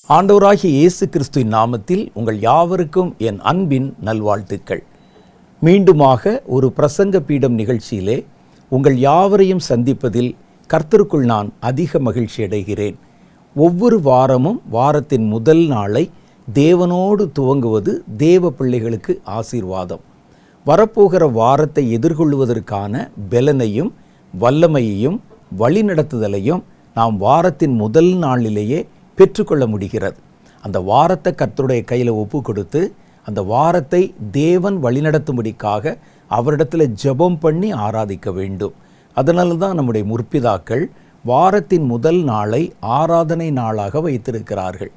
ஆண்டவராகிய இயேசு கிறிஸ்துவின் நாமத்தில் உங்கள் யாவருக்கும் என் அன்பின் நல்வாழ்த்துக்கள். மீண்டுமாக ஒரு பிரசங்க பீடம் நிகழ்ச்சியிலே உங்கள் யாவரையும் சந்திப்பதில் கர்த்தருக்குள் நான் அதிக மகிழ்ச்சி அடைகிறேன். ஒவ்வொரு வாரமும் வாரத்தின் முதல் நாளை தேவனோடு துவங்குவது தேவ பிள்ளைகளுக்கு ஆசீர்வாதம். வரப்போகிற வாரத்தை எதிர்கொள்வதற்கான பலனையும் வல்லமையையும் வழிநடத்துதலையும் நாம் வாரத்தின் முதல் நாளிலேயே பெற்றுக்கொள்ள முடிகிறது. அந்த வாரத்தை கர்த்தருடைய கையில் ஒப்பு கொடுத்து அந்த வாரத்தை தேவன் வழிநடத்தும்படிக்காக அவரிடத்தில் ஜெபம் பண்ணி ஆராதிக்க வேண்டும். அதனால தான் நம்முடைய முற்பிதாக்கள் வாரத்தின் முதல் நாளை ஆராதனை நாளாக வைத்திருக்கிறார்கள்.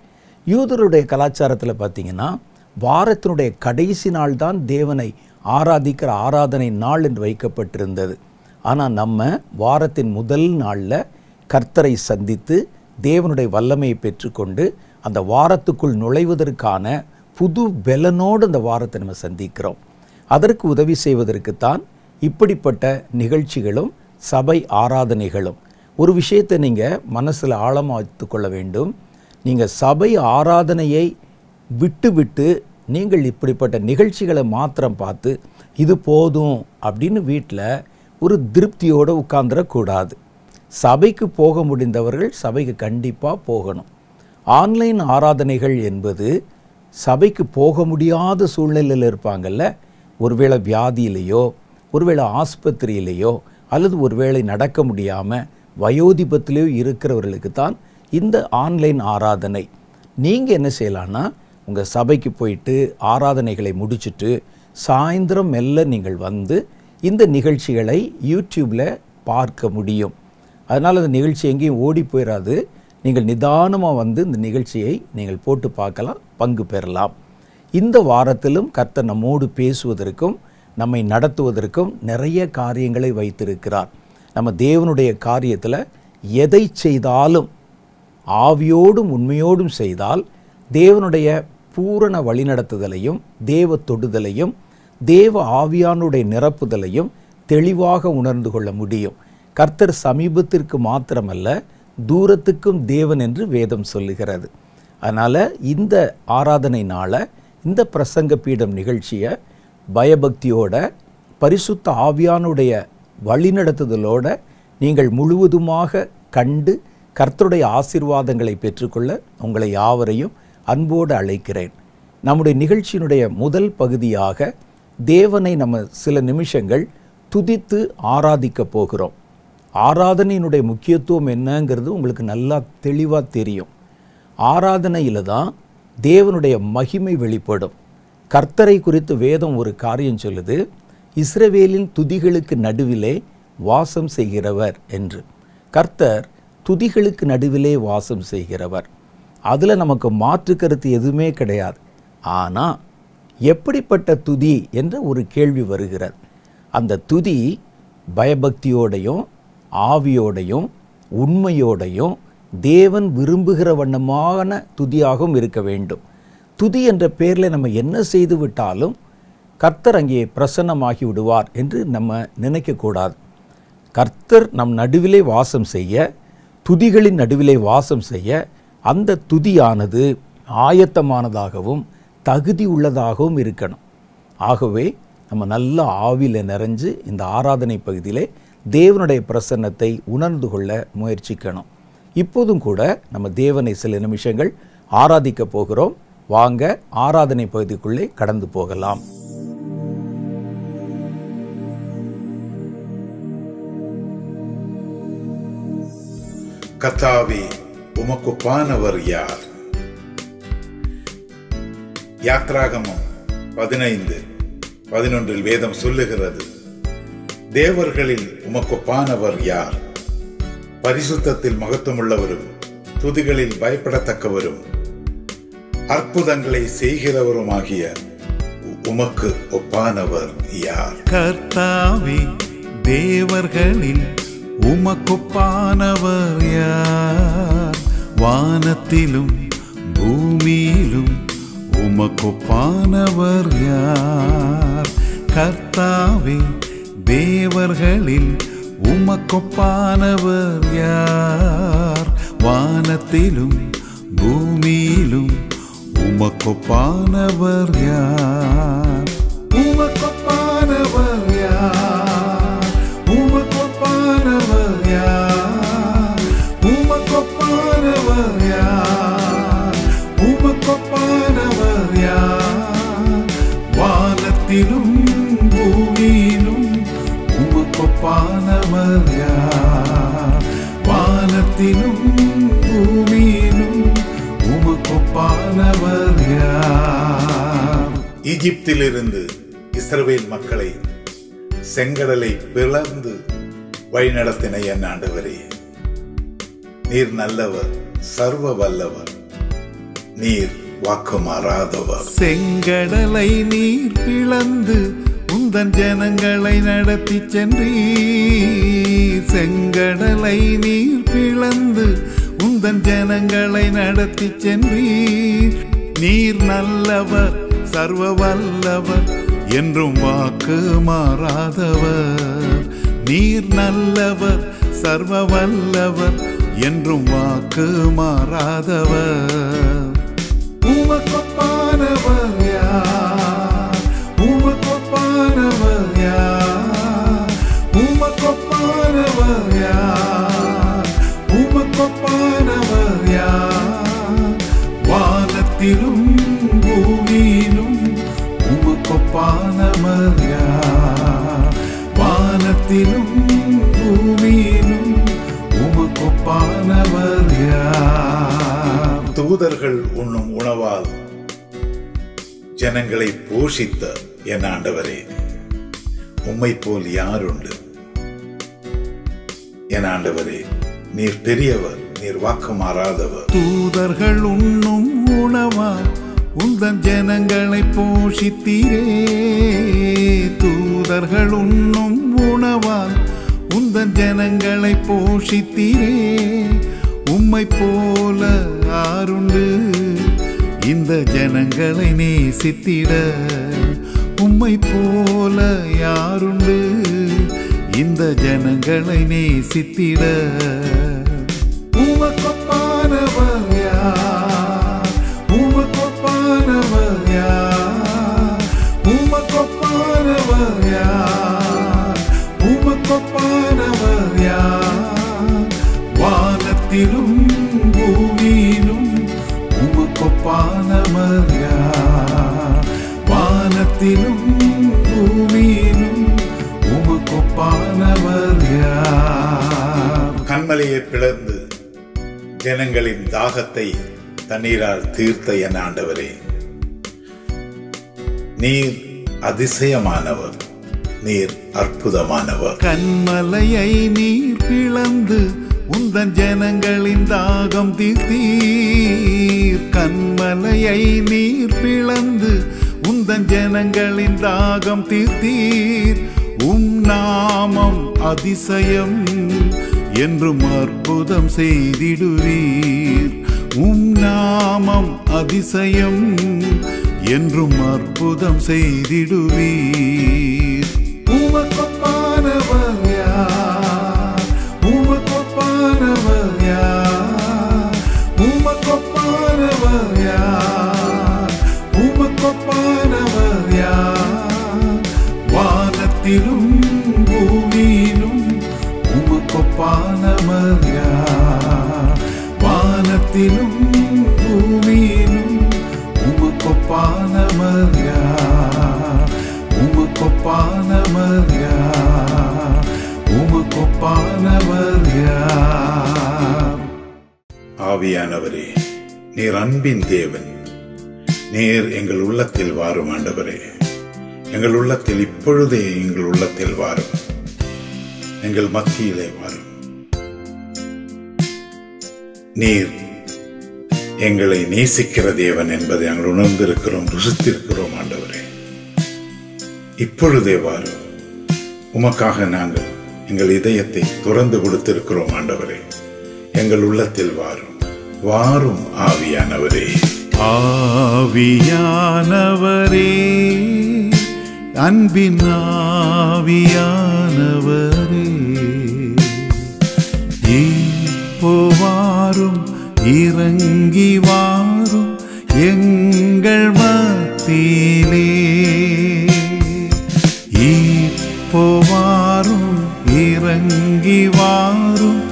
யூதருடைய கலாச்சாரத்தில் பார்த்திங்கன்னா வாரத்தினுடைய கடைசி நாள் தான் தேவனை ஆராதிக்கிற ஆராதனை நாள் என்று வைக்கப்பட்டிருந்தது. ஆனால் நம்ம வாரத்தின் முதல் நாளில் கர்த்தரை சந்தித்து தேவனுடைய வல்லமையை பெற்றுக்கொண்டு அந்த வாரத்துக்குள் நுழைவதற்கான புது பலனோடு அந்த வாரத்தை நம்ம சந்திக்கிறோம். அதற்கு உதவி செய்வதற்குத்தான் இப்படிப்பட்ட நிகழ்ச்சிகளும் சபை ஆராதனைகளும். ஒரு விஷயத்தை நீங்கள் மனசில் ஆழமாக வைத்துக்கொள்ள வேண்டும். நீங்கள் சபை ஆராதனையை விட்டு நீங்கள் இப்படிப்பட்ட நிகழ்ச்சிகளை மாத்திரம் பார்த்து இது போதும் அப்படின்னு வீட்டில் ஒரு திருப்தியோடு உட்கார்ந்துடக்கூடாது. சபைக்கு போக முடிந்தவர்கள் சபைக்கு கண்டிப்பாக போகணும். ஆன்லைன் ஆராதனைகள் என்பது சபைக்கு போக முடியாத சூழ்நிலையில் இருப்பாங்கள்ல, ஒருவேளை வியாதியிலேயோ ஒருவேளை ஆஸ்பத்திரியிலேயோ அல்லது ஒருவேளை நடக்க முடியாமல் வயோதிபத்திலேயோ இருக்கிறவர்களுக்கு தான் இந்த ஆன்லைன் ஆராதனை. நீங்கள் என்ன செய்யலான்னா உங்கள் சபைக்கு போயிட்டு ஆராதனைகளை முடிச்சுட்டு சாயந்தரம் மெல்ல நீங்கள் வந்து இந்த நிகழ்ச்சிகளை யூடியூப்பில் பார்க்க முடியும். அதனால் அந்த நிகழ்ச்சி எங்கேயும் ஓடி போயிடாது. நீங்கள் நிதானமாக வந்து இந்த நிகழ்ச்சியை நீங்கள் போட்டு பார்க்கலாம், பங்கு பெறலாம். இந்த வாரத்திலும் கர்த்தர் நம்மோடு பேசுவதற்கும் நம்மை நடத்துவதற்கும் நிறைய காரியங்களை வைத்திருக்கிறார். நம்ம தேவனுடைய காரியத்தில் எதை செய்தாலும் ஆவியோடும் உண்மையோடும் செய்தால் தேவனுடைய பூரண வழிநடத்துதலையும் தேவ தொடுதலையும் தேவ ஆவியானுடைய நிரப்புதலையும் தெளிவாக உணர்ந்து கொள்ள முடியும். கர்த்தர் சமீபத்திற்கு மாத்திரமல்ல தூரத்துக்கும் தேவன் என்று வேதம் சொல்லுகிறது. அதனால் இந்த ஆராதனை நாளை இந்த பிரசங்க பீடம் நிகழ்ச்சியை பயபக்தியோட பரிசுத்த ஆவியானுடைய வழிநடத்துதலோட நீங்கள் முழுவதுமாக கண்டு கர்த்தருடைய ஆசீர்வாதங்களை பெற்றுக்கொள்ள உங்களை யாவரையும் அன்போடு அழைக்கிறேன். நம்முடைய நிகழ்ச்சியினுடைய முதல் பகுதியாக தேவனை நம்ம சில நிமிஷங்கள் துதித்து ஆராதிக்க போகிறோம். ஆராதனையினுடைய முக்கியத்துவம் என்னங்கிறது உங்களுக்கு நல்லா தெளிவாக தெரியும். ஆராதனையில் தான் தேவனுடைய மகிமை வெளிப்படும். கர்த்தரை குறித்து வேதம் ஒரு காரியம் சொல்லுது, இஸ்ரவேலின் துதிகளுக்கு நடுவிலே வாசம் செய்கிறவர் என்று. கர்த்தர் துதிகளுக்கு நடுவிலே வாசம் செய்கிறவர். அதில் நமக்கு மாற்று கருத்து எதுவுமே கிடையாது. ஆனால் எப்படிப்பட்ட துதி என்ற ஒரு கேள்வி வருகிறது. அந்த துதி பயபக்தியோடையும் ஆவியோடையும் உண்மையோடையும் தேவன் விரும்புகிற வண்ணமான துதியாகவும் இருக்க வேண்டும். துதி என்ற பேரில் நம்ம என்ன செய்து விட்டாலும் கர்த்தர் அங்கே பிரசன்னமாகி விடுவார் என்று நம்ம நினைக்கக்கூடாது. கர்த்தர் நம் நடுவிலே வாசம் செய்ய, துதிகளின் நடுவிலே வாசம் செய்ய அந்த துதியானது ஆயத்தமானதாகவும் தகுதி உள்ளதாகவும் இருக்கணும். ஆகவே நம்ம நல்ல ஆவியில் நிறைஞ்சு இந்த ஆராதனை பகுதியிலே தேவனுடைய பிரசன்னத்தை உணர்ந்து கொள்ள முயற்சிக்கணும். இப்போதும் கூட நம்ம தேவனை சில நிமிஷங்கள் ஆராதிக்க போகிறோம். வாங்க ஆராதனை பகுதிக்குள்ளே கடந்து போகலாம். கர்த்தாவே, உமக்குப்பானவர் யார்? யாத்ராகமம் 15:11 வேதம் சொல்லுகிறது, தேவர்களில் உமக்குப்பானவர் யார்? பரிசுத்தத்தில் மகத்துவமுள்ளவரும் துதிகளில் பயப்படத்தக்கவரும் அற்புதங்களை செய்கிறவருமாகிய உமக்கு ஒப்பானவர் யார்? கர்த்தாவே, தேவர்களில் உமக்குப்பானவர் யார்? வானத்திலும் பூமியிலும் உமக்குப்பானவர் யார்? கர்த்தாவே, தேவர்களில் உமக்கொப்பானவர் யார்? வானத்திலும் பூமியிலும் உமக்கொப்பானவர் யார்? உமக்கொப்பானவர் யார்? உமக்கொப்பானவர் யார்? உமக்கொப்பானவர் யார்? உமக்கொப்பானவர் யார்? வானத்திலும் பூமியிலும் உமக்கொப்பானவர் யார்? வானத்திலும் பூமியிலும் உமக்கொப்பானவர் யார்? ஈஜிப்திலிருந்து இஸ்ரவேல் மக்களை செங்கடலை பிளந்து வழிநடத்தின என் ஆண்டவரே, நீர் நல்லவர், சர்வ வல்லவர், நீர் வாக்கு மாறாதவர். செங்கடலை நீர் பிளந்து உந்தன் ஜனங்களை நடத்தி சென்றீர். செங்கடலை நீர் பிளந்து உந்தன் ஜனங்களை நடத்தி சென்றீர். நீர் நல்லவர், சர்வ வல்லவர், என்றும் வாக்கு மாறாதவர். நீர் நல்லவர், சர்வ வல்லவர், என்றும் வாக்கு மாறாதவர். உமக்கொப்பானவர் யார்? உமக்கொப்பானவர் யார்? உமக்கொப்பானவர் யார்? உமக்கொப்பானவர் யார்? வானத்திலும் பூமியிலும் உமக்கொப்பானவர் யார்? வானத்திலும் பூமியிலும் உமக்கொப்பானவர் யார்? தூதர்கள் உண்ணும் உணவால் ஜனங்களை போஷித்த என் ஆண்டவரே, உம்மை போல் யாருண்டு? என் ஆண்டவரே, நீர் பெரியவர், நீர் வாக்கு மாறாதவர். தூதர்கள் உண்ணும் உணவால் உந்தன் ஜனங்களை போஷித்தீரே. தூதர்கள் உண்ணும் உணவால் உந்தன் ஜனங்களை போஷித்தீரே. உம்மை போல யாருண்டு இந்த ஜனங்களை நேசித்திட? உம்மை போல யாருண்டு இந்த ஜனங்களை நேசித்திட? உமக்கொப்பானவர் யார்? உமக்கொப்பானவர் யார்? உமக்கொப்பானவர் யார்? உமக்கொப்பானவர் யார்? வானத்திலும் பூமியிலும் உமக்கொப்பானவர் யார்? வானத்திலும் பூமியிலும் உமக்கொப்பானவர் யார்? கண்மலையை பிளந்து ஜனங்களின் தாகத்தை தண்ணீரால் தீர்த்த என் ஆண்டவரே, நீர் அதிசயமானவர், நீர் அற்புதமானவர். கண்மலையை நீர் பிளந்து உந்தன் ஜனங்களின் தாகம் தீர்த்தீர். கண்மலையை நீர் பிளந்து உந்தன் ஜனங்களின் தாகம் தீர்த்தீர். நாமம் அதிசயம் என்றும் அற்புதம் செய்திடுவீர். நாமம் அதிசயம் என்றும் அற்புதம் செய்திடுவீர். உமக்கொப்பானவர் யார்? உமக்கொப்பானவர் யார்? உமக்கொப்பானவர் யார்? உமக்கொப்பானவர் யார்? வானத்திலும் பூமியிலும் உமக்கொப்பானவர் யார்? வானத்திலும் பூமியிலும் உமக்கொப்பானவர் யார்? உமக்கொப்பானவர் யார்? உமக்கொப்பானவர் யார்? ஆவியானவரே, நீர் அன்பின் தேவன், நீர் எங்கள் உள்ளத்தில் வாரும் ஆண்டவரே. எங்கள் உள்ளத்தில் இப்பொழுதே எங்கள் உள்ளத்தில் வாரும், எங்கள் மத்தியிலே வாரும். நீர் எங்களை நேசிக்கிற தேவன் என்பதை நாங்கள் உணர்ந்திருக்கிறோம், ருசித்திருக்கிறோம் ஆண்டவரே. இப்பொழுதே வாரும், உமக்காக நாங்கள் எங்கள் இதயத்தை துறந்து கொடுத்திருக்கிறோம் ஆண்டவரே. எங்கள் உள்ளத்தில் வாரும், வாரும் ஆவியானவரே. ஆவியானவரே, அன்பின் ஆவியானவரே, இப்போ வாரும், இறங்கி வாரும் எங்கள் மத்தியிலே. இப்போ வாரும் இறங்கி வாரும்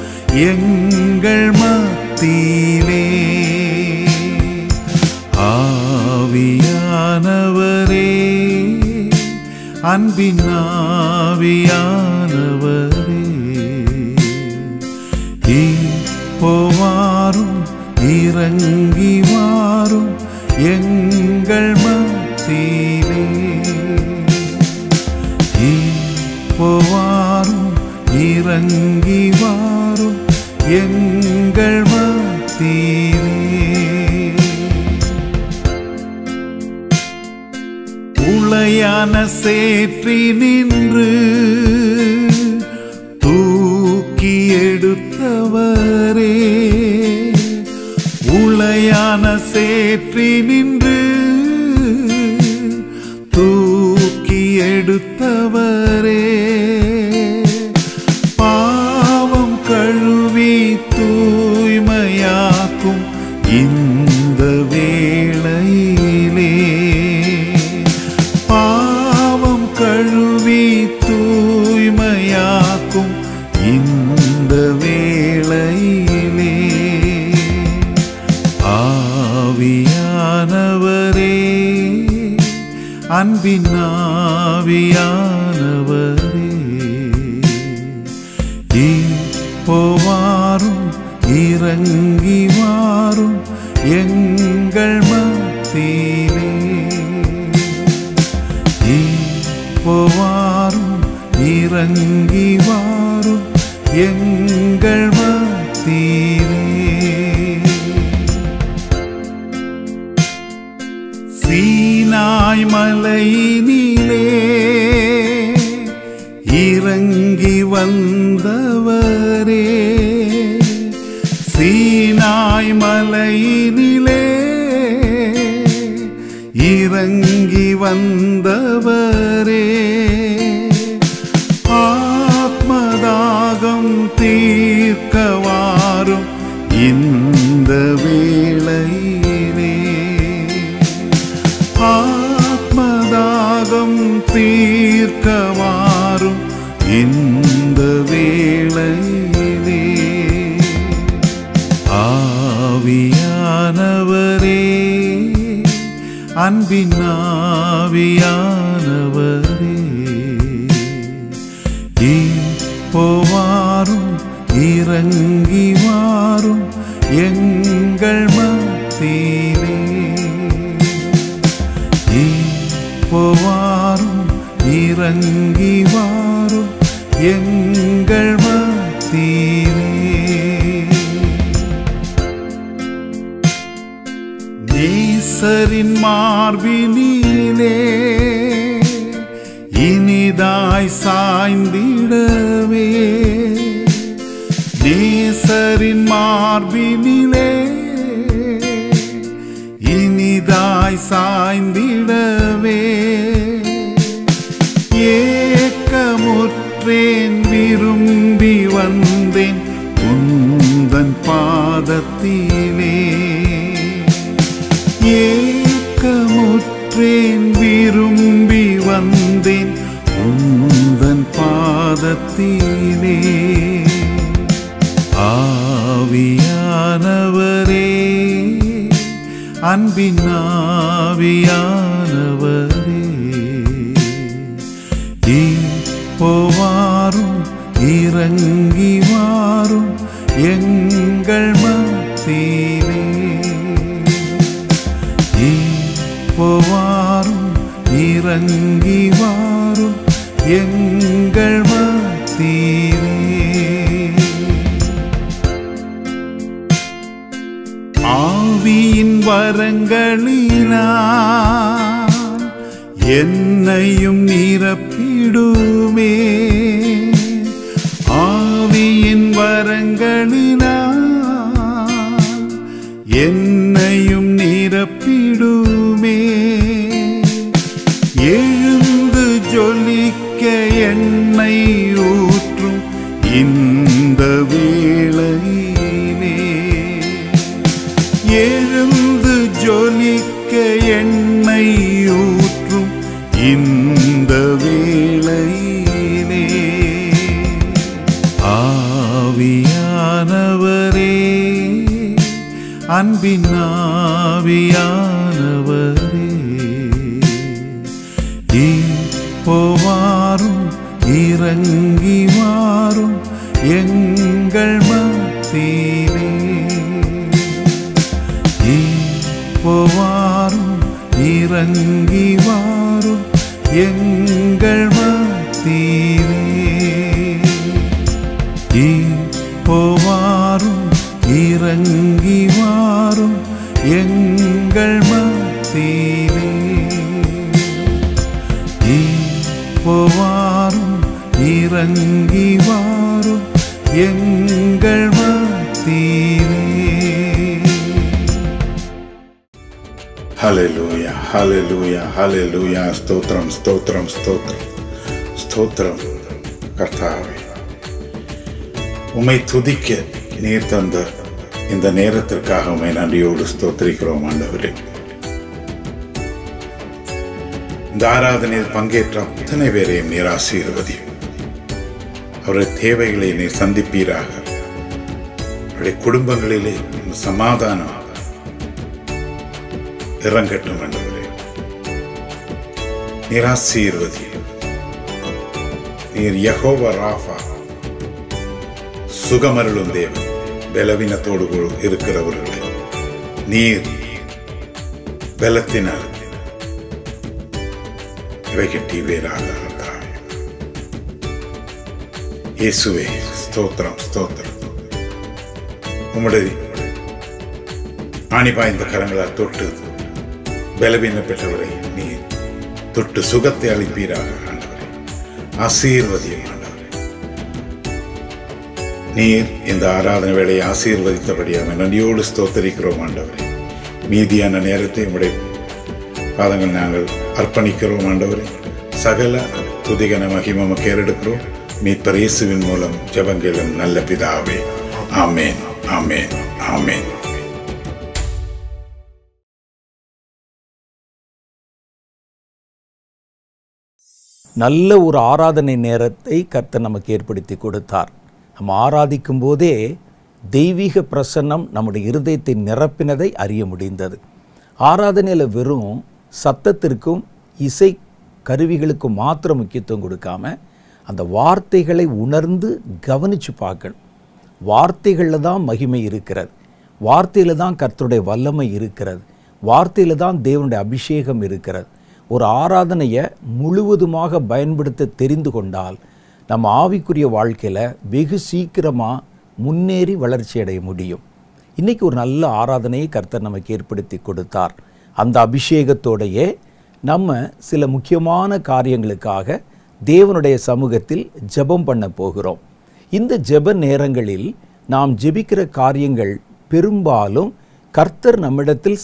எங்கள் மத்தியிலே. ஆவியானவரே, அன்பின் ஆவியானவரே, இப்போ வாரும் இறங்கி வாரும் எங்கள் மத்தியிலே. இப்போ வாரும் இறங்கி வாரும் எங்கள் மத்தியிலே. உளையான சேற்றி நின்று தூக்கி எடுத்தவரே, உளையான சேற்றி நின்று தூக்கி எடுத்தவரே, பாவம் கழுவி தூய்மையாக்கும் இந்த வேளையிலே, பாவம் கழுவி தூய்மையாக்கும் இந்த வேளையிலே. ஆவியானவரே, அன்பின் ஆவியானவரே, இப்போ வாரும் இறங்கி வாரும் எங்கள் மத்தியிலே. இப்போ வாரும் இறங்கி வாரும் எங்கள் மத்தியிலே. சீனாய் மலையினிலே இறங்கி வந்தவரே, சீனாய் மலையினிலே இறங்கி வந்தவரே, ஆத்மதாகம் தீர்க்க வாரும் இந்த வேளையிலே. ஆத்மதாகம் தீர்க்க வாரும் இந்த வேளையிலே. ஆவியானவரே, அன்பின் ஆவியானவரே, இப்போ வாரும் இறங்கி வாரும் எங்கள் மத்தியிலே. இப்போ வாரும் இறங்கி வாரும் எங்கள் மத்தியிலே. நேசரின் மார்பினிலே இனிதாய் சாய்ந்திடவே, நேசரின் மார்பினிலே இனிதாய் சாய்ந்திடவே, ஏக்கமுற்றேன் விரும்பி வந்தேன் உந்தன் பாதத்திலே. ஏக்கமுற்றேன் விரும்பி வந்தேன் உந்தன் பாதத்திலே. ஆவியானவரே, அன்பின் ஆவியானவரே, இப்போ வாரும் இறங்கி வாரும் எங்கள் மத்தியிலே. இப்போ வாரும் இறங்கி வாரும் எங்கள் மத்தியிலே. ஆவியின் வரங்களினால் என்னையும் நிரப்பிடுமே, ஆவியின் வரங்களினால் என்னையும் நிரப்பிடுமே. எழுந்து ஜொலிக்க எண்ணெய் ஊற்றும் இந்த வேளையிலே, எழுந்து ஜொலிக்க எண்ணெய் ஊற்றும் இந்த வேளையிலே ஆவியானவரே, அன்பின் ஆவியானவரே, இப்போ வாரும், இறங்கி வாரும் எங்கள் மத்தியிலே. இப்போ வாரும், இறங்கி வாரும் எங்கள் மத்தியிலே. இப்போ வாரும், இறங்கி வாரும் எங்கள் மத்தியிலே. இப்போ வாரும், இறங்கி வாரும் எங்கள் மத்தியிலே. ஹல்லேலூயா, ஹல்லேலூயா, ஹல்லேலூயா. ஸ்தோத்திரம், ஸ்தோத்திரம், ஸ்தோத்திரம், ஸ்தோத்திரம். கர்த்தாவே, உம்மை துதிக்க நீர் தந்த இந்த நேரத்திற்காக உம்மை நன்றியோடு ஸ்தோத்திரிக்கிறோம் ஆண்டவரே. இந்த ஆராதனையில் பங்கேற்ற அத்தனை பேரையும் நீர் ஆசீர்வதியும். அவருடைய தேவைகளை நீர் சந்திப்பீராக. அவருடைய குடும்பங்களிலே சமாதானம் இறங்கட்டும் ஆண்டவரே. நீர் ஆசீர்வதியும். நீர் யெகோவா ராஃபா, சுகமருளும் தேவன். பலவீனத்தோடு இருக்கிறவர்களை நீர் பலத்தினால் இவைகட்டி வேறாக. இயேசுவே, ஸ்தோத்திரம், ஸ்தோத்திரம். உம்முடைய ஆணிபாய்ந்த கரங்களால் தொட்டு பலவீன பெற்றவரை நீர் தொட்டு சுகத்தை அளிப்பீராக ஆண்டவரே. ஆசீர்வதியும் ஆண்டவரே. நீர் இந்த ஆராதனை வேளையை ஆசீர்வதித்தபடியாக நன்றியோடு ஸ்தோத்தரிக்கிறோம் ஆண்டவரே. மீதியான நேரத்தை உம்முடைய பாதங்கள் நாங்கள் அர்ப்பணிக்கிறோம் ஆண்டவரே. சகல துதிகன மகிமை ஏறெடுக்கிறோம். மீட்பர் இயேசுவின் மூலம் ஜெபங்களும் நல்ல பிதாவே. ஆமென், ஆமென், ஆமென். நல்ல ஒரு ஆராதனை நேரத்தை கர்த்தர் நமக்கு ஏற்படுத்தி கொடுத்தார். நம்ம ஆராதிக்கும் போதே தெய்வீக பிரசன்னம் நம்முடைய இருதயத்தை நிரப்பினதை அறிய முடிந்தது. ஆராதனையில் வெறும் சத்தத்திற்கும் இசை கருவிகளுக்கும் மாத்திரம் முக்கியத்துவம் கொடுக்காம அந்த வார்த்தைகளை உணர்ந்து கவனித்து பார்க்கணும். வார்த்தைகளில் தான் மகிமை இருக்கிறது. வார்த்தையில் தான் கர்த்தருடைய வல்லமை இருக்கிறது. வார்த்தையில் தான் தேவனுடைய அபிஷேகம் இருக்கிறது. ஒரு ஆராதனையை முழுவதுமாக பயன்படுத்த தெரிந்து கொண்டால் நம்ம ஆவிக்குரிய வாழ்க்கையில் வெகு சீக்கிரமாக முன்னேறி வளர்ச்சி அடைய முடியும். இன்றைக்கி ஒரு நல்ல ஆராதனையை கர்த்தர் நமக்கு ஏற்படுத்தி கொடுத்தார். அந்த அபிஷேகத்தோடையே நம்ம சில முக்கியமான காரியங்களுக்காக தேவனுடைய சமூகத்தில் ஜெபம் பண்ண போகிறோம். இந்த ஜெப நேரங்களில் நாம் ஜெபிக்கிற காரியங்கள் பெரும்பாலும் கர்த்தர் நம்மிடத்தில்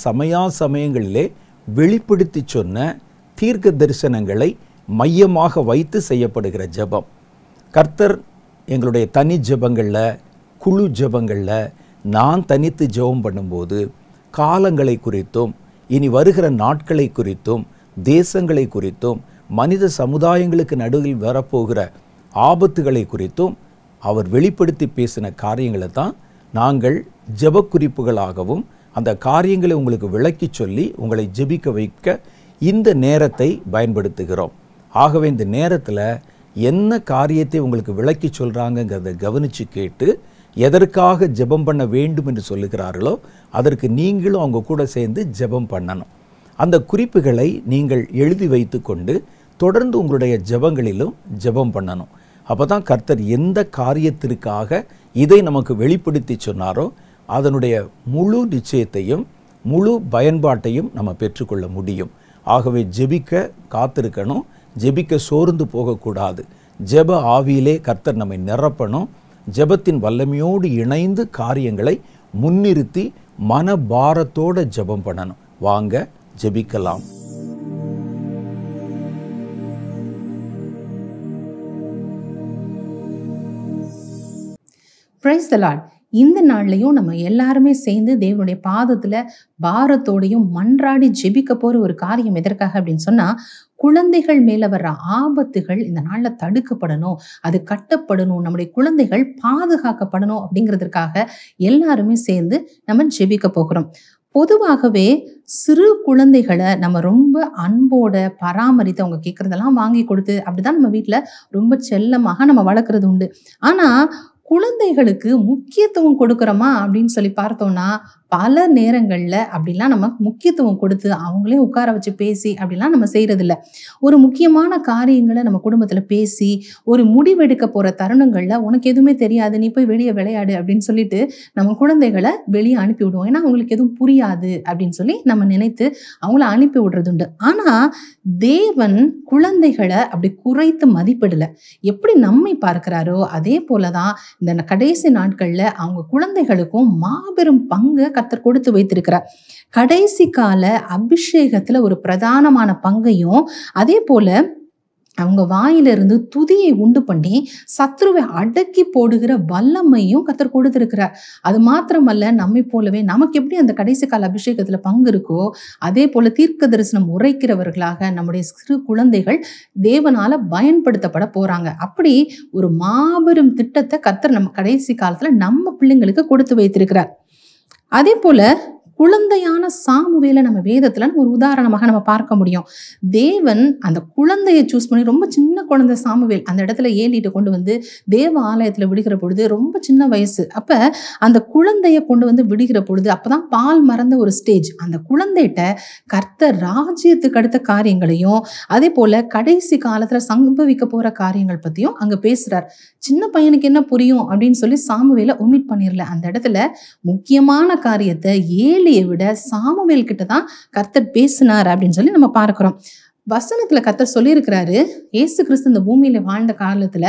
சமயங்களிலே வெளிப்படுத்தி சொன்ன தீர்க்க தரிசனங்களை மையமாக வைத்து செய்யப்படுகிற ஜெபம். கர்த்தர் எங்களுடைய தனி ஜெபங்களில், குழு ஜெபங்களில் நான் தனித்து ஜெபம் பண்ணும்போது காலங்களை குறித்தும், இனி வருகிற நாட்களை குறித்தும், தேசங்களை குறித்தும், மனித சமுதாயங்களுக்கு நடுவில் வரப்போகிற ஆபத்துகளை குறித்தும் அவர் வெளிப்படுத்தி பேசின காரியங்களை தான் நாங்கள் ஜெப குறிப்புகளாகவும் அந்த காரியங்களை உங்களுக்கு விளக்கி சொல்லி உங்களை ஜெபிக்க வைக்க இந்த நேரத்தை பயன்படுத்துகிறோம். ஆகவே இந்த நேரத்தில் என்ன காரியத்தை உங்களுக்கு விளக்கி சொல்கிறாங்கங்கிறத கவனித்து கேட்டு எதற்காக ஜெபம் பண்ண வேண்டும் என்று சொல்லுகிறார்களோ அதற்கு நீங்களும் அவங்க கூட சேர்ந்து ஜெபம் பண்ணணும். அந்த குறிப்புகளை நீங்கள் எழுதி வைத்து கொண்டு தொடர்ந்து உங்களுடைய ஜெபங்களிலும் ஜெபம் பண்ணணும். அப்போ தான் கர்த்தர் எந்த காரியத்திற்காக இதை நமக்கு வெளிப்படுத்தி சொன்னாரோ அதனுடைய முழு நிச்சயத்தையும் முழு பயன்பாட்டையும் நம்ம பெற்றுக்கொள்ள முடியும். ஆகவே ஜெபிக்க காத்திருக்கணும். ஜெபிக்க சோர்ந்து போகக்கூடாது. ஜெப ஆவியிலே கர்த்தர் நம்மை நிரப்பணும். ஜெபத்தின் வல்லமையோடு இணைந்து காரியங்களை முன்னிறுத்தி மனபாரத்தோடு ஜெபம் பண்ணணும். வாங்க ஜெபிக்கலாம். Praise the Lord. இந்த நாள்லையும் நம்ம எல்லாருமே சேர்ந்து தேவனுடைய பாதத்துல பாரத்தோடையும் மன்றாடி ஜெபிக்க போற ஒரு காரியம் எதற்காக அப்படின்னு சொன்னா, குழந்தைகள் மேல வர்ற ஆபத்துகள் இந்த நாள்ல தடுக்கப்படணும், அது கட்டப்படணும், நம்முடைய குழந்தைகள் பாதுகாக்கப்படணும் அப்படிங்கிறதுக்காக எல்லாருமே சேர்ந்து நம்ம ஜெபிக்க போகிறோம். பொதுவாகவே சிறு குழந்தைகளை நம்ம ரொம்ப அன்போட பராமரித்து, அவங்க கேட்கறதெல்லாம் வாங்கி கொடுத்து அப்படிதான் நம்ம வீட்டுல ரொம்ப செல்லமாக நம்ம வளர்க்கறது உண்டு. ஆனா குழந்தைகளுக்கு முக்கியத்துவம் கொடுக்குறோமா அப்படின்னு சொல்லி பார்த்தோம்னா, பல நேரங்கள்ல அப்படிலாம் நம்ம முக்கியத்துவம் கொடுத்து அவங்களே உட்கார வச்சு பேசி அப்படிலாம் நம்ம செய்யறது இல்லை. ஒரு முக்கியமான காரியங்களை நம்ம குடும்பத்துல பேசி ஒரு முடிவெடுக்க போற தருணங்கள்ல, உனக்கு எதுவுமே தெரியாது, நீ போய் வெளியே விளையாடு அப்படின்னு சொல்லிட்டு நம்ம குழந்தைகளை வெளியே அனுப்பி விடுவோம். ஏன்னா அவங்களுக்கு எதுவும் புரியாது அப்படின்னு சொல்லி நம்ம நினைத்து அவங்கள அனுப்பி விடுறது உண்டு. ஆனா தேவன் குழந்தைகளை அப்படி குறைத்து மதிப்பிடல. எப்படி நம்மை பார்க்கிறாரோ அதே போலதான் இந்த கடைசி நாட்கள்ல அவங்க குழந்தைகளுக்கும் மாபெரும் பங்கு கர்த்தர் கொடுத்து வைத்திருக்கிறார். கடைசி கால அபிஷேகத்துல ஒரு பிரதானமான பங்கையும், அதே போல அவங்க வாயிலிருந்து துதியை உண்டு பண்ணி சத்ருவை அடக்கி போடுகிற வல்லமையும் கர்த்தர் கொடுத்திருக்கிறார். அது மாத்திரமல்ல, நம்மை போலவே நமக்கு எப்படி அந்த கடைசி கால அபிஷேகத்துல பங்கு இருக்கோ, அதே போல தீர்க்க தரிசனம் உரைக்கிறவர்களாக நம்முடைய சிறு குழந்தைகள் தேவனால பயன்படுத்தப்பட போறாங்க. அப்படி ஒரு மாபெரும் திட்டத்தை கர்த்தர் நம்ம கடைசி காலத்துல நம்ம பிள்ளைங்களுக்கு கொடுத்து வைத்திருக்கிறார். அதே போல குழந்தையான சாமுவேலை நம்ம வேதத்துல ஒரு உதாரணமாக நம்ம பார்க்க முடியும். தேவன் அந்த குழந்தையை சூஸ் பண்ணி, ரொம்ப சின்ன குழந்தை சாமுவேல் அந்த இடத்துல ஏலிட்டு கொண்டு வந்து தேவ ஆலயத்துல விடுகிற பொழுது ரொம்ப சின்ன வயசு. அப்ப அந்த குழந்தைய கொண்டு வந்து விடுகிற பொழுது அப்பதான் பால் மறந்த ஒரு ஸ்டேஜ். அந்த குழந்தைகிட்ட கர்த்தர் ராஜ்யத்துக்கு அடுத்த காரியங்களையும், அதே போல கடைசி காலத்துல சம்பவிக்க போற காரியங்கள் பத்தியும் அங்க பேசுறார். சின்ன பையனுக்கு என்ன புரியும் அப்படின்னு சொல்லி சாமுவேலை ஒமிட் பண்ணிடல. அந்த இடத்துல முக்கியமான காரியத்தை ஏலியை விட சாமுவேல் கிட்ட தான் கர்த்தர் பேசினார் அப்படின்னு சொல்லி நம்ம பார்க்கிறோம். வசனத்துல கர்த்தர் சொல்லியிருக்கிறாரு, இயேசு கிறிஸ்து இந்த பூமியில வாழ்ந்த காலத்துல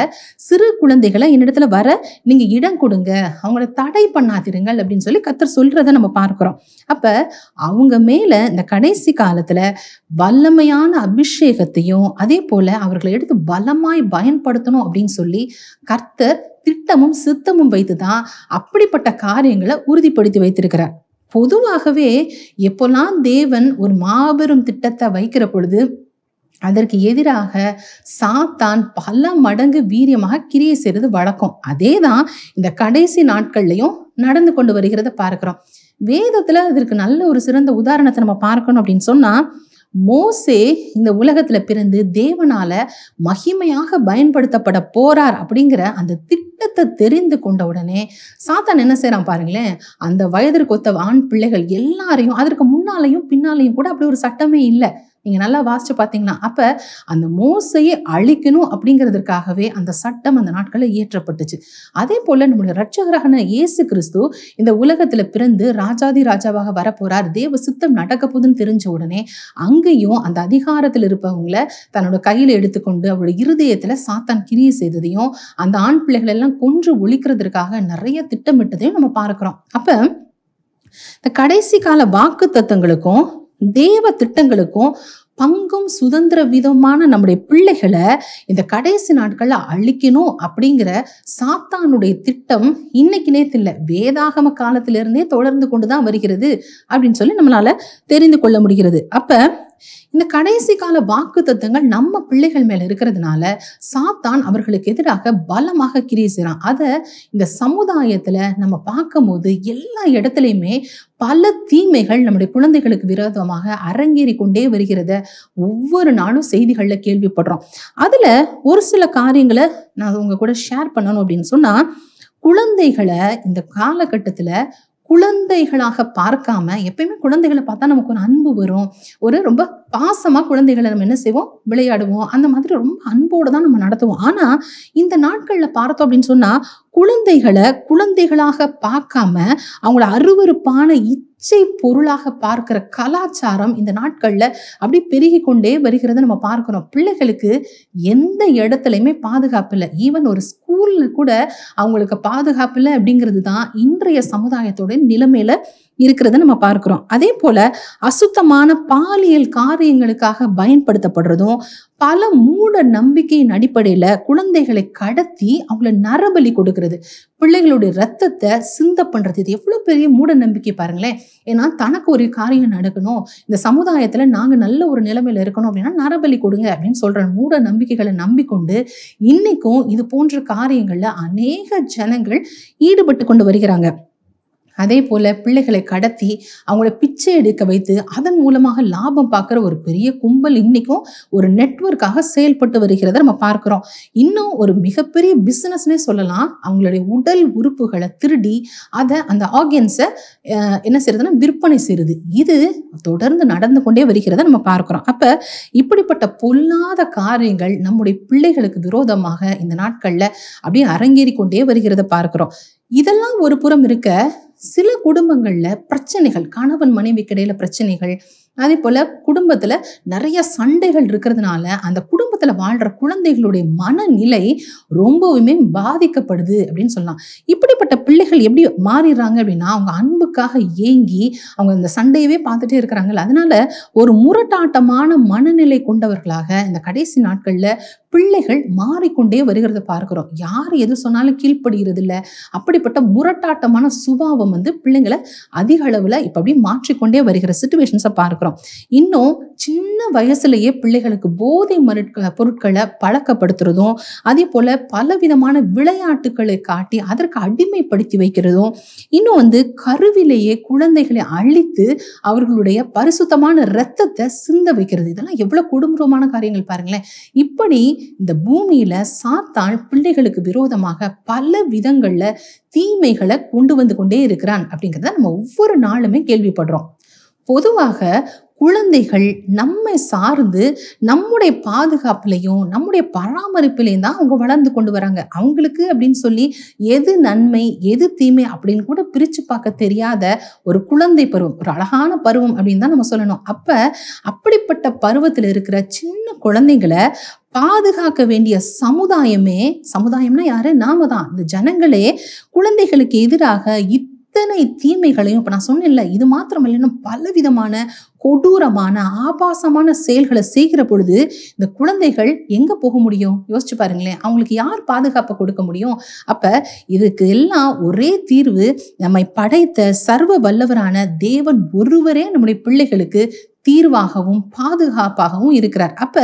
சிறு குழந்தைகளை என்னிடத்துல வர நீங்க இடம் கொடுங்க, அவங்கள தடை பண்ணாதிருங்கள் அப்படின்னு சொல்லி கர்த்தர் சொல்றத நம்ம பார்க்கிறோம். அப்ப அவங்க மேல இந்த கடைசி காலத்துல வல்லமையான அபிஷேகத்தையும், அதே போல அவர்களை எடுத்து பலமாய் பயன்படுத்தணும் அப்படின்னு சொல்லி கர்த்தர் திட்டமும் சித்தமும் வைத்துதான் அப்படிப்பட்ட காரியங்களை உறுதிப்படுத்தி வைத்திருக்கிறார். பொதுவாகவே எப்போல்லாம் தேவன் ஒரு மாபெரும் திட்டத்தை வைக்கிற பொழுது அதற்கு எதிராக சாத்தான் பல மடங்கு வீரியமாக கிரியை செய்யறது வழக்கம். அதேதான் இந்த கடைசி நாட்கள்லயும் நடந்து கொண்டு வருகிறத பார்க்கிறோம். வேதத்துல அதற்கு நல்ல ஒரு சிறந்த உதாரணத்தை நம்ம பார்க்கணும் அப்படின்னு சொன்னா, மோசே இந்த உலகத்துல பிறந்து தேவனால மகிமையாக பயன்படுத்தப்பட போறார் அப்படிங்கிற அந்த திட்டத்தை தெரிந்து கொண்ட உடனே சாத்தான் என்ன செய்யறான் பாருங்களேன், அந்த வயதிற்கு ஒத்த ஆண் பிள்ளைகள் எல்லாரையும், அதற்கு முன்னாலையும் பின்னாலையும் கூட அப்படி ஒரு சட்டமே இல்லை. நீங்க நல்லா வாசிச்சு பாத்தீங்கன்னா, அப்ப அந்த மோசையை அழிக்கணும் அப்படிங்கிறதுக்காகவே அந்த சட்டம் அந்த நாட்கள்ல இயற்றப்பட்டுச்சு. அதே போல நம்முடைய இரட்சகரான இயேசு கிறிஸ்து இந்த உலகத்துல பிறந்து ராஜாதி ராஜாவாக வரப்போறார், தேவ சித்தம் நடக்க போதுன்னு தெரிஞ்ச உடனே அங்கேயும் அந்த அதிகாரத்தில் இருப்பவங்கள தன்னோட கையில எடுத்துக்கொண்டு அவருடைய இருதயத்துல சாத்தான் கிரியை செய்ததையும், அந்த ஆண் பிள்ளைகள் எல்லாம் கொன்று ஒழிக்கிறதுக்காக நிறைய திட்டமிட்டதையும் நம்ம பார்க்கிறோம். அப்ப இந்த கடைசி கால வாக்கு தத்தங்களுக்கும் தேவ திட்டங்களுக்கும் பங்கும் சுதந்திர விதமான நம்முடைய பிள்ளைகளை இந்த கடைசி நாட்கள்ல அழிக்கணும் அப்படிங்கிற சாத்தானுடைய திட்டம் இன்னைக்கு நேத்து இல்லை, வேதாகம காலத்திலிருந்தே தொடர்ந்து கொண்டுதான் வருகிறது அப்படின்னு சொல்லி நம்மளால தெரிந்து கொள்ள முடிகிறது. அப்ப இந்த கடைசி கால வாக்கு தத்தங்கள் நம்ம பிள்ளைகள் மேல இருக்கிறதுனால சாத்தான் அவர்களுக்கு எதிராக பலமாக கிரியை செய்றான். அதை இந்த சமுதாயத்துல நம்ம பார்க்கும் போது எல்லா இடத்துலையுமே பல தீமைகள் நம்முடைய குழந்தைகளுக்கு விரோதமாக அரங்கேறி கொண்டே வருகிறத ஒவ்வொரு நாளும் செய்திகள்ல கேள்விப்படுறோம். அதுல ஒரு சில காரியங்களை நான் உங்க கூட ஷேர் பண்ணணும் அப்படின்னு சொன்னா, குழந்தைகளை இந்த காலகட்டத்துல குழந்தைகளாக பார்க்காம, எப்பயுமே குழந்தைகளை பார்த்தா நமக்கு ஒரு அன்பு வரும், ஒரு ரொம்ப பாசமா குழந்தைகளை நம்ம என்ன செய்வோம், விளையாடுவோம், அந்த மாதிரி ரொம்ப அன்போடு தான் நம்ம நடத்துவோம். ஆனா இந்த நாட்கள்ல பார்த்தோம் அப்படின்னு சொன்னா, குழந்தைகளை குழந்தைகளாக பார்க்காம அவங்கள அருவருப்பான இச்சை பொருளாக பார்க்கிற கலாச்சாரம் இந்த நாட்கள்ல அப்படி பெருகி கொண்டே வருகிறத நம்ம பார்க்கிறோம். பிள்ளைகளுக்கு எந்த இடத்துலையுமே பாதுகாப்பு இல்லை. ஈவன் ஒரு ஸ்கூல்ல கூட அவங்களுக்கு பாதுகாப்பு இல்லை அப்படிங்கிறது தான் இன்றைய சமுதாயத்தோட நிலைமையில இருக்கிறத நம்ம பார்க்கிறோம். அதே போல அசுத்தமான பாலியல் காரியங்களுக்காக பயன்படுத்தப்படுறதும், பல மூட நம்பிக்கையின் அடிப்படையில குழந்தைகளை கடத்தி அவங்கள நரபலி கொடுக்கிறது, பிள்ளைகளுடைய ரத்தத்தை சிந்த பண்றது, இது எவ்வளவு பெரிய மூட நம்பிக்கை பாருங்களேன். ஏன்னா தனக்கு ஒரு காரியம் நடக்கணும், இந்த சமுதாயத்துல நாங்க நல்ல ஒரு நிலைமையில இருக்கணும் அப்படின்னா நரபலி கொடுங்க அப்படின்னு சொல்ற மூட நம்பிக்கைகளை நம்பிக்கொண்டு இன்னைக்கும் இது போன்ற காரியங்கள்ல அநேக ஜனங்கள் ஈடுபட்டு கொண்டு வருகிறாங்க. அதே போல பிள்ளைகளை கடத்தி அவங்கள பிச்சை எடுக்க வைத்து அதன் மூலமாக லாபம் பார்க்குற ஒரு பெரிய கும்பல் இன்னைக்கும் ஒரு நெட்வொர்க்காக செயல்பட்டு வருகிறத நம்ம பார்க்கிறோம். இன்னும் ஒரு மிகப்பெரிய பிசினஸ்னே சொல்லலாம். அவங்களுடைய உடல் உறுப்புகளை திருடி அதை அந்த ஆர்கன்ஸை என்ன செய்யறதுன்னா விற்பனை செய்யுது. இது தொடர்ந்து நடந்து கொண்டே வருகிறத நம்ம பார்க்கிறோம். அப்ப இப்படிப்பட்ட பொல்லாத காரியங்கள் நம்முடைய பிள்ளைகளுக்கு விரோதமாக இந்த நாட்கள்ல அப்படியே அரங்கேறி கொண்டே வருகிறத பார்க்கிறோம். இதெல்லாம் ஒரு புறம் இருக்க, சில குடும்பங்கள்ல பிரச்சனைகள், கணவன் மனைவிக்கு இடையில பிரச்சனைகள், அதே போல குடும்பத்துல நிறைய சண்டைகள் இருக்கிறதுனால அந்த குடும்பத்துல வாழ்ற குழந்தைகளுடைய மனநிலை ரொம்பவுமே பாதிக்கப்படுது அப்படின்னு சொல்லலாம். இப்படிப்பட்ட பிள்ளைகள் எப்படி மாறிடுறாங்க அப்படின்னா, அவங்க அன்புக்காக ஏங்கி அவங்க இந்த சண்டையவே பார்த்துட்டே இருக்கிறாங்கல்ல, அதனால ஒரு முரட்டாட்டமான மனநிலை கொண்டவர்களாக இந்த கடைசி நாட்கள்ல பிள்ளைகள் மாறிக்கொண்டே வருகிறத பார்க்கிறோம். யார் எது சொன்னாலும் கீழ்ப்படுகிறது இல்லை. அப்படிப்பட்ட முரட்டாட்டமான சுபாவம் பிள்ளைங்களை அதிக அளவுல இப்ப அப்படியே மாற்றிக்கொண்டே வருகிற சிச்சுவேஷன்ஸை பார்க்கிறோம். இன்னும் சின்ன வயசுலயே பிள்ளைகளுக்கு போதை பொருட்களை பழக்கப்படுத்துறதும், அதே போல பலவிதமான விளையாட்டுகளை காட்டி அதற்கு அடிமைப்படுத்தி வைக்கிறதும், இன்னும் கருவிலேயே குழந்தைகளை அழித்து அவர்களுடைய பரிசுத்தமான இரத்தத்தை சிந்த வைக்கிறது, இதெல்லாம் எவ்வளவு கொடூரமான காரியங்கள் பாருங்களேன். இப்படி இந்த பூமியில சாத்தான் பிள்ளைகளுக்கு விரோதமாக பல விதங்கள்ல தீமைகளை கொண்டு வந்து கொண்டே இருக்கிறான் அப்படிங்கிறத நம்ம ஒவ்வொரு நாளுமே கேள்விப்படுறோம். பொதுவாக குழந்தைகள் நம்மை சார்ந்து நம்முடைய பாதுகாப்புலையும் நம்முடைய பராமரிப்பிலையும் தான் அவங்க வளர்ந்து கொண்டு வராங்க. அவங்களுக்கு அப்படின்னு சொல்லி எது நன்மை எது தீமை அப்படின்னு கூட பிரிச்சு பார்க்க தெரியாத ஒரு குழந்தை பருவம், ஒரு அழகான பருவம் அப்படின்னு தான் நம்ம சொல்லணும். அப்படிப்பட்ட பருவத்தில் இருக்கிற சின்ன குழந்தைங்களை பாதுகாக்க வேண்டிய சமுதாயம்னா யாரு? நாம தான். இந்த ஜனங்களே குழந்தைகளுக்கு எதிராக இத்தனை தீமைகளையும், இப்ப நான் சொன்னேன்ல, இது மாத்திரம் இல்லைன்னா பலவிதமான கொடூரமான ஆபாசமான செயல்களை செய்கிற பொழுது இந்த குழந்தைகள் எங்க போக முடியும்? யோசிச்சு பாருங்களேன். அவங்களுக்கு யார் பாதுகாப்பை கொடுக்க முடியும்? அப்ப இதுக்கு எல்லாம் ஒரே தீர்வு, நம்மை படைத்த சர்வ வல்லவரான தேவன் ஒருவரே நம்முடைய பிள்ளைகளுக்கு தீர்வாகவும் பாதுகாப்பாகவும் இருக்கிறார். அப்ப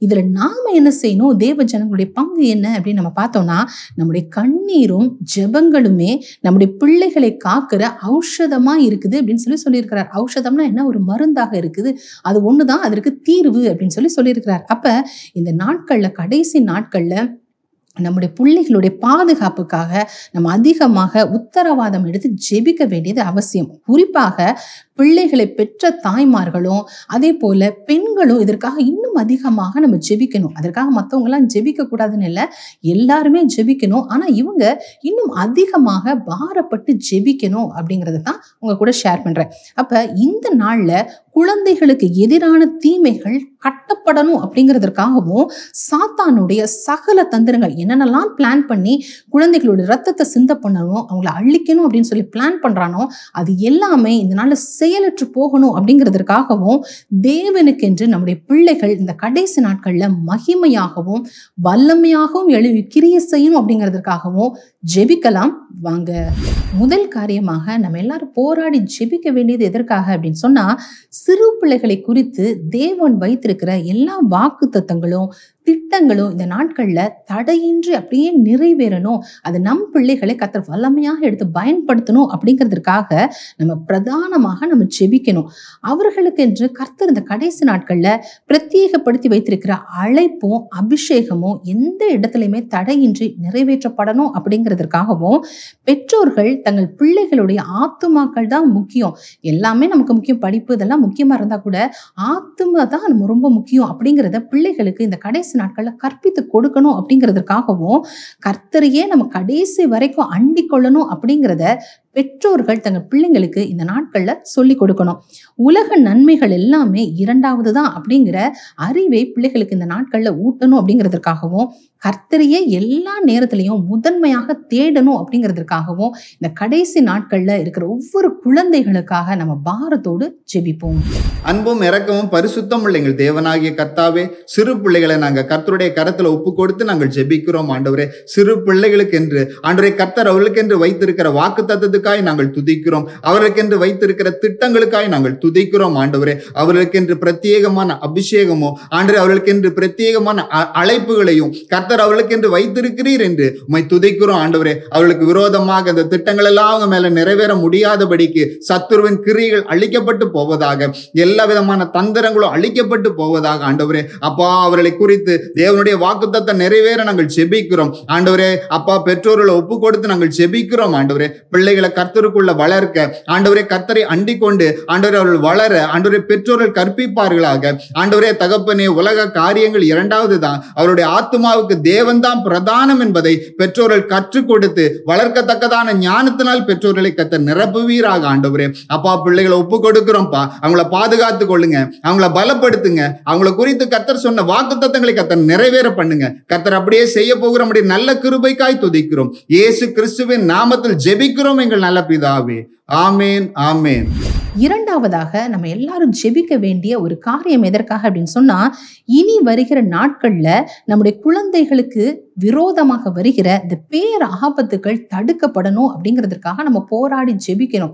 இதுல நாம என்ன செய்யணும்? தேவ ஜனங்களுடைய பங்கு என்ன அப்படின்னு நம்ம பார்த்தோம்னா, நம்முடைய கண்ணீரும் ஜெபங்களுமே நம்முடைய பிள்ளைகளை காக்கிற ஔஷதமா இருக்குது அப்படின்னு சொல்லியிருக்கிறார். ஔஷதம்னா என்ன? ஒரு மருந்தாக இருக்குது. அது ஒண்ணுதான் அதற்கு தீர்வு அப்படின்னு சொல்லியிருக்கிறார். அப்ப இந்த நாட்கள்ல, கடைசி நாட்கள்ல நம்முடைய பிள்ளைகளுடைய பாதுகாப்புக்காக நம்ம அதிகமாக உத்தரவாதம் எடுத்து ஜெபிக்க வேண்டியது அவசியம். குறிப்பாக பிள்ளைகளை பெற்ற தாய்மார்களும் அதே போல பெண்களும் இதற்காக இன்னும் அதிகமாக நம்ம ஜெபிக்கணும். அதற்காக மற்றவங்க எல்லாம் ஜெபிக்க கூடாதுன்னு இல்லை, எல்லாருமே ஜெபிக்கணும். ஆனா இவங்க இன்னும் அதிகமாக பாரப்பட்டு ஜெபிக்கணும் அப்படிங்கறத தான் உங்க கூட ஷேர் பண்றேன். அப்ப இந்த நாள்ல குழந்தைகளுக்கு எதிரான தீமைகள் கட்டப்படணும் அப்படிங்கிறதுக்காகவும் சாத்தானுடைய சகல தந்திரங்கள் என்னென்னலாம் பிளான் பண்ணி குழந்தைகளுடைய ரத்தத்தை சிந்த பண்ணணும், அவங்களை அழிக்கணும் அப்படின்னு சொல்லி பிளான் பண்றானோ அது எல்லாமே இந்த நாள்ல செயலற்று போகணும் அப்படிங்கிறதுக்காகவும் தேவனுக்கென்று நம்முடைய பிள்ளைகள் இந்த கடைசி நாட்கள்ல மகிமையாகவும் வல்லமையாகவும் எழுதி கிரியை செய்யணும் அப்படிங்கிறதுக்காகவும் ஜெபிக்கலாம் வாங்க. முதல் காரியமாக நம்ம எல்லாரும் போராடி ஜெபிக்க வேண்டியது எதற்காக அப்படின்னு சொன்னா, சிறு பிள்ளைகளை குறித்து தேவன் வைத்திருக்கிற எல்லா வாக்குத்தத்தங்களும் திட்டங்களும் இந்த நாட்கள்ல தடையின்றி அப்படியே நிறைவேறணும், அது நம் பிள்ளைகளை கர்த்தர் வல்லமையாக எடுத்து பயன்படுத்தணும் அப்படிங்கிறதுக்காக நம்ம பிரதானமாக நம்ம ஜெபிக்கணும். அவர்களுக்கு என்று கர்த்தர் இந்த கடைசி நாட்கள்ல பிரத்யேகப்படுத்தி வைத்திருக்கிற அழைப்பும் அபிஷேகமும் எந்த இடத்துலையுமே தடையின்றி நிறைவேற்றப்படணும் அப்படிங்கிறதுக்காகவும் பெற்றோர்கள் தங்கள் பிள்ளைகளுடைய ஆத்துமாக்கள் தான் முக்கியம். எல்லாமே நமக்கு முக்கியம், படிப்பு இதெல்லாம் முக்கியமா இருந்தா கூட ஆத்துமா தான் நம்ம ரொம்ப முக்கியம் அப்படிங்கிறத பிள்ளைகளுக்கு இந்த கடைசி நாட்கள்ல கற்பித்து கொடுக்கணும் அப்படிங்கிறதுக்காகவும் கர்த்தரையே நம்ம கடைசி வரைக்கும் அண்டிக் கொள்ளணும் அப்படிங்கிறத பெற்றோர்கள் தங்கள் பிள்ளைங்களுக்கு இந்த நாட்கள்ல சொல்லி கொடுக்கணும். உலக நன்மைகள் எல்லாமே இரண்டாவது தான் அப்படிங்கிற அறிவை பிள்ளைகளுக்கு இந்த நாட்கள்ல ஊட்டணும் அப்படிங்கிறதுக்காகவும், கர்த்தரையே எல்லா நேரத்திலையும் முதன்மையாக தேடணும் அப்படிங்கிறதுக்காகவும் இந்த கடைசி நாட்கள்ல இருக்கிற ஒவ்வொரு குழந்தைகளுக்காக நம்ம பாரத்தோடு ஜெபிப்போம். அன்பும் இரக்கமும் பரிசுத்தம் உள்ள எங்கள் தேவனாகிய கர்த்தாவே, சிறு பிள்ளைகளை நாங்கள் கர்த்தருடைய கரத்துல ஒப்பு கொடுத்து நாங்கள் ஜெபிக்கிறோம் ஆண்டவரே. சிறு பிள்ளைகளுக்கு என்று ஆண்டவரே கர்த்தர் அவர்களுக்கென்று வைத்திருக்கிற வாக்கு தத்தத்துக்காய் நாங்கள் துதிக்கிறோம். அவர்களுக்கென்று வைத்திருக்கிற திட்டங்களுக்காய் நாங்கள் துதிக்கிறோம் ஆண்டவரே. அவர்களுக்கென்று பிரத்யேகமான அபிஷேகமோ ஆண்டவரே, அவர்களுக்கென்று பிரத்யேகமான அழைப்புகளையும் கர்த்தர் அவர்களுக்கென்று வைத்திருக்கிறீர் என்று உம்மை துதிக்கிறோம் ஆண்டவரே. அவர்களுக்கு விரோதமாக அந்த திட்டங்கள் எல்லாம் அவங்க மேல நிறைவேற முடியாதபடிக்கு சத்துருவின் கிரியைகள் அழிக்கப்பட்டு போவதாக, எல்லா விதமான தந்திரங்களும் அழிக்கப்பட்டு போவதாக ஆண்டவரே. அப்பா, அவர்களை குறித்து தேவனுடைய வாக்குத்தத்தம் நிறைவேற நாங்கள் ஜெபிக்கிறோம் ஆண்டவரே. அப்பா, பெற்றோர்களை ஒப்பு கொடுத்து நாங்கள் ஜெபிக்கிறோம் ஆண்டவரே. பிள்ளைகளை கர்த்தருக்குள்ள வளர்க்க ஆண்டவரே, கர்த்தரை அண்டிக் கொண்டு ஆண்டவரே அவர்கள் வளர ஆண்டவரே பெற்றோர்கள் கற்பிப்பார்களாக ஆண்டவரே. தகப்பனே, உலக காரியங்கள் இரண்டாவது தான், அவருடைய ஆத்மாவுக்கு தேவன் தான் பிரதானம் என்பதை பெற்றோர்கள் கற்றுக் கொடுத்து வளர்க்கத்தக்கதான ஞானத்தினால் பெற்றோர்களை கர்த்தர் நிரப்புவீராக ஆண்டவரே. அப்பா, பிள்ளைகளை ஒப்பு கொடுக்கிறோம்ப்பா. அவங்கள பாதுகாத்து கொள்ளுங்க, அவங்கள பலப்படுத்துங்க. அவங்கள குறித்து கர்த்தர் சொன்ன வாக்குத்தத்தங்களை கர்த்தர் நிறைவேற பண்ணுங்க. கர்த்தர் அப்படியே செய்ய போகிற நல்ல கிருபைக்காய் துதிக்கிறோம். இயேசு கிறிஸ்துவின் நாமத்தில் ஜெபிக்கிறோம் எங்கள் நல்ல பிதாவே. ஆமேன், ஆமேன். இரண்டாவதாக நம்ம எல்லாரும் ஜெபிக்க வேண்டிய ஒரு காரியம் எதற்காக அப்படின்னு சொன்னா, இனி வருகிற நாட்கள்ல நம்முடைய குழந்தைகளுக்கு விரோதமாக வருகிற இந்த பேர் ஆபத்துக்கள் தடுக்கப்படணும் அப்படிங்கிறதுக்காக நம்ம போராடி ஜெபிக்கணும்.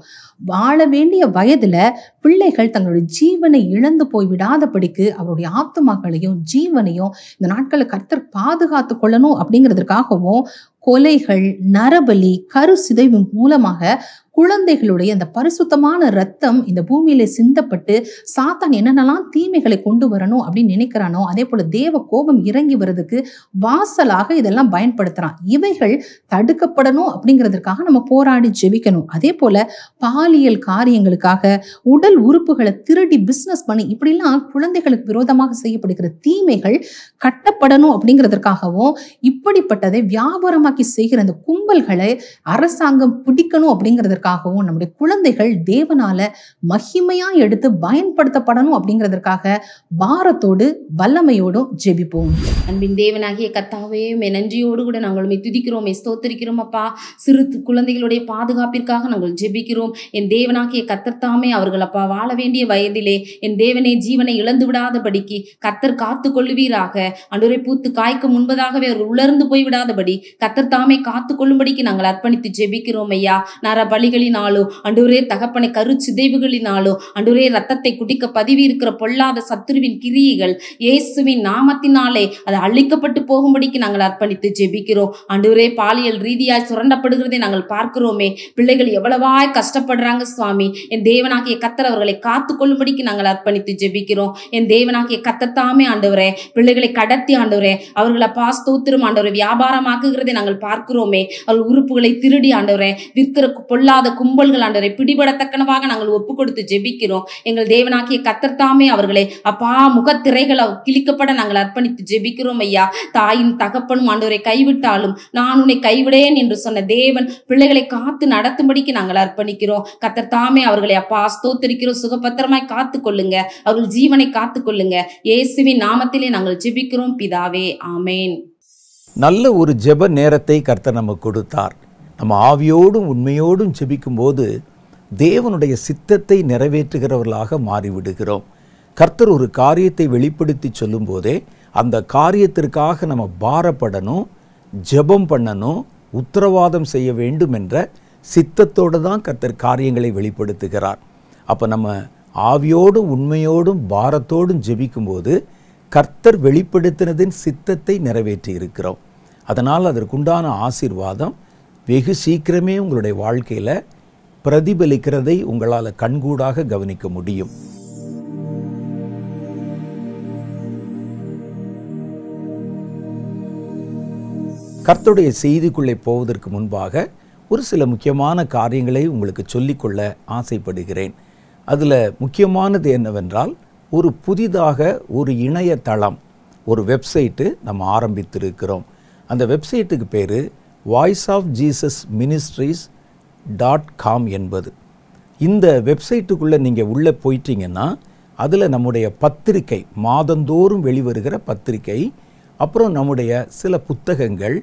வாழ வேண்டிய வயதுல பிள்ளைகள் தங்களுடைய ஜீவனை இழந்து போய் விடாதபடிக்கு அவருடைய ஆத்துமாக்களையும் ஜீவனையும் இந்த நாட்களை கர்த்தர் பாதுகாத்து கொள்ளணும் அப்படிங்கிறதுக்காகவும், கொலைகள், நரபலி, கரு சிதைவு மூலமாக குழந்தைகளுடைய அந்த பரிசுத்தமான ரத்தம் இந்த பூமியில சிந்தப்பட்டு சாத்தான் என்னென்னலாம் தீமைகளை கொண்டு வரணும் அப்படின்னு நினைக்கிறானோ, அதே போல தேவ கோபம் இறங்கி வர்றதுக்கு வாசலாக இதெல்லாம் பயன்படுத்துறான். இவைகள் தடுக்கப்படணும் அப்படிங்கிறதுக்காக நம்ம போராடி ஜெபிக்கணும். அதே போல பாலியல் காரியங்களுக்காக, உடல் உறுப்புகளை திருடி பிசினஸ் பண்ணி இப்படிலாம் குழந்தைகளுக்கு விரோதமாக செய்யப்படுகிற தீமைகள் கட்டப்படணும் அப்படிங்கிறதுக்காகவும், இப்படிப்பட்டதை வியாபாரமாக்கி செய்கிற அந்த கும்பல்களை அரசாங்கம் பிடிக்கணும் அப்படிங்கிறதுக்காகவும், நம்முடைய குழந்தைகள் தேவனால மகிமையா எடுத்து பயன்படுத்தப்படணும் அப்படிங்கிறதுக்காக பாரத்தோடு வல்லமையோடும் ஜெபிப்போம். அன்பின் தேவனாகிய கர்த்தாவே, நன்றியோடு கூட நாங்கள் துதிக்கிறோம், ஸ்தோத்திரிக்கிறோம் அப்பா. சிறு குழந்தைகளுடைய பாதுகாப்பிற்காக நாங்கள் ஜெபிக்கிறோம். என் தேவனாகிய கர்த்தர் தாமே அவர்கள் அப்பா வாழ வேண்டிய வயதிலே என் தேவனே ஜீவனை இழந்து விடாதபடிக்கு கர்த்தர் காத்து கொள்ளுவீராக. அன்றுரை பூத்து காய்க்க முன்பதாகவே அவர்கள் உலர்ந்து போய் விடாதபடி கர்த்தர் தாமே காத்து கொள்ளும்படிக்கு நாங்கள் அர்ப்பணித்து ஜெபிக்கிறோம் ஐயா. நர பலிகளினாலோ அன்றுரே தகப்பனை கரு சிதைவுகளினாலோ அன்றுரே ரத்தத்தை குடிக்க பதிவு இருக்கிற பொல்லாத சத்துருவின் கிரியைகள் இயேசுவின் நாமத்தினாலே அது அழிக்கப்பட்டு போகும்படிக்கு நாங்கள் அர்ப்பணித்து ஜெபிக்கிறோம். அன்றுரே பாலியல் ரீதியாய் சுரண்டப்படுகிறதை நாங்கள் பார்க்கிறோமே. பிள்ளைகள் எவ்வளவாய் கஷ்டப்படுறாங்க சுவாமி. என் தேவனாகிய கர்த்தர் அவர்களை காத்து கொள்ளும்படிக்கு நாங்கள் அர்ப்பணித்து ஜெபிக்கிறோம். என் தேவனாகிய கர்த்தர் தாமே ஆண்டவரே பிள்ளைகளை கடத்தி ஆண்டவரே அவர்களை ஸ்தோத்திரம் ஆண்டவரே வியாபாரமாக்குகிறதை நாங்கள் பார்க்கிறோமே. அவர்கள் உறுப்புகளை திருடி ஆண்டவரே விற்கிற பொல்லாத கும்பல்கள் ஆண்டவரை பிடிபடத்தக்கனவாக நாங்கள் ஒப்பு கொடுத்து ஜெபிக்கிறோம். எங்கள் தேவனாகிய கர்த்தர் தாமே அவர்களை அப்பா முகத்திரைகளை கிழிக்கப்பட நாங்கள் அர்ப்பணித்து ஜெபிக்கிறோம் ஐயா. தாயும் தகப்பனும் ஆண்டவரை கைவிட்டாலும் நான் உன்னை கைவிடேன் என்று சொன்ன தேவன் பிள்ளைகளை காத்து நடத்தும்படிக்கு நாங்கள் அர்ப்பணிக்கிறோம். கர்த்தர் தாமே அவர்களை அப்பா ஸ்தோத்திரிக்கிறோம். சுகபத்திரமாய் காத்து கொள்ளுங்க, அவர்கள் ஜீவனை காத்து கொள்ளுங்க. இயேசுவின் நாமத்திலே நாங்கள் ஜெபிக்கிறோம் பிதாவே, ஆமேன். நல்ல ஒரு ஜெப நேரத்தை கர்த்தர் நமக்கு கொடுத்தார். நம்ம ஆவியோடும் உண்மையோடும் ஜெபிக்கும் போது தேவனுடைய சித்தத்தை நிறைவேற்றுகிறவர்களாக மாறிவிடுகிறோம். கர்த்தர் ஒரு காரியத்தை வெளிப்படுத்தி சொல்லும் போதே அந்த காரியத்திற்காக நம்ம பாரப்படணும், ஜெபம் பண்ணணும், உத்தரவாதம் செய்ய வேண்டும் என்ற சித்தத்தோடு தான் கர்த்தர் காரியங்களை வெளிப்படுத்துகிறார். அப்போ நம்ம ஆவியோடும் உண்மையோடும் பாரத்தோடும் ஜெபிக்கும்போது கர்த்தர் வெளிப்படுத்தினதின் சித்தத்தை நிறைவேற்றி இருக்கிறோம். அதனால் அதற்குண்டான ஆசீர்வாதம் வெகு சீக்கிரமே உங்களுடைய வாழ்க்கையில் பிரதிபலிக்கிறதை உங்களால் கண்கூடாக கவனிக்க முடியும். கர்த்தருடைய செய்திக்குள்ளே போவதற்கு முன்பாக ஒரு சில முக்கியமான காரியங்களை உங்களுக்கு சொல்லிக்கொள்ள ஆசைப்படுகிறேன். அதில் முக்கியமானது என்னவென்றால், ஒரு புதிதாக ஒரு இணையதளம், ஒரு வெப்சைட்டு நம்ம ஆரம்பித்திருக்கிறோம். அந்த வெப்சைட்டுக்கு பேர் voice of Jesus ministries www.myjoy.com என்பது. இந்த வெப்சைட்டுக்குள்ளே நீங்கள் உள்ளே போயிட்டீங்கன்னா அதில் நம்முடைய பத்திரிக்கை, மாதந்தோறும் வெளிவருகிற பத்திரிக்கை, அப்புறம் நம்முடைய சில புத்தகங்கள்,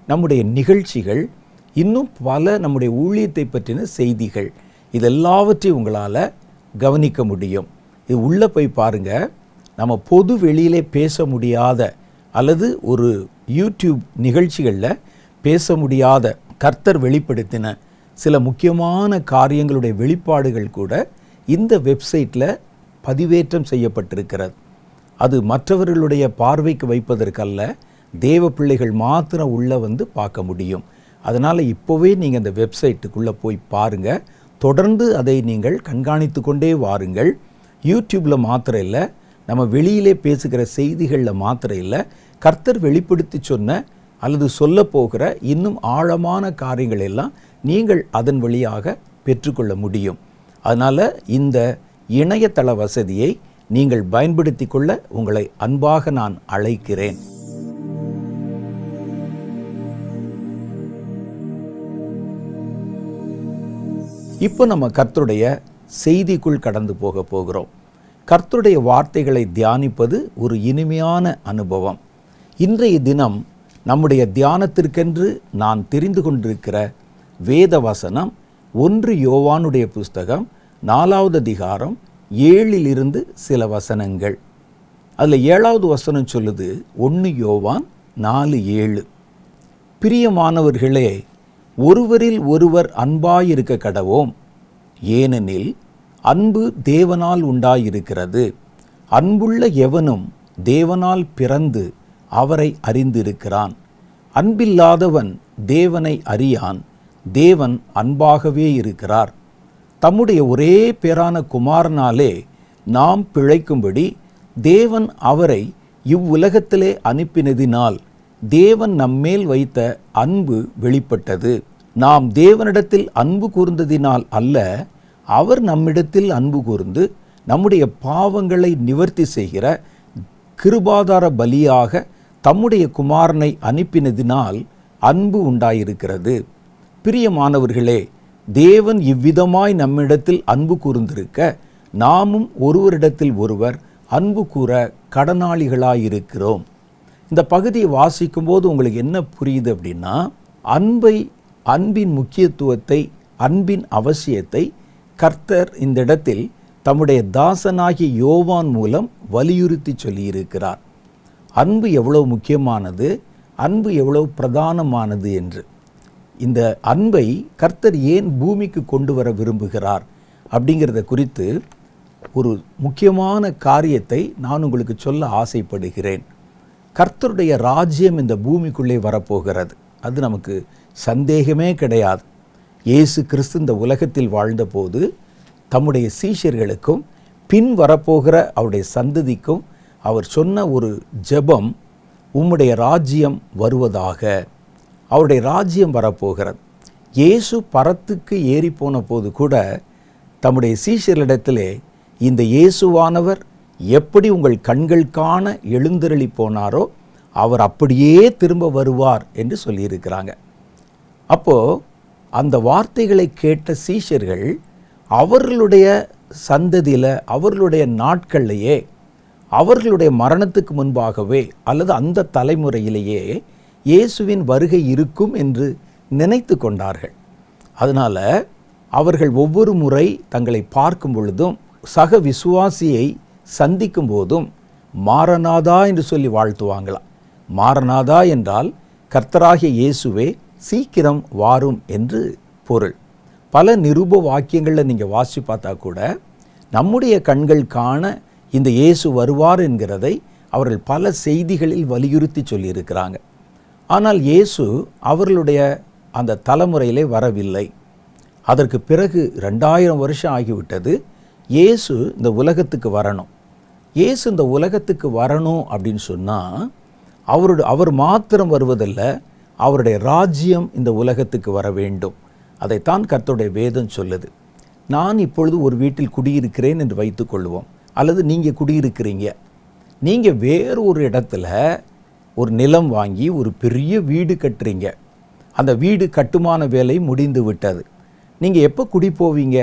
நம்முடைய நிகழ்ச்சிகள், இன்னும் பல நம்முடைய ஊழியத்தை பற்றின செய்திகள், இதெல்லாவற்றையும் உங்களால் கவனிக்க முடியும். இது உள்ளே போய் பாருங்கள். நம்ம பொது வெளியிலே பேச முடியாத அல்லது ஒரு யூடியூப் நிகழ்ச்சிகளில் பேச முடியாத கர்த்தர் வெளிப்படுத்தின சில முக்கியமான காரியங்களுடைய வெளிப்பாடுகள் கூட இந்த வெப்சைட்டில் பதிவேற்றம் செய்யப்பட்டிருக்கிறது. அது மற்றவர்களுடைய பார்வைக்கு வைப்பதற்கல்ல, தேவ பிள்ளைகள் மாத்திரம் உள்ளே வந்து பார்க்க முடியும். அதனால் இப்போவே நீங்கள் அந்த வெப்சைட்டுக்குள்ளே போய் பாருங்கள். தொடர்ந்து அதை நீங்கள் கண்காணித்து கொண்டே வாருங்கள். யூடியூப்பில் மாத்திரம் இல்லை, நம்ம வெளியிலே பேசுகிற செய்திகளில் மாத்திரம் இல்லை, கர்த்தர் வெளிப்படுத்தி சொன்ன அல்லது சொல்ல போகிற இன்னும் ஆழமான காரியங்கள் எல்லாம் நீங்கள் அதன் வழியாக பெற்றுக்கொள்ள முடியும். அதனால் இந்த இணையதள வசதியை நீங்கள் பயன்படுத்தி கொள்ள உங்களை அன்பாக நான் அழைக்கிறேன். இப்போ நம்ம கர்த்தருடைய செய்திக்குள் கடந்து போகிறோம். கர்த்தருடைய வார்த்தைகளை தியானிப்பது ஒரு இனிமையான அனுபவம். இன்றைய தினம் நம்முடைய தியானத்திற்கென்று நான் தெரிந்து கொண்டிருக்கிற வேத வசனம் 1 யோவானுடைய புஸ்தகம் 4வது அதிகாரம் 7 சில வசனங்கள். அதில் 7வது வசனம் சொல்லுது, 1 யோவான் 4:7, பிரியமானவர்களே, ஒருவரில் ஒருவர் அன்பாயிருக்க கடவோம், ஏனெனில் அன்பு தேவனால் உண்டாயிருக்கிறது. அன்புள்ள எவனும் தேவனால் பிறந்து அவரை அறிந்திருக்கிறான். அன்பில்லாதவன் தேவனை அறியான், தேவன் அன்பாகவே இருக்கிறார். தம்முடைய ஒரே பேரான குமாரனாலே நாம் பிழைக்கும்படி தேவன் அவரை இவ்வுலகத்திலே அனுப்பினதினால் தேவன் நம்மேல் வைத்த அன்பு வெளிப்பட்டது. நாம் தேவனிடத்தில் அன்பு கூர்ந்ததினால் அல்ல, அவர் நம்மிடத்தில் அன்பு கூர்ந்து நம்முடைய பாவங்களை நிவர்த்தி செய்கிற கிருபாதார பலியாக தம்முடைய குமாரனை அனுப்பினதினால் அன்பு உண்டாயிருக்கிறது. பிரியமானவர்களே, தேவன் இவ்விதமாய் நம்மிடத்தில் அன்பு கூர்ந்திருக்க நாமும் ஒருவரிடத்தில் ஒருவர் அன்பு கூற கடனாளிகளாயிருக்கிறோம். இந்த பகுதியை வாசிக்கும் போது உங்களுக்கு என்ன புரியுது அப்படின்னா, அன்பின் முக்கியத்துவத்தை, அன்பின் அவசியத்தை கர்த்தர் இந்த இடத்தில் தம்முடைய தாசனாகிய யோவான் மூலம் வலியுறுத்தி சொல்லியிருக்கிறார். அன்பு எவ்வளவு முக்கியமானது, அன்பு எவ்வளவு பிரதானமானது என்று. இந்த அன்பை கர்த்தர் ஏன் பூமிக்கு கொண்டு வர விரும்புகிறார் அப்படிங்கிறத குறித்து ஒரு முக்கியமான காரியத்தை நான் உங்களுக்கு சொல்ல ஆசைப்படுகிறேன். கர்த்தருடைய ராஜ்யம் இந்த பூமிக்குள்ளே வரப்போகிறது, அது நமக்கு சந்தேகமே கிடையாது. இயேசு கிறிஸ்து இந்த உலகத்தில் வாழ்ந்தபோது தம்முடைய சீஷர்களுக்கும் பின் வரப்போகிற அவருடைய சந்ததிக்கும் அவர் சொன்ன ஒரு ஜெபம், உம்முடைய ராஜ்யம் வருவதாக. அவருடைய ராஜ்யம் வரப்போகிறது. இயேசு பரத்துக்கு ஏறி போன போது கூட தம்முடைய சீஷர்களிடத்திலே இந்த இயேசுவானவர் எப்படி உங்கள் கண்கள் காண எழுந்தருளி போனாரோ அவர் அப்படியே திரும்ப வருவார் என்று சொல்லியிருக்கிறாங்க. அப்போது அந்த வார்த்தைகளை கேட்ட சீஷர்கள் அவர்களுடைய சந்ததியில், அவர்களுடைய நாட்கள்லேயே, அவர்களுடைய மரணத்துக்கு முன்பாகவே அல்லது அந்த தலைமுறையிலேயே இயேசுவின் வருகை இருக்கும் என்று நினைத்து கொண்டார்கள். அதனால் அவர்கள் ஒவ்வொரு முறை தங்களை பார்க்கும் பொழுதும், சக விசுவாசியை சந்திக்கும் போதும் மாரநாதா என்று சொல்லி வாழ்த்துவாங்களாம். மாரநாதா என்றால் கர்த்தராகிய இயேசுவே சீக்கிரம் வாரும் என்று பொருள். பல நிருப வாக்கியங்களில் நீங்கள் வாசி பார்த்தா கூட நம்முடைய கண்கள் காண இந்த இயேசு வருவார் என்கிறதை அவர்கள் பல செய்திகளில் வலியுறுத்தி சொல்லியிருக்கிறாங்க. ஆனால் இயேசு அவர்களுடைய அந்த தலைமுறையிலே வரவில்லை. அதற்கு பிறகு 2000 வருஷம் ஆகிவிட்டது. இயேசு இந்த உலகத்துக்கு வரணும். இயேசு இந்த உலகத்துக்கு வரணும் அப்படின்னு சொன்னால் அவர் மாத்திரம் வருவதல்ல, அவருடைய ராஜ்யம் இந்த உலகத்துக்கு வர வேண்டும். அதைத்தான் கர்த்தருடைய வேதம் சொல்லுது. நான் இப்பொழுது ஒரு வீட்டில் குடியிருக்கிறேன் என்று வைத்துக்கொள்வோம், அல்லது நீங்கள் குடியிருக்கிறீங்க. நீங்கள் வேறு ஒரு இடத்துல ஒரு நிலம் வாங்கி ஒரு பெரிய வீடு கட்டுறீங்க. அந்த வீடு கட்டுமான வேலை முடிந்து விட்டது. நீங்கள் எப்போ குடி போவீங்க?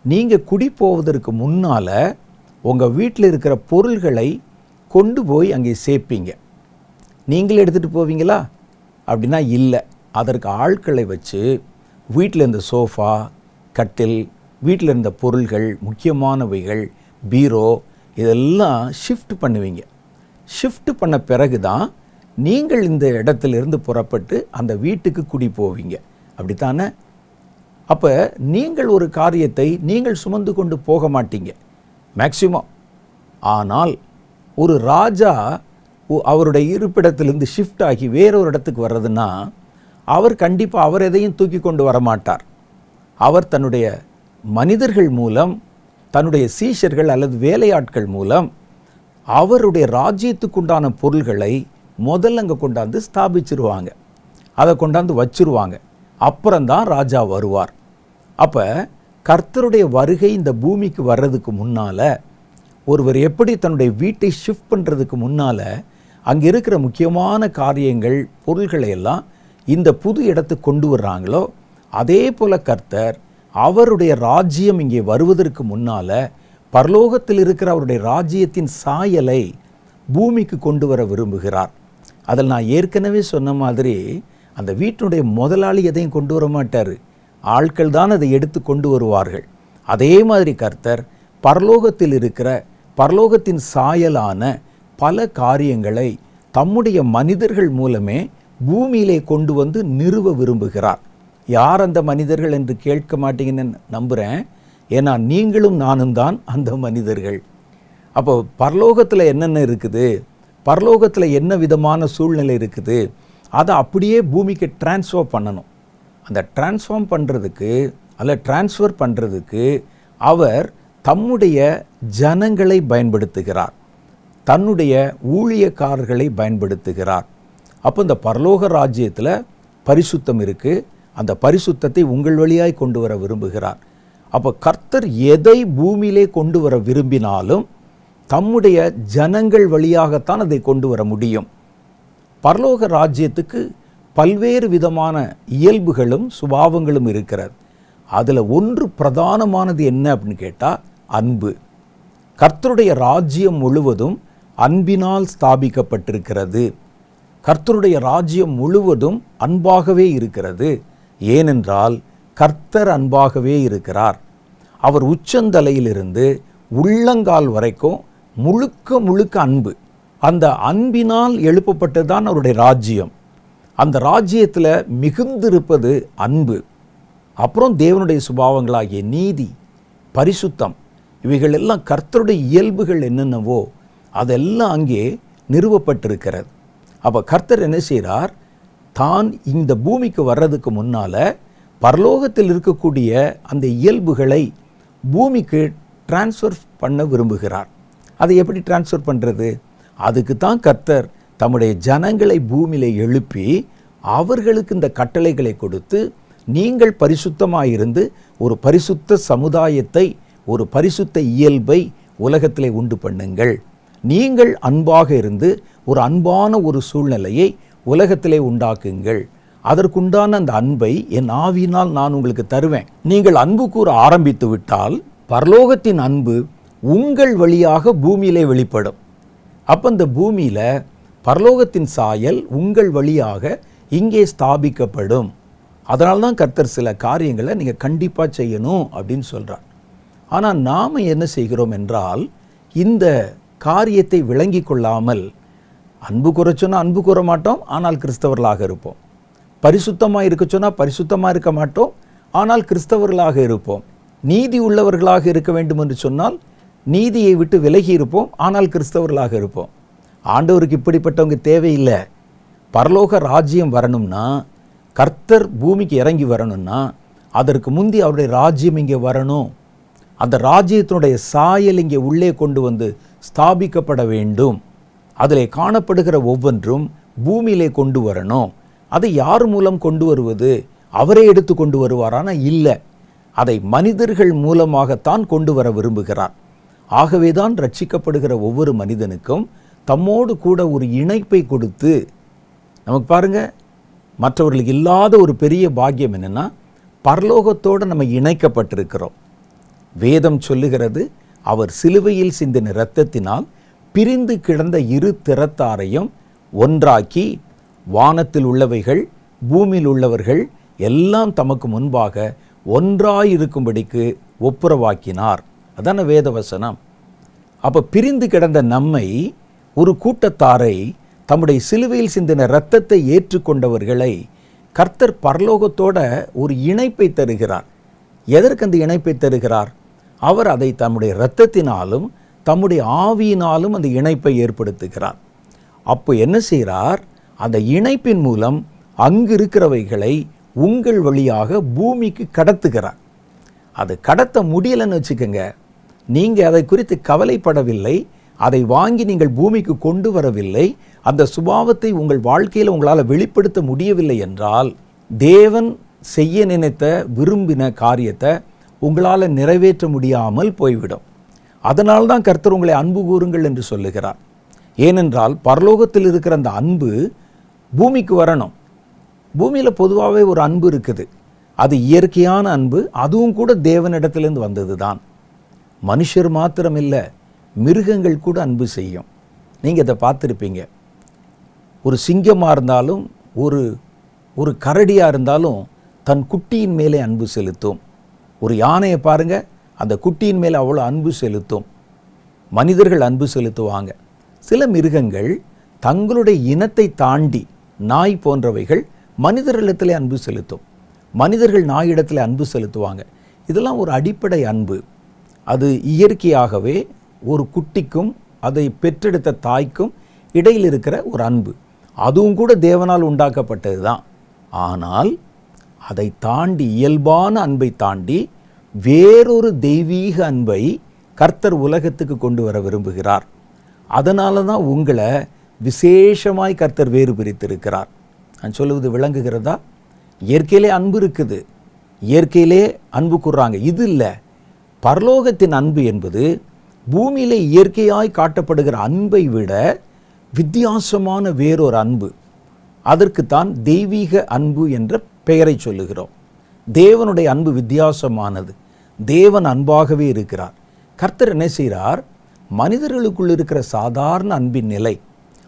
நீங்கள் குடி போவதற்கு முன்னால் உங்கள் வீட்டில் இருக்கிற பொருள்களை கொண்டு போய் அங்கே சேர்ப்பீங்க. நீங்களே எடுத்துகிட்டு போவீங்களா? அப்படின்னா இல்லை. அதற்கு ஆட்களை வச்சு வீட்டில் இருந்த சோஃபா, கட்டில், வீட்டில் இருந்த பொருள்கள், முக்கியமானவைகள், பீரோ, இதெல்லாம் ஷிஃப்ட் பண்ணுவீங்க. ஷிஃப்ட் பண்ண பிறகு தான் நீங்கள் இந்த இடத்திலிருந்து புறப்பட்டு அந்த வீட்டுக்கு குடி போவீங்க. அப்படித்தானே? அப்போ நீங்கள் ஒரு காரியத்தை நீங்கள் சுமந்து கொண்டு போக மாட்டீங்க மேக்சிமம். ஆனால் ஒரு ராஜா அவருடைய இருப்பிடத்திலிருந்து ஷிஃப்ட் ஆகி வேறொரு இடத்துக்கு வர்றதுன்னா அவர் கண்டிப்பாக அவர் எதையும் தூக்கி கொண்டு வரமாட்டார். அவர் தன்னுடைய மனிதர்கள் மூலம், தன்னுடைய சீஷர்கள் அல்லது வேலையாட்கள் மூலம் அவருடைய ராஜ்யத்துக்குண்டான பொருள்களை முதல்ல அங்கே கொண்டாந்து ஸ்தாபிச்சிருவாங்க. அதை கொண்டாந்து வச்சிருவாங்க. அப்புறம்தான் ராஜா வருவார். அப்போ கர்த்தருடைய வருகை இந்த பூமிக்கு வர்றதுக்கு முன்னால் ஒருவர் எப்படி தன்னுடைய வீட்டை ஷிஃப்ட் பண்ணுறதுக்கு முன்னால் அங்கே இருக்கிற முக்கியமான காரியங்கள், பொருள்களை எல்லாம் இந்த புது இடத்துக்கு கொண்டு வர்றாங்களோ, அதே போல் கர்த்தர் அவருடைய ராஜ்யம் இங்கே வருவதற்கு முன்னால் பரலோகத்தில் இருக்கிற அவருடைய ராஜ்யத்தின் சாயலை பூமிக்கு கொண்டு வர விரும்புகிறார். அதில் நான் ஏற்கனவே சொன்ன மாதிரி அந்த வீட்டினுடைய முதலாளி எதையும் கொண்டு வர மாட்டார். ஆட்கள் தான் அதை எடுத்து கொண்டு வருவார்கள். அதே மாதிரி கர்த்தர் பரலோகத்தில் இருக்கிற பரலோகத்தின் சாயலான பல காரியங்களை தம்முடைய மனிதர்கள் மூலமே பூமியிலே கொண்டு வந்து நிறுவ விரும்புகிறார். யார் அந்த மனிதர்கள் என்று கேட்க மாட்டீங்கன்னு நம்புகிறேன். ஏன்னா நீங்களும் நானும் தான் அந்த மனிதர்கள். அப்போ பரலோகத்தில் என்னென்ன இருக்குது, பரலோகத்தில் என்ன விதமான சூழ்நிலை இருக்குது, அதை அப்படியே பூமிக்கு டிரான்ஸ்ஃபர் பண்ணணும். அந்த டிரான்ஸ்ஃபார்ம் பண்ணுறதுக்கு அல்ல டிரான்ஸ்ஃபர் பண்ணுறதுக்கு அவர் தம்முடைய ஜனங்களை பயன்படுத்துகிறார், தன்னுடைய ஊழியக்காரர்களை பயன்படுத்துகிறார். அப்போ இந்த பரலோக ராஜ்யத்தில் பரிசுத்தம் இருக்குது. அந்த பரிசுத்தத்தை உங்கள் வழியாய் கொண்டு வர விரும்புகிறார். அப்போ கர்த்தர் எதை பூமியிலே கொண்டு வர விரும்பினாலும் தம்முடைய ஜனங்கள் வழியாகத்தான் அதை கொண்டு வர முடியும். பரலோக ராஜ்யத்துக்கு பல்வேறு விதமான இயல்புகளும் சுபாவங்களும் இருக்கிறது. அதில் ஒன்று பிரதானமானது என்ன அப்படின்னு கேட்டால் அன்பு. கர்த்தருடைய ராஜ்யம் முழுவதும் அன்பினால் ஸ்தாபிக்கப்பட்டிருக்கிறது. கர்த்தருடைய ராஜ்யம் முழுவதும் அன்பாகவே இருக்கிறது. ஏனென்றால் கர்த்தர் அன்பாகவே இருக்கிறார். அவர் உச்சந்தலையிலிருந்து உள்ளங்கால் வரைக்கும் முழுக்க முழுக்க அன்பு. அந்த அன்பினால் எழுப்பப்பட்டதுதான் அவருடைய ராஜ்யம். அந்த ராஜ்யத்தில் மிகுந்திருப்பது அன்பு. அப்புறம் தேவனுடைய சுபாவங்களாகிய நீதி, பரிசுத்தம், இவைகள் எல்லாம் கர்த்தருடைய இயல்புகள் என்னென்னவோ அதெல்லாம் அங்கே நிறுவப்பட்டிருக்கிறது. அப்போ கர்த்தர் என்ன செய்கிறார்? தான் இந்த பூமிக்கு வர்றதுக்கு முன்னால் பரலோகத்தில் இருக்கக்கூடிய அந்த இயல்புகளை பூமிக்கு டிரான்ஸ்ஃபர் பண்ண விரும்புகிறார். அதை எப்படி டிரான்ஸ்ஃபர் பண்ணுறது? அதுக்கு தான் கர்த்தர் தம்முடைய ஜனங்களை பூமியிலே எழுப்பி அவர்களுக்கு இந்த கட்டளைகளை கொடுத்து, நீங்கள் பரிசுத்தமாயிருந்து ஒரு பரிசுத்த சமுதாயத்தை, ஒரு பரிசுத்த இயல்பை உலகத்திலே உண்டு பண்ணுங்கள். நீங்கள் அன்பாக இருந்து ஒரு அன்பான ஒரு சூழ்நிலையை உலகத்திலே உண்டாக்குங்கள். அதற்குண்டான அந்த அன்பை என் ஆவியினால் நான் உங்களுக்கு தருவேன். நீங்கள் அன்பு கூற ஆரம்பித்து விட்டால் பரலோகத்தின் அன்பு உங்கள் வழியாக பூமியிலே வெளிப்படும். அப்போ இந்த பூமியில் பரலோகத்தின் சாயல் உங்கள் வழியாக இங்கே ஸ்தாபிக்கப்படும். அதனால்தான் கர்த்தர் சில காரியங்களை நீங்கள் கண்டிப்பாக செய்யணும் அப்படின்னு சொல்கிறார். ஆனால் நாம் என்ன செய்கிறோம் என்றால், இந்த காரியத்தை விளங்கி கொள்ளாமல் அன்பு கூற சொன்னால் அன்பு கூற மாட்டோம், ஆனால் கிறிஸ்தவர்களாக இருப்போம். பரிசுத்தமாக இருக்க சொன்னால் பரிசுத்தமாக இருக்க மாட்டோம், ஆனால் கிறிஸ்தவர்களாக இருப்போம். நீதி உள்ளவர்களாக இருக்க வேண்டும் என்று சொன்னால் நீதியை விட்டு விலகி இருப்போம், ஆனால் கிறிஸ்தவர்களாக இருப்போம். ஆண்டவருக்கு இப்படிப்பட்டவங்க தேவையில்லை. பரலோக ராஜ்யம் வரணும்னா, கர்த்தர் பூமிக்கு இறங்கி வரணும்னா, அதற்கு முந்தி அவருடைய ராஜ்யம் இங்கே வரணும். அந்த ராஜ்யத்தினுடைய சாயல் இங்கே உள்ளே கொண்டு வந்து ஸ்தாபிக்கப்பட வேண்டும். அதிலே காணப்படுகிற ஒவ்வொன்றும் பூமியிலே கொண்டு வரணும். அதை யார் மூலம் கொண்டு வருவது? அவரே எடுத்து கொண்டு வருவாரானா? இல்லை, அதை மனிதர்கள் மூலமாகத்தான் கொண்டு வர விரும்புகிறார். ஆகவே தான் ரட்சிக்கப்படுகிற ஒவ்வொரு மனிதனுக்கும் தம்மோடு கூட ஒரு இணைப்பை கொடுத்து, நமக்கு பாருங்க, மற்றவர்களுக்கு இல்லாத ஒரு பெரிய பாக்கியம் என்னென்னா, பரலோகத்தோடு நம்ம இணைக்கப்பட்டிருக்கிறோம். வேதம் சொல்லுகிறது, அவர் சிலுவையில் சிந்தின இரத்தத்தினால் பிரிந்து கிடந்த இரு திறத்தாரையும் ஒன்றாக்கி வானத்தில் உள்ளவைகள் பூமியில் உள்ளவர்கள் எல்லாம் தமக்கு முன்பாக ஒன்றாயிருக்கும்படிக்கு ஒப்புரவாக்கினார். அதான வேதவசனம். அப்போ பிரிந்து கிடந்த நம்மை, ஒரு கூட்டத்தாரை, தம்முடைய சிலுவையில் சிந்தின இரத்தத்தை ஏற்றுக்கொண்டவர்களை கர்த்தர் பரலோகத்தோட ஒரு இணைப்பை தருகிறார். எதற்கு அந்த இணைப்பை தருகிறார்? அவர் அதை தம்முடைய இரத்தத்தினாலும் தம்முடைய ஆவியினாலும் அந்த இணைப்பை ஏற்படுத்துகிறார். அப்போ என்ன செய்கிறார்? அந்த இணைப்பின் மூலம் அங்கு இருக்கிறவைகளை உங்கள் வழியாக பூமிக்கு கடத்துகிறார். அது கடத்த முடியலைன்னு வச்சுக்கோங்க, நீங்கள் அதை குறித்து கவலைப்படவில்லை, அதை வாங்கி நீங்கள் பூமிக்கு கொண்டு வரவில்லை, அந்த சுபாவத்தை உங்கள் வாழ்க்கையில் உங்களால் வெளிப்படுத்த முடியவில்லை என்றால், தேவன் செய்ய நினைத்த விரும்பின காரியத்தை உங்களால் நிறைவேற்ற முடியாமல் போய்விடும். அதனால்தான் கர்த்தர் உங்களை அன்பு கூறுங்கள் என்று சொல்லுகிறார். ஏனென்றால் பரலோகத்தில் இருக்கிற அந்த அன்பு பூமிக்கு வரணும். பூமியில் பொதுவாகவே ஒரு அன்பு இருக்குது, அது இயற்கையான அன்பு, அதுவும் கூட தேவனிடத்திலிருந்து வந்தது தான். மனுஷர் மாத்திரம் இல்லை, மிருகங்கள் கூட அன்பு செய்யும். நீங்கள் இதை பார்த்துருப்பீங்க. ஒரு சிங்கமாக இருந்தாலும் ஒரு கரடியாக இருந்தாலும் தன் குட்டியின் மேலே அன்பு செலுத்தும். ஒரு யானையை பாருங்கள், அந்த குட்டியின் மேலே அவ்வளோ அன்பு செலுத்தும். மனிதர்கள் அன்பு செலுத்துவாங்க. சில மிருகங்கள் தங்களுடைய இனத்தை தாண்டி, நாய் போன்றவைகள் மனிதர்களிடத்திலே அன்பு செலுத்தும். மனிதர்கள் நாயிடத்தில் அன்பு செலுத்துவாங்க. இதெல்லாம் ஒரு அடிப்படை அன்பு. அது இயற்கையாகவே ஒரு குட்டிக்கும் அதை பெற்றெடுத்த தாய்க்கும் இடையில் இருக்கிற ஒரு அன்பு. அதுவும் கூட தேவனால் உண்டாக்கப்பட்டது தான். ஆனால் அதை தாண்டி, இயல்பான அன்பை தாண்டி வேறொரு தெய்வீக அன்பை கர்த்தர் உலகத்துக்கு கொண்டு வர விரும்புகிறார். அதனால தான் உங்களை விசேஷமாய் கர்த்தர் வேறு பிரித்திருக்கிறார். நான் சொல்லுவது விளங்குகிறதா? இயற்கையிலே அன்பு இருக்குது, இயற்கையிலே அன்பு கூறுறாங்க. இது இல்லை, பரலோகத்தின் அன்பு என்பது பூமியிலே இயற்கையாய் காட்டப்படுகிற அன்பை விட வித்தியாசமான வேறொரு அன்பு. அதற்குத்தான் தெய்வீக அன்பு என்ற பெயரை சொல்லுகிறோம். தேவனுடைய அன்பு வித்தியாசமானது. தேவன் அன்பாகவே இருக்கிறார். கர்த்தர் என்ன செய்கிறார்? மனிதர்களுக்குள் இருக்கிற சாதாரண அன்பின் நிலை,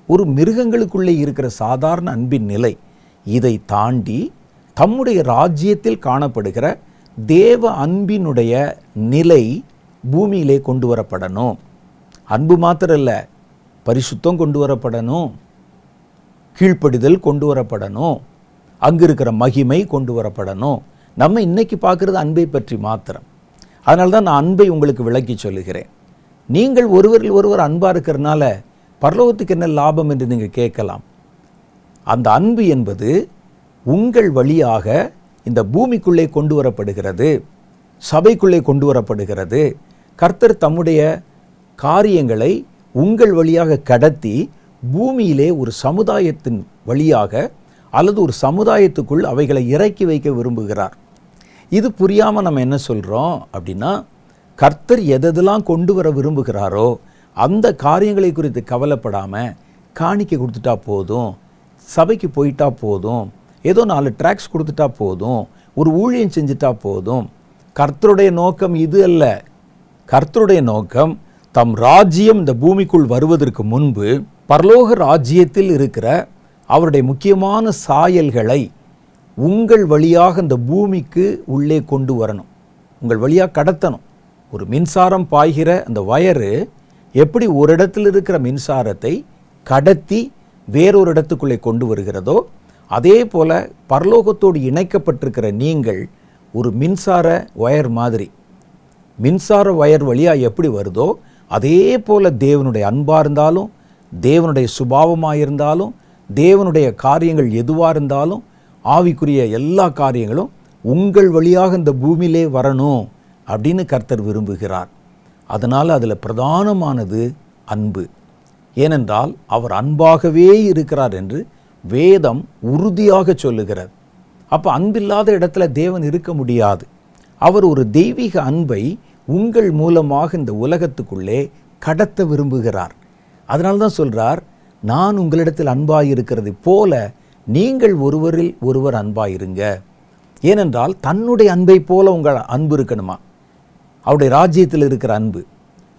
ஒரு மிருகங்களுக்குள்ளே இருக்கிற சாதாரண அன்பின் நிலை, இதை தாண்டி தம்முடைய ராஜ்யத்தில் காணப்படுகிற தேவ அன்பினுடைய நிலை பூமியிலே கொண்டு வரப்படணும். அன்பு மாத்திரம் இல்லை, பரிசுத்தம் கொண்டு வரப்படணும், கீழ்ப்படிதல் கொண்டு வரப்படணும், அங்கு இருக்கிற மகிமை கொண்டு வரப்படணும். நம்ம இன்னைக்கு பார்க்குறது அன்பை பற்றி மாத்திரம். அதனால தான் நான் அன்பை உங்களுக்கு விளக்கி சொல்லுகிறேன். நீங்கள் ஒருவரில் ஒருவர் அன்பாக இருக்கிறதுனால பரலோகத்துக்கு என்ன லாபம் என்று நீங்கள் கேட்கலாம். அந்த அன்பு என்பது உங்கள் வழியாக இந்த பூமிக்குள்ளே கொண்டு வரப்படுகிறது, சபைக்குள்ளே கொண்டு வரப்படுகிறது. கர்த்தர் தம்முடைய காரியங்களை உங்கள் வழியாக கடத்தி பூமியிலே ஒரு சமுதாயத்தின் வழியாக அல்லது ஒரு சமுதாயத்துக்குள் அவைகளை இறக்கி வைக்க விரும்புகிறார். இது புரியாமல் நம்ம என்ன சொல்கிறோம் அப்படின்னா, கர்த்தர் எதெல்லாம் கொண்டு வர விரும்புகிறாரோ அந்த காரியங்களை குறித்து கவலைப்படாமல் காணிக்கை கொடுத்துட்டா போதும், சபைக்கு போயிட்டா போதும், ஏதோ 4 ட்ராக்ஸ் கொடுத்துட்டா போதும், ஒரு ஊழியம் செஞ்சுட்டா போதும். கர்த்தருடைய நோக்கம் இது அல்ல. கர்த்தருடைய நோக்கம் தம் ராஜ்யம் இந்த பூமிக்குள் வருவதற்கு முன்பு பரலோக ராஜ்யத்தில் இருக்கிற அவருடைய முக்கியமான சாயல்களை உங்கள் வழியாக இந்த பூமிக்கு உள்ளே கொண்டு வரணும், உங்கள் வழியாக கடத்தணும். ஒரு மின்சாரம் பாய்கிற அந்த வயரு எப்படி ஒரு இடத்தில் இருக்கிற மின்சாரத்தை கடத்தி வேறொரு இடத்துக்குள்ளே கொண்டு வருகிறதோ, அதே போல் பரலோகத்தோடு இணைக்கப்பட்டிருக்கிற நீங்கள் ஒரு மின்சார வயர் மாதிரி. மின்சார வயர் வழியாக எப்படி வருதோ அதே போல் தேவனுடைய அன்பாக இருந்தாலும், தேவனுடைய சுபாவமாக இருந்தாலும், தேவனுடைய காரியங்கள் எதுவாக இருந்தாலும், ஆவிக்குரிய எல்லா காரியங்களும் உங்கள் வழியாக இந்த பூமியிலே வரணும் அப்படின்னு கர்த்தர் விரும்புகிறார். அதனால் அதில் பிரதானமானது அன்பு. ஏனென்றால் அவர் அன்பாகவே இருக்கிறார் என்று வேதம் உறுதியாக சொல்லுகிறது. அப்போ அன்பில்லாத இடத்துல தேவன் இருக்க முடியாது. அவர் ஒரு தெய்வீக அன்பை உங்கள் மூலமாக இந்த உலகத்துக்குள்ளே கடத்த விரும்புகிறார். அதனால தான் சொல்கிறார், நான் உங்களிடத்தில் அன்பாயிருக்கிறது போல நீங்கள் ஒருவரில் ஒருவர் அன்பாயிருங்க. ஏனென்றால் தன்னுடைய அன்பை போல உங்கள் அன்பு இருக்கணுமா, அவருடைய ராஜ்யத்தில் இருக்கிற அன்பு.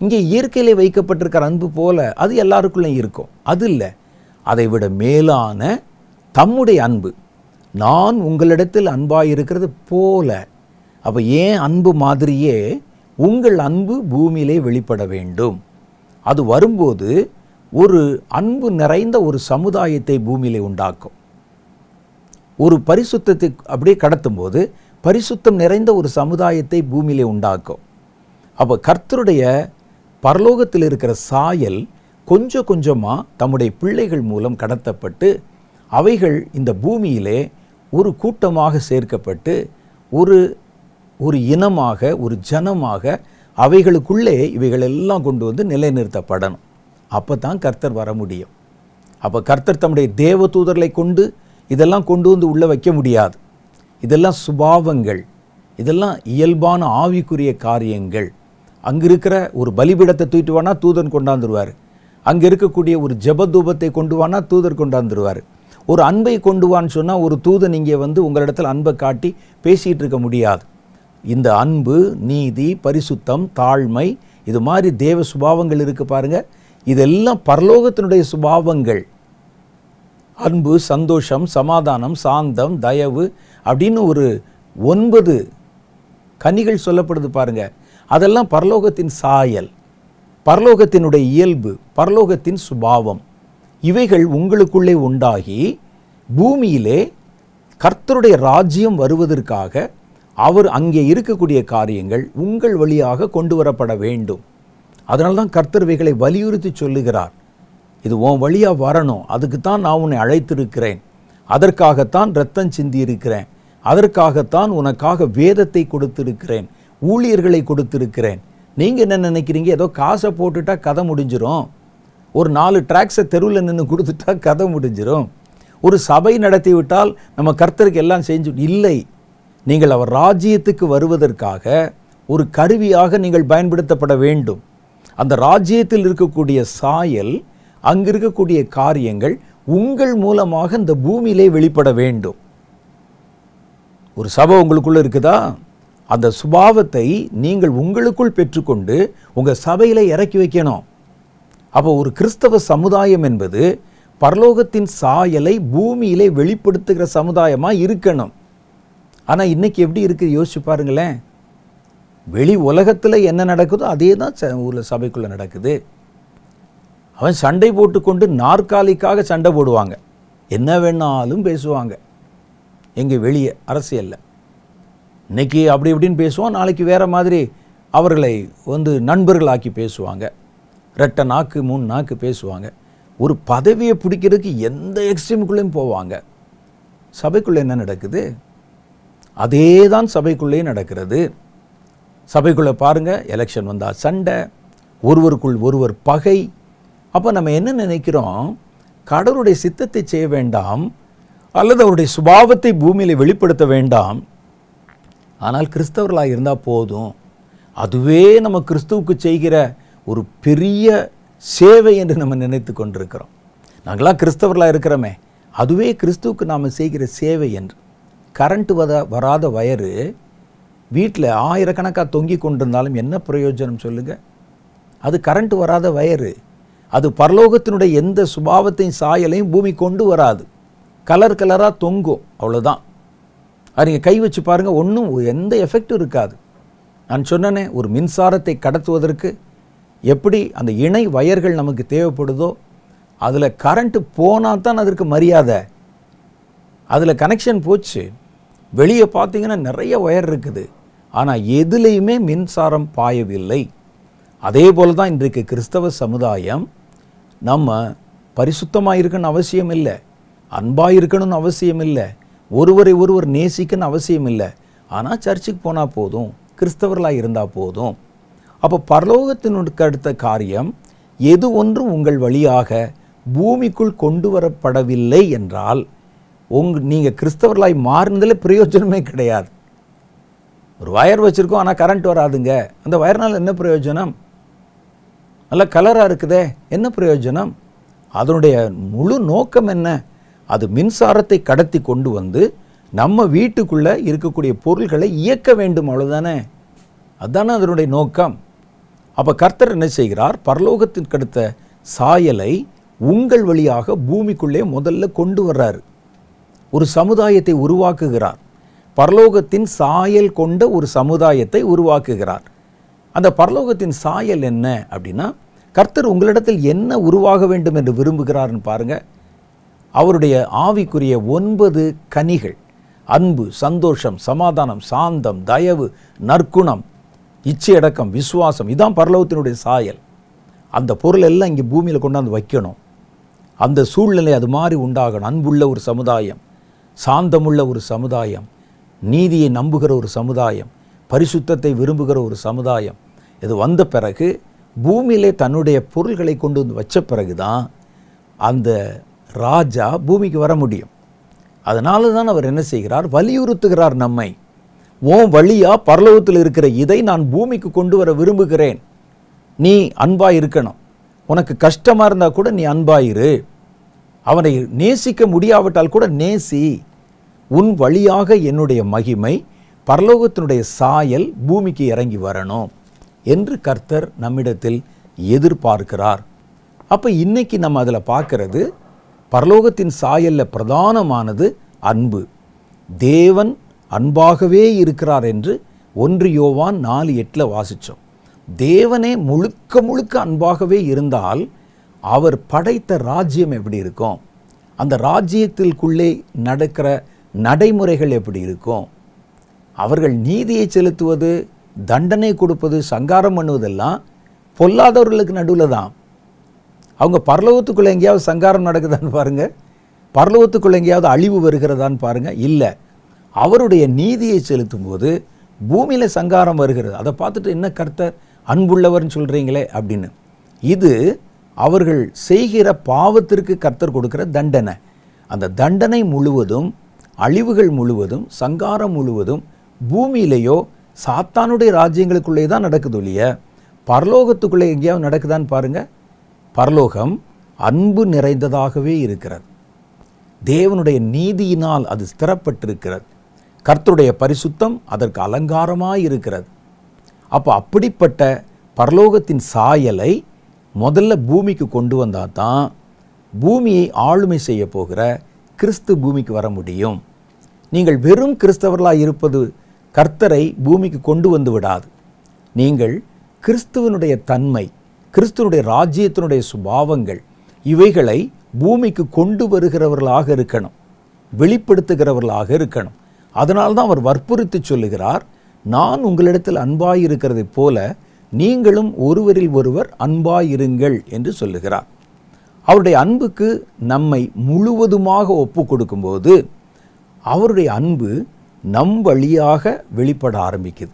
இங்கே இயற்கையிலே வைக்கப்பட்டிருக்கிற அன்பு போல அது எல்லாருக்குள்ளேயும் இருக்கும், அது இல்லை. அதை விட மேலான தம்முடைய அன்பு, நான் உங்களிடத்தில் அன்பாயிருக்கிறது போல. அப்போ ஏன் அன்பு மாதிரியே உங்கள் அன்பு பூமியிலே வெளிப்பட வேண்டும். அது வரும்போது ஒரு அன்பு நிறைந்த ஒரு சமுதாயத்தை பூமியிலே உண்டாக்கும். ஒரு பரிசுத்தத்தை அப்படியே கடத்தும் போது பரிசுத்தம் நிறைந்த ஒரு சமுதாயத்தை பூமியிலே உண்டாக்கும். அப்போ கர்த்தருடைய பரலோகத்தில் இருக்கிற சாயல் கொஞ்சம் கொஞ்சமாக தம்முடைய பிள்ளைகள் மூலம் கடத்தப்பட்டு அவைகள் இந்த பூமியிலே ஒரு கூட்டமாக சேர்க்கப்பட்டு ஒரு இனமாக, ஒரு ஜனமாக அவைகளுக்குள்ளே இவைகள் எல்லாம் கொண்டு வந்து நிலைநிறுத்தப்படணும். அப்போ தான் கர்த்தர் வர முடியும். அப்போ கர்த்தர் தம்முடைய தேவ தூதர்களை கொண்டு இதெல்லாம் கொண்டு வந்து உள்ளே வைக்க முடியாது. இதெல்லாம் சுபாவங்கள், இதெல்லாம் இயல்பான ஆவிக்குரிய காரியங்கள். அங்கே இருக்கிற ஒரு பலிபீடத்தை தூக்கிட்டு வானா தூதன் கொண்டாந்துருவார். அங்கே இருக்கக்கூடிய ஒரு ஜெபதூபத்தை கொண்டு வானா தூதர் கொண்டாந்துருவார். ஒரு அன்பை கொண்டு வான்னு சொன்னால் ஒரு தூதன் இங்கே வந்து உங்களிடத்தில் அன்பை காட்டி பேசிகிட்டு இருக்க முடியாது. இந்த அன்பு, நீதி, பரிசுத்தம், தாழ்மை, இது மாதிரி தேவ சுபாவங்கள் இருக்குது பாருங்கள். இதெல்லாம் பரலோகத்தினுடைய சுபாவங்கள். அன்பு, சந்தோஷம், சமாதானம், சாந்தம், தயவு அப்படின்னு ஒரு 9 கனிகள் சொல்லப்படுது பாருங்க. அதெல்லாம் பரலோகத்தின் சாயல், பரலோகத்தினுடைய இயல்பு, பரலோகத்தின் சுபாவம். இவைகள் உங்களுக்குள்ளே உண்டாகி பூமியிலே கர்த்தருடைய ராஜ்யம் வருவதற்காக அவர் அங்கே இருக்கக்கூடிய காரியங்கள் உங்கள் வழியாக கொண்டு வரப்பட வேண்டும். அதனால்தான் கர்த்தர் இவைகளை வலியுறுத்தி சொல்லுகிறார். இது உன் வழியாக வரணும், அதுக்குத்தான் நான் உன்னை அழைத்திருக்கிறேன், அதற்காகத்தான் இரத்தம் சிந்தியிருக்கிறேன், அதற்காகத்தான் உனக்காக வேதத்தை கொடுத்திருக்கிறேன், ஊழியர்களை கொடுத்திருக்கிறேன். நீங்கள் என்ன நினைக்கிறீங்க, ஏதோ காசை போட்டுட்டா கதை முடிஞ்சிடும், ஒரு 4 ட்ராக்ஸை தெருவில் நின்று கொடுத்துட்டா கதை முடிஞ்சிடும், ஒரு சபை நடத்தி விட்டால் நம்ம கர்த்தருக்கு எல்லாம் செஞ்சு இல்லை. நீங்கள் அவர் ராஜ்யத்துக்கு வருவதற்காக ஒரு கருவியாக நீங்கள் பயன்படுத்தப்பட வேண்டும். அந்த ராஜ்யத்தில் இருக்கக்கூடிய சாயல், அங்கு இருக்கக்கூடிய காரியங்கள் உங்கள் மூலமாக இந்த பூமியிலே வெளிப்பட வேண்டும். ஒரு சபை உங்களுக்குள்ள இருக்குதா, அந்த சுபாவத்தை நீங்கள் உங்களுக்குள் பெற்றுக்கொண்டு உங்கள் சபையில் இறக்கி வைக்கணும். அப்போ ஒரு கிறிஸ்தவ சமுதாயம் என்பது பரலோகத்தின் சாயலை பூமியிலே வெளிப்படுத்துகிற சமுதாயமாக இருக்கணும். ஆனால் இன்றைக்கி எப்படி இருக்குது யோசிச்சு பாருங்களேன். வெளி உலகத்தில் என்ன நடக்குதோ அதே தான் ஊரில் சபைக்குள்ளே நடக்குது. அவன் சண்டை போட்டுக்கொண்டு நாற்காலிக்காக சண்டை போடுவாங்க, என்ன வேணாலும் பேசுவாங்க. எங்கே வெளியே அரசியலில் இன்றைக்கி அப்படி இப்படின்னு பேசுவான், நாளைக்கு வேறு மாதிரி அவர்களை வந்து நண்பர்களாக்கி பேசுவாங்க. 2 நாக்கு 3 நாக்கு பேசுவாங்க. ஒரு பதவியை பிடிக்கிறதுக்கு எந்த எக்ஸ்ட்ரீமுக்குள்ளேயும் போவாங்க. சபைக்குள்ளே என்ன நடக்குது, அதே தான் சபைக்குள்ளேயே நடக்கிறது. சபைக்குள்ளே பாருங்கள், எலெக்ஷன் வந்தால் சண்டை, ஒருவருக்குள் ஒருவர் பகை. அப்போ நம்ம என்ன நினைக்கிறோம், கடவுளுடைய சித்தத்தை செய்ய வேண்டாம் அல்லது அவருடைய சுபாவத்தை பூமியில் வெளிப்படுத்த வேண்டாம், ஆனால் கிறிஸ்தவர்களாக இருந்தால் போதும், அதுவே நம்ம கிறிஸ்துவுக்கு செய்கிற ஒரு பெரிய சேவை என்று நம்ம நினைத்து கொண்டிருக்கிறோம். நாங்களாம் கிறிஸ்தவர்களாக இருக்கிறோமே, அதுவே கிறிஸ்துவுக்கு நாம் செய்கிற சேவை என்று. கரண்ட்டு வராத வயரு வீட்டில் 1000கணக்காக தொங்கி கொண்டிருந்தாலும் என்ன பிரயோஜனம் சொல்லுங்கள்? அது கரண்ட்டு வராத வயரு. அது பரலோகத்தினுடைய எந்த சுபாவத்தையும் சாயலையும் பூமி கொண்டு வராது, கலர் கலராக தொங்கும், அவ்வளோதான். அது நீங்கள் கை வச்சு பாருங்கள், ஒன்றும் எந்த எஃபெக்டும் இருக்காது. நான் சொன்னேனே, ஒரு மின்சாரத்தை கடத்துவதற்கு எப்படி அந்த இணை வயர்கள் நமக்கு தேவைப்படுதோ, அதில் கரண்ட்டு போனால் தான் அதற்கு மரியாதை. அதில் கனெக்ஷன் போச்சு, வெளியே பார்த்தீங்கன்னா நிறைய ஒயர் இருக்குது, ஆனால் எதுலேயுமே மின்சாரம் பாயவில்லை. அதே போல் தான் இன்றைக்கு கிறிஸ்தவ சமுதாயம். நம்ம பரிசுத்தமாக இருக்கணும்னு அவசியம் இல்லை, அன்பாக இருக்கணும்னு அவசியம் இல்லை, ஒருவரை ஒருவர் நேசிக்கணும்னு அவசியம் இல்லை. ஆனால் சர்ச்சுக்கு போனால் போதும், கிறிஸ்தவர்களாக இருந்தால் போதும். அப்போ பரலோகத்தினுக்கு அடுத்த காரியம் எது ஒன்றும் உங்கள் வழியாக பூமிக்குள் கொண்டு வரப்படவில்லை என்றால் நீங்கள் கிறிஸ்தவர்களாய் மாறினதில் பிரயோஜனமே கிடையாது. ஒரு வயர் வச்சுருக்கோம், ஆனால் கரண்ட் வராதுங்க, அந்த வயர்னால் என்ன பிரயோஜனம்? நல்ல கலராக இருக்குதே, என்ன பிரயோஜனம்? அதனுடைய முழு நோக்கம் என்ன? அது மின்சாரத்தை கடத்தி கொண்டு வந்து நம்ம வீட்டுக்குள்ளே இருக்கக்கூடிய பொருள்களை இயக்க வேண்டும், அவ்வளோதானே. அதுதானே அதனுடைய நோக்கம். அப்போ கர்த்தர் என்ன செய்கிறார்? பரலோகத்திற்கு அடுத்த சாயலை உங்கள் வழியாக பூமிக்குள்ளே முதல்ல கொண்டு வர்றாரு. ஒரு சமுதாயத்தை உருவாக்குகிறார். பரலோகத்தின் சாயல் கொண்ட ஒரு சமுதாயத்தை உருவாக்குகிறார். அந்த பரலோகத்தின் சாயல் என்ன அப்படின்னா, கர்த்தர் உங்களிடத்தில் என்ன உருவாக வேண்டும் என்று விரும்புகிறார்னு பாருங்க. அவருடைய ஆவிக்குரிய 9 கனிகள், அன்பு, சந்தோஷம், சமாதானம், சாந்தம், தயவு, நற்குணம், இச்சையடக்கம், விசுவாசம், இதான் பரலோகத்தினுடைய சாயல். அந்த பொருள் எல்லாம் இங்கே பூமியில் கொண்டாந்து வைக்கணும். அந்த சூழ்நிலை அது மாதிரி உண்டாகணும். அன்புள்ள ஒரு சமுதாயம், சாந்தமுள்ள ஒரு சமுதாயம், நீதியை நம்புகிற ஒரு சமுதாயம், பரிசுத்தத்தை விரும்புகிற ஒரு சமுதாயம். இது வந்த பிறகு பூமியிலே தன்னுடைய பொருள்களை கொண்டு வந்து வச்ச பிறகு தான் அந்த ராஜா பூமிக்கு வர முடியும். அதனால தான் அவர் என்ன செய்கிறார்? வலியுறுத்துகிறார் நம்மை. உன் வழியா பரலோகத்தில் இருக்கிற இதை நான் பூமிக்கு கொண்டு வர விரும்புகிறேன். நீ அன்பாக இருக்கணும். உனக்கு கஷ்டமாக இருந்தால் கூட நீ அன்பாயிரு. அவனை நேசிக்க முடியாவிட்டால் கூட நேசி. உன் வழியாக என்னுடைய மகிமை, பரலோகத்தினுடைய சாயல் பூமிக்கு இறங்கி வரணும் என்று கர்த்தர் நம்மிடத்தில் எதிர்பார்க்கிறார். அப்போ இன்னைக்கு நம்ம அதில் பார்க்கறது, பரலோகத்தின் சாயலில் பிரதானமானது அன்பு. தேவன் அன்பாகவே இருக்கிறார் என்று 1 யோவான் 4:8 வாசித்தோம். தேவனே முழுக்க முழுக்க அன்பாகவே இருந்தால் அவர் படைத்த ராஜ்யம் எப்படி இருக்கும்? அந்த ராஜ்யத்திற்குள்ளே நடக்கிற நடைமுறைகள் எப்படி இருக்கும்? அவர்கள் நீதியை செலுத்துவது, தண்டனை கொடுப்பது, சங்காரம் பண்ணுவதெல்லாம் பொல்லாதவர்களுக்கு நடுவில் தான். அவங்க பரலோகத்துக்குள்ளே எங்கேயாவது சங்காரம் நடக்குதான்னு பாருங்கள், பரலோகத்துக்குள்ளே எங்கேயாவது அழிவு வருகிறதான்னு பாருங்கள். இல்லை, அவருடைய நீதியை செலுத்தும் போது பூமியில் சங்காரம் வருகிறது. அதை பார்த்துட்டு என்ன கர்த்தர் அன்புள்ளவர்னு சொல்கிறீங்களே அப்படின்னு. இது அவர்கள் செய்கிற பாவத்திற்கு கர்த்தர் கொடுக்கிற தண்டனை. அந்த தண்டனை முழுவதும், அழிவுகள் முழுவதும், சங்காரம் முழுவதும் பூமியிலேயோ சாத்தானுடைய ராஜ்யங்களுக்குள்ளே தான் நடக்குது இல்லையா, பரலோகத்துக்குள்ளே எங்கேயாவது நடக்குதான்னு பாருங்கள். பரலோகம் அன்பு நிறைந்ததாகவே இருக்கிறது. தேவனுடைய நீதியினால் அது ஸ்திரப்பட்டிருக்கிறது. கர்த்தருடைய பரிசுத்தம் அதற்கு அலங்காரமாக இருக்கிறது. அப்போ அப்படிப்பட்ட பரலோகத்தின் சாயலை முதல்ல பூமிக்கு கொண்டு வந்தால் தான் பூமியை ஆளுமை செய்ய போகிற கிறிஸ்து பூமிக்கு வர முடியும். நீங்கள் வெறும் கிறிஸ்தவர்களாக இருப்பது கர்த்தரை பூமிக்கு கொண்டு வந்து விடாது. நீங்கள் கிறிஸ்துவனுடைய தன்மை, கிறிஸ்துவனுடைய ராஜ்யத்தினுடைய சுபாவங்கள், இவைகளை பூமிக்கு கொண்டு வருகிறவர்களாக இருக்கணும், வெளிப்படுத்துகிறவர்களாக இருக்கணும். அதனால்தான் அவர் வற்புறுத்தி சொல்லுகிறார், நான் உங்களிடத்தில் அன்பாயிருக்கிறதைப் போல நீங்களும் ஒருவரில் ஒருவர் அன்பாயிருங்கள் என்று சொல்லுகிறார். அவருடைய அன்புக்கு நம்மை முழுவதுமாக ஒப்பு கொடுக்கும்போது அவருடைய அன்பு நம் வழியாக வெளிப்பட ஆரம்பிக்குது.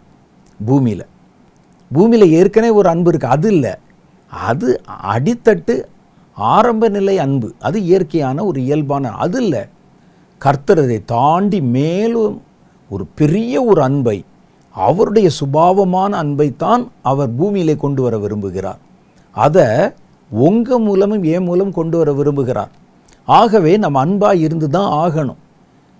பூமியில் ஏற்கனவே ஒரு அன்பு இருக்குது, அது இல்லை, அது அடித்தட்டு ஆரம்ப நிலை அன்பு, அது இயற்கையான ஒரு இயல்பான, அது இல்லை. கர்த்தர் அதை தாண்டி மேலும் ஒரு பெரிய ஒரு அன்பை, அவருடைய சுபாவமான அன்பைத்தான் அவர் பூமியிலே கொண்டு வர விரும்புகிறார். அதை உங்கள் மூலமும் என் மூலம் கொண்டு வர விரும்புகிறார். ஆகவே நம்ம அன்பாக இருந்து தான் ஆகணும்.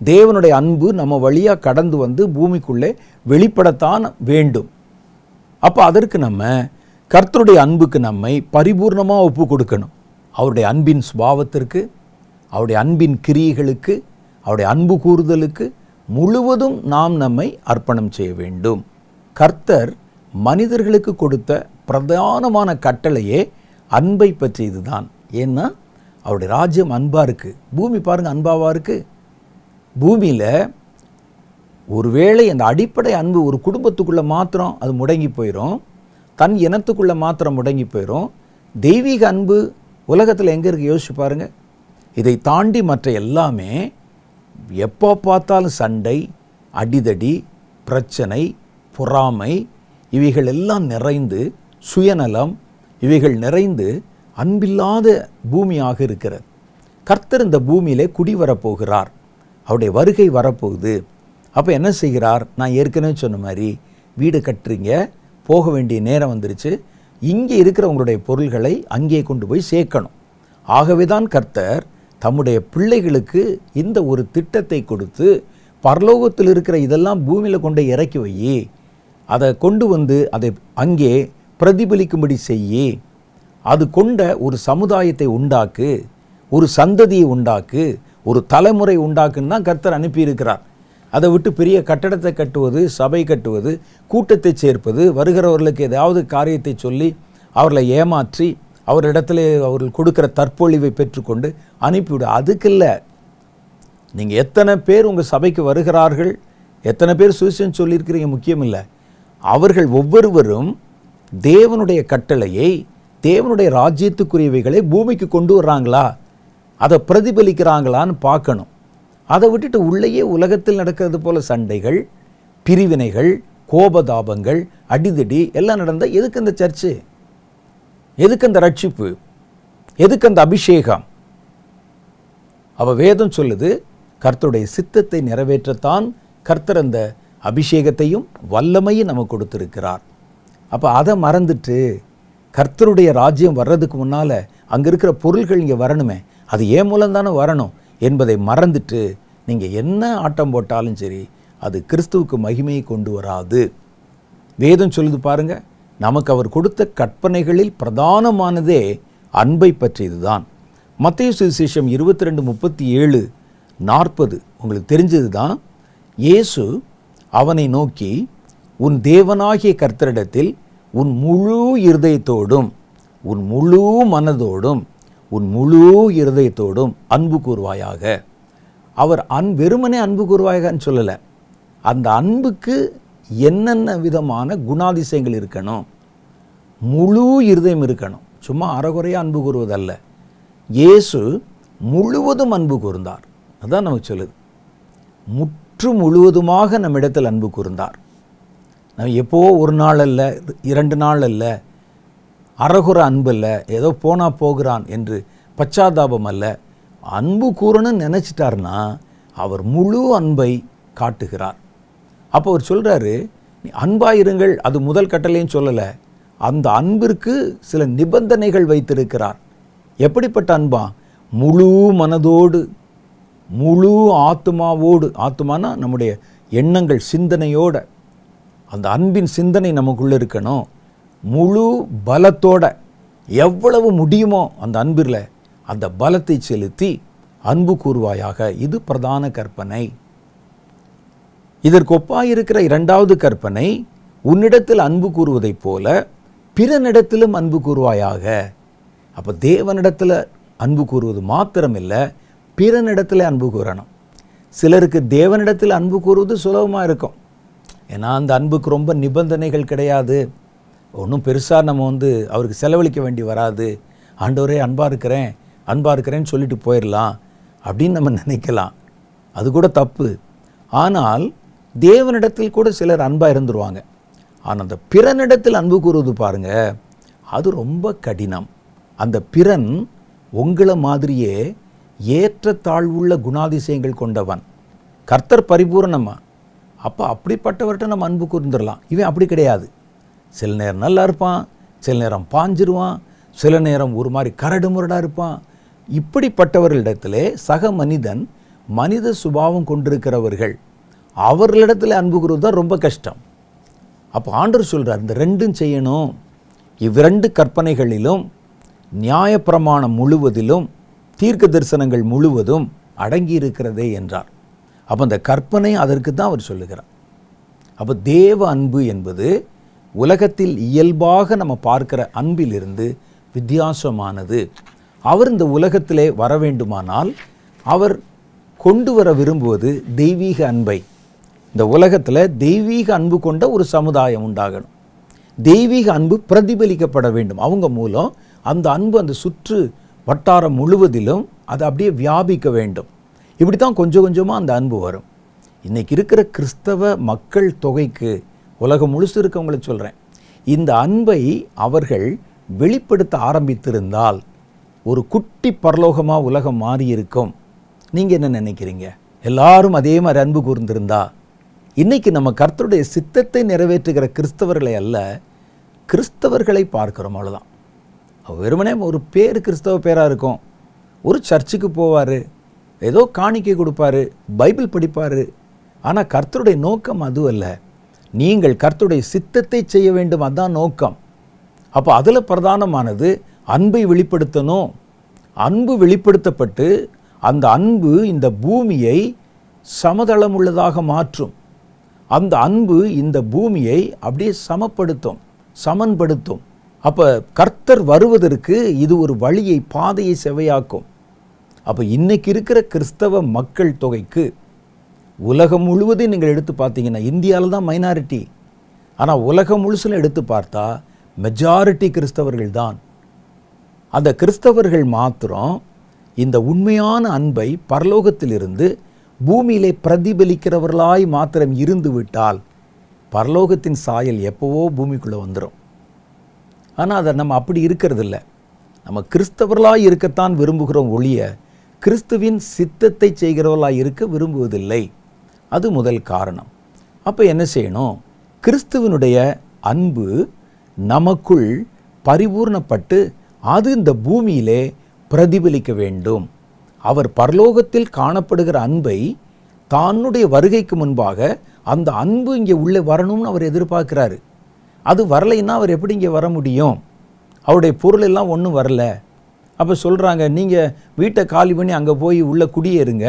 தேவனுடைய அன்பு நம்ம வழியாக கடந்து வந்து பூமிக்குள்ளே வெளிப்படத்தான் வேண்டும். அப்போ அதற்கு நம்ம கர்த்தருடைய அன்புக்கு நம்மை பரிபூர்ணமாக ஒப்பு கொடுக்கணும். அவருடைய அன்பின் சுபாவத்திற்கு, அவருடைய அன்பின் கிரியைகளுக்கு, அவருடைய அன்பு கூறுதலுக்கு முழுவதும் நாம் நம்மை அர்ப்பணம் செய்ய வேண்டும். கர்த்தர் மனிதர்களுக்கு கொடுத்த பிரதானமான கட்டளையே அன்பை பற்றியது தான். ஏன்னா அவருடைய ராஜ்யம் அன்பாக இருக்குது. பூமி பாருங்கள் அன்பாவாக இருக்குது. பூமியில் ஒருவேளை அந்த அடிப்படை அன்பு ஒரு குடும்பத்துக்குள்ளே மாத்திரம் அது முடங்கி போயிடும், தன் இனத்துக்குள்ளே மாத்திரம் முடங்கி போயிடும். தெய்வீக அன்பு உலகத்தில் எங்கே இருக்குது யோசிச்சு பாருங்கள். இதை தாண்டி மற்ற எல்லாமே எப்போ பார்த்தாலும் சண்டை, அடிதடி, பிரச்சனை, பொறாமை, இவைகள் எல்லாம் நிறைந்து, சுயநலம் இவைகள் நிறைந்து அன்பில்லாத பூமியாக இருக்கிறது. கர்த்தர் இந்த பூமியிலே குடி வரப்போகிறார், அவருடைய வருகை வரப்போகுது. அப்போ என்ன செய்கிறார்? நான் ஏற்கனவே சொன்ன மாதிரி வீடு கட்டுறீங்க, போக வேண்டிய நேரம் வந்துருச்சு, இங்கே இருக்கிற உங்களுடைய பொருள்களை அங்கே கொண்டு போய் சேர்க்கணும். ஆகவே தான் கர்த்தர் தம்முடைய பிள்ளைகளுக்கு இந்த ஒரு திட்டத்தை கொடுத்து பரலோகத்தில் இருக்கிற இதெல்லாம் பூமியில் கொண்டு இறக்கி வை, அதை கொண்டு வந்து அதை அங்கே பிரதிபலிக்கும்படி செய்யி, அது கொண்ட ஒரு சமுதாயத்தை உண்டாக்கு, ஒரு சந்ததியை உண்டாக்கு, ஒரு தலைமுறை உண்டாக்குன்னு தான் கர்த்தர் அனுப்பியிருக்கிறார். அதை விட்டு பெரிய கட்டடத்தை கட்டுவது, சபை கட்டுவது, கூட்டத்தை சேர்ப்பது, வருகிறவர்களுக்கு ஏதாவது காரியத்தை சொல்லி அவர்களை ஏமாற்றி அவரிடத்துல அவர்கள் கொடுக்குற தற்பொழிவை பெற்றுக்கொண்டு அனுப்பிவிடு. அதுக்கில்ல. நீங்கள் எத்தனை பேர் உங்கள் சபைக்கு வருகிறார்கள், எத்தனை பேர் சுவிசேஷம் சொல்லியிருக்கிறீங்க முக்கியம் இல்லை. அவர்கள் ஒவ்வொருவரும் தேவனுடைய கட்டளையை, தேவனுடைய ராஜ்யத்துக்குரியவைகளை பூமிக்கு கொண்டு வர்றாங்களா, அதை பிரதிபலிக்கிறாங்களான்னு பார்க்கணும். அதை விட்டுட்டு உள்ளேயே உலகத்தில் நடக்கிறது போல சண்டைகள், பிரிவினைகள், கோபதாபங்கள், அடிதடி எல்லாம் நடந்தால் எதுக்கு அந்த சர்ச்சு, எதுக்கு அந்த ரட்சிப்பு, எதுக்கு அந்த அபிஷேகம்? அவ வேதம் சொல்லுது, கர்த்தருடைய சித்தத்தை நிறைவேற்றத்தான் கர்த்தர் அந்த அபிஷேகத்தையும் வல்லமையும் நமக்கு கொடுத்திருக்கிறார். அப்போ அதை மறந்துட்டு கர்த்தருடைய ராஜ்யம் வர்றதுக்கு முன்னால் அங்கே இருக்கிற பொருள்கள் இங்கே வரணுமே, அது ஏன் மூலம் தானே வரணும் என்பதை மறந்துட்டு நீங்கள் என்ன ஆட்டம் போட்டாலும் சரி, அது கிறிஸ்துவுக்கு மகிமையை கொண்டு வராது. வேதம் சொல்லுது பாருங்க, நமக்கு அவர் கொடுத்த கற்பனைகளில் பிரதானமானதே அன்பை பற்றியது தான். மத்தேயு சுவிசேஷம் 22:37-40 உங்களுக்கு தெரிஞ்சது தான். இயேசு அவனை நோக்கி, உன் தேவனாகிய கர்த்தரிடத்தில் உன் முழு இருதயத்தோடும், உன் முழு மனதோடும், உன் முழு இருதயத்தோடும் அன்பு கூர்வாயாக. அவர் வெறுமனே அன்பு கூர்வாயாகன்னு சொல்லலை, அந்த அன்புக்கு என்னென்ன விதமான குணாதிசயங்கள் இருக்கணும், முழு இருதயம் இருக்கணும். சும்மா அறகுறையாக அன்பு கூறுவதல்ல. இயேசு முழுவதும் அன்பு கூர்ந்தார். அதான் நமக்கு சொல்லுது, முற்று முழுவதுமாக நம்மிடத்தில் அன்பு கூர்ந்தார். நம்ம எப்போ ஒரு நாள் அல்ல, 2 நாள் அல்ல, அறகுற அன்பு அல்ல, ஏதோ போனா போகிறான் என்று பச்சாதாபம் அல்ல. அன்பு கூறணும்னு நினச்சிட்டார்னா அவர் முழு அன்பை காட்டுகிறார். அப்போ அவர் சொல்கிறாரு, நீ அன்பாயிருங்கள், அது முதல் கட்டளையும் சொல்லலை. அந்த அன்பிற்கு சில நிபந்தனைகள் வைத்திருக்கிறார். எப்படிப்பட்ட அன்பா? முழு மனதோடு, முழு ஆத்மாவோடு, ஆத்மானா நம்முடைய எண்ணங்கள் சிந்தனையோட, அந்த அன்பின் சிந்தனை நமக்குள்ளே இருக்கணும். முழு பலத்தோட, எவ்வளவு முடியுமோ அந்த அன்பில் அந்த பலத்தை செலுத்தி அன்பு கூறுவாயாக. இது பிரதான கற்பனை. இதற்கு ஒப்பாயிருக்கிற 2வது கற்பனை, உன்னிடத்தில் அன்பு கூறுவதைப் போல பிறனிடத்திலும் அன்பு கூறுவாயாக. அப்போ தேவனிடத்தில் அன்பு கூறுவது மாத்திரமில்லை, பிறனிடத்தில் அன்பு கூறணும். சிலருக்கு தேவனிடத்தில் அன்பு கூறுவது சுலபமாக இருக்கும். ஏன்னா அந்த அன்புக்கு ரொம்ப நிபந்தனைகள் கிடையாது. ஒன்றும் பெருசாக நம்ம அவருக்கு செலவழிக்க வேண்டி வராது. ஆண்டவரே அன்பாக இருக்கிறேன்னு சொல்லிட்டு போயிடலாம் அப்படின்னு நம்ம நினைக்கலாம். அது கூட தப்பு. ஆனால் தேவனிடத்தில் கூட சிலர் அன்பாக இருந்துருவாங்க. ஆனால் அந்த பிறனிடத்தில் அன்பு கூறுவது பாருங்க, அது ரொம்ப கடினம். அந்த பிறன் உங்களை மாதிரியே ஏற்றத்தாழ்வுள்ள குணாதிசயங்கள் கொண்டவன். கர்த்தர் பரிபூரணமா, அப்போ அப்படிப்பட்டவர்கிட்ட நம்ம அன்பு கூர்ந்துடலாம். இவன் அப்படி கிடையாது. சில நேரம் நல்லா இருப்பான், சில நேரம் பாஞ்சிருவான், சில நேரம் ஒரு மாதிரி கரடு முரடாக இருப்பான். இப்படிப்பட்டவர்களிடத்திலே சக மனிதன், மனித சுபாவம் கொண்டிருக்கிறவர்கள், அவர்களிடத்தில் அன்பு கூறுவது தான் ரொம்ப கஷ்டம். அப்போ ஆண்டவர் சொல்கிறார், இந்த 2ம் செய்யணும். இவ்விரண்டு கற்பனைகளிலும், நியாயப்பிரமாணம் முழுவதிலும், தீர்க்க தரிசனங்கள் முழுவதும் அடங்கி இருக்கிறதே என்றார். அப்போ அந்த கற்பனை அதற்கு தான் அவர் சொல்லுகிறார். அப்போ தேவ அன்பு என்பது உலகத்தில் இயல்பாக நம்ம பார்க்கிற அன்பிலிருந்து வித்தியாசமானது. அவர் இந்த உலகத்திலே வர வேண்டுமானால் அவர் கொண்டு வர விரும்புவது தெய்வீக அன்பை. இந்த உலகத்தில் தெய்வீக அன்பு கொண்ட ஒரு சமுதாயம் உண்டாகணும். தெய்வீக அன்பு பிரதிபலிக்கப்பட வேண்டும். அவங்க மூலம் அந்த அன்பு அந்த சுற்று வட்டாரம் முழுவதிலும் அது அப்படியே வியாபிக்க வேண்டும். இப்படி தான் கொஞ்சம் கொஞ்சமாக அந்த அன்பு வரும். இன்றைக்கி இருக்கிற கிறிஸ்தவ மக்கள் தொகைக்கு, உலகம் முழுசு இருக்கவங்களை சொல்கிறேன், இந்த அன்பை அவர்கள் வெளிப்படுத்த ஆரம்பித்திருந்தால் ஒரு குட்டி பரலோகமாக உலகம் மாறி இருக்கும். நீங்கள் என்ன நினைக்கிறீங்க? எல்லாரும் அதே மாதிரி அன்பு கூர்ந்திருந்தா, இன்றைக்கி நம்ம கர்த்தருடைய சித்தத்தை நிறைவேற்றுகிற கிறிஸ்தவர்களை அல்ல, கிறிஸ்தவர்களை பார்க்குறோம். அவ்வளோதான். வெறுமனே ஒரு பேர் கிறிஸ்தவ பேராக இருக்கும். ஒரு சர்ச்சுக்கு போவார், ஏதோ காணிக்கை கொடுப்பார், பைபிள் படிப்பார், ஆனால் கர்த்தருடைய நோக்கம் அது அல்ல. நீங்கள் கர்த்தருடைய சித்தத்தை செய்ய வேண்டும், அதுதான் நோக்கம். அப்போ அதில் பிரதானமானது அன்பை வெளிப்படுத்தணும். அன்பு வெளிப்படுத்தப்பட்டு அந்த அன்பு இந்த பூமியை சமதளம் உள்ளதாக மாற்றும். அந்த அன்பு இந்த பூமியை அப்படியே சமன்படுத்தும். அப்போ கர்த்தர் வருவதற்கு இது ஒரு வழியை, பாதையை செவையாக்கும். அப்போ இன்னைக்கு இருக்கிற கிறிஸ்தவ மக்கள் தொகைக்கு உலகம் முழுவதும் நீங்கள் எடுத்து பார்த்தீங்கன்னா, இந்தியாவில் தான் மைனாரிட்டி, ஆனால் உலகம் முழுசில் எடுத்து பார்த்தா மெஜாரிட்டி கிறிஸ்தவர்கள் தான். அந்த கிறிஸ்தவர்கள் மாத்திரம் இந்த உண்மையான அன்பை பரலோகத்திலிருந்து பூமியிலே பிரதிபலிக்கிறவர்களாய் மாத்திரம் இருந்து விட்டால் பரலோகத்தின் சாயல் எப்போவோ பூமிக்குள்ளே வந்துடும். ஆனால் அதை நம்ம அப்படி இருக்கிறதில்ல. நம்ம கிறிஸ்தவர்களாய் இருக்கத்தான் விரும்புகிறோம் ஒழிய கிறிஸ்துவின் சித்தத்தை செய்கிறவர்களாய் இருக்க விரும்புவதில்லை. அது முதல் காரணம். அப்போ என்ன செய்யணும்? கிறிஸ்துவனுடைய அன்பு நமக்குள் பரிபூர்ணப்பட்டு அது இந்த பூமியிலே பிரதிபலிக்க வேண்டும். அவர் பரலோகத்தில் காணப்படுகிற அன்பை தன்னுடைய வருகைக்கு முன்பாக அந்த அன்பு இங்கே உள்ளே வரணும்னு அவர் எதிர்பார்க்கிறாரு. அது வரலைன்னா அவர் எப்படி இங்கே வர முடியும்? அவருடைய பொருள் எல்லாம் ஒன்றும் வரல. அப்போ சொல்கிறாங்க, நீங்கள் வீட்டை காலி பண்ணி அங்கே போய் உள்ளே குடியேறுங்க,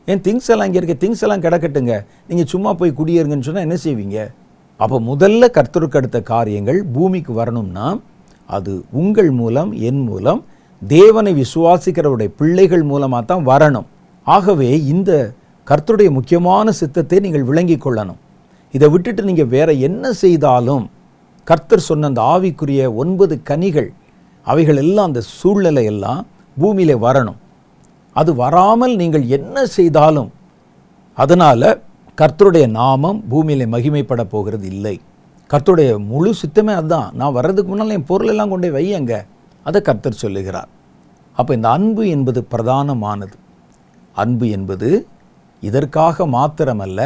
ஏன் திங்ஸ் எல்லாம் இங்கே இருக்க, திங்ஸ் எல்லாம் கிடக்கட்டுங்க, நீங்கள் சும்மா போய் குடியேறுங்கன்னு சொன்னால் என்ன செய்வீங்க? அப்போ முதல்ல கர்த்தருக்கு அடுத்த காரியங்கள் பூமிக்கு வரணும்னா அது உங்கள் மூலம், என் மூலம், தேவனை விசுவாசிக்கிறவருடைய பிள்ளைகள் மூலமாக தான் வரணும். ஆகவே இந்த கர்த்தருடைய முக்கியமான சித்தத்தை நீங்கள் விளங்கி கொள்ளணும். இதை விட்டுட்டு நீங்கள் வேற என்ன செய்தாலும் கர்த்தர் சொன்ன அந்த ஆவிக்குரிய 9 கனிகள் அவைகள் எல்லாம் அந்த சூழ்நிலை எல்லாம் பூமியிலே வரணும். அது வராமல் நீங்கள் என்ன செய்தாலும் அதனால் கர்த்தருடைய நாமம் பூமியிலே மகிமைப்பட போகிறது இல்லை. கர்த்தருடைய முழு சித்தமே அதுதான். நான் வர்றதுக்கு முன்னால் என் பொருள் எல்லாம் கொண்டே வையங்க, அதை கர்த்தர் சொல்லுகிறார். அப்போ இந்த அன்பு என்பது பிரதானமானது. அன்பு என்பது இதற்காக மாத்திரமல்ல,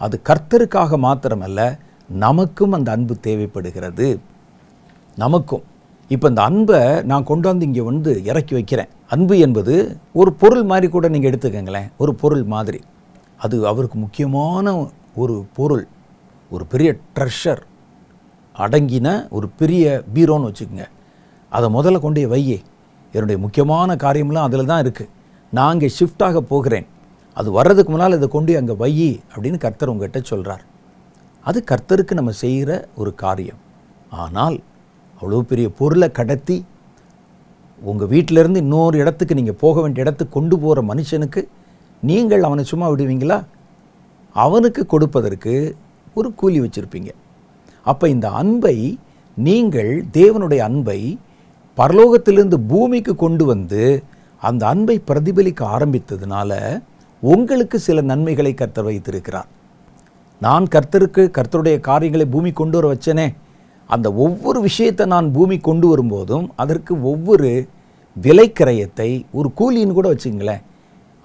அது கர்த்தருக்காக மாத்திரமல்ல, நமக்கும் அந்த அன்பு தேவைப்படுகிறது. நமக்கும் இப்போ இந்த அன்பை நான் கொண்டு வந்து இங்கே வந்து இறக்கி வைக்கிறேன். அன்பு என்பது ஒரு பொருள் மாதிரி கூட நீங்கள் எடுத்துக்கங்களேன், ஒரு பொருள் மாதிரி. அது அவருக்கு முக்கியமான ஒரு பொருள், ஒரு பெரிய ட்ரெஷர் அடங்கின ஒரு பெரிய பீரோன்னு வச்சுக்கோங்க. அதை முதல்ல கொண்டு வையே, என்னுடைய முக்கியமான காரியம்லாம் அதில் தான் இருக்குது, நான் அங்கே ஷிஃப்டாக போகிறேன், அது வர்றதுக்கு முன்னால் இதை கொண்டு அங்கே வையி அப்படின்னு கர்த்தர் உங்கள்கிட்ட சொல்கிறார். அது கர்த்தருக்கு நம்ம செய்கிற ஒரு காரியம். ஆனால் அவ்வளோ பெரிய பொருளை கடத்தி உங்கள் வீட்டிலேருந்து இன்னொரு இடத்துக்கு நீங்கள் போக வேண்டிய இடத்துக்கு கொண்டு போகிற மனுஷனுக்கு நீங்கள் அவனை சும்மா விடுவீங்களா? அவனுக்கு கொடுப்பதற்கு ஒரு கூலி வச்சுருப்பீங்க. அப்போ இந்த அன்பை நீங்கள், தேவனுடைய அன்பை பரலோகத்திலிருந்து பூமிக்கு கொண்டு வந்து அந்த அன்பை பிரதிபலிக்க ஆரம்பித்ததுனால உங்களுக்கு சில நன்மைகளை கர்த்தர் வைத்திருக்கிறார். நான் கர்த்தருடைய காரியங்களை பூமி கொண்டு வர வச்சனே, அந்த ஒவ்வொரு விஷயத்தை நான் பூமி கொண்டு வரும்போதும் அதற்கு ஒவ்வொரு விலைக்கிரயத்தை, ஒரு கூலின்னு கூட வச்சுங்களேன்,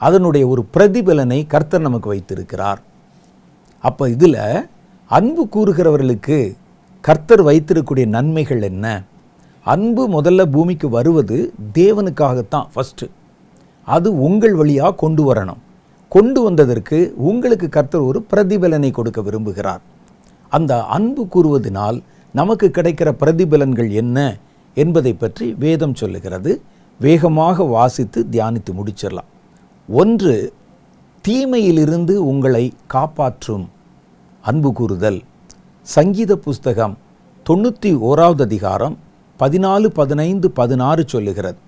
அதனுடைய ஒரு பிரதிபலனை கர்த்தர் நமக்கு வைத்திருக்கிறார். அப்போ இதில் அன்பு கூறுகிறவர்களுக்கு கர்த்தர் வைத்திருக்கக்கூடிய நன்மைகள் என்ன? அன்பு முதல்ல பூமிக்கு வருவது தேவனுக்காகத்தான் ஃபஸ்ட்டு. அது உங்கள் வழியாக கொண்டு வரணும். கொண்டு வந்ததற்கு உங்களுக்கு கர்த்தர் ஒரு பிரதிபலனை கொடுக்க விரும்புகிறார். அந்த அன்பு கூறுவதனால் நமக்கு கிடைக்கிற பிரதிபலன்கள் என்ன என்பதை பற்றி வேதம் சொல்லுகிறது. வேகமாக வாசித்து தியானித்து முடிச்சிடலாம். 1, தீமையிலிருந்து உங்களை காப்பாற்றும் அன்பு கூறுதல். சங்கீத புஸ்தகம் 91வது அதிகாரம் 14, 15, 16 சொல்லுகிறது,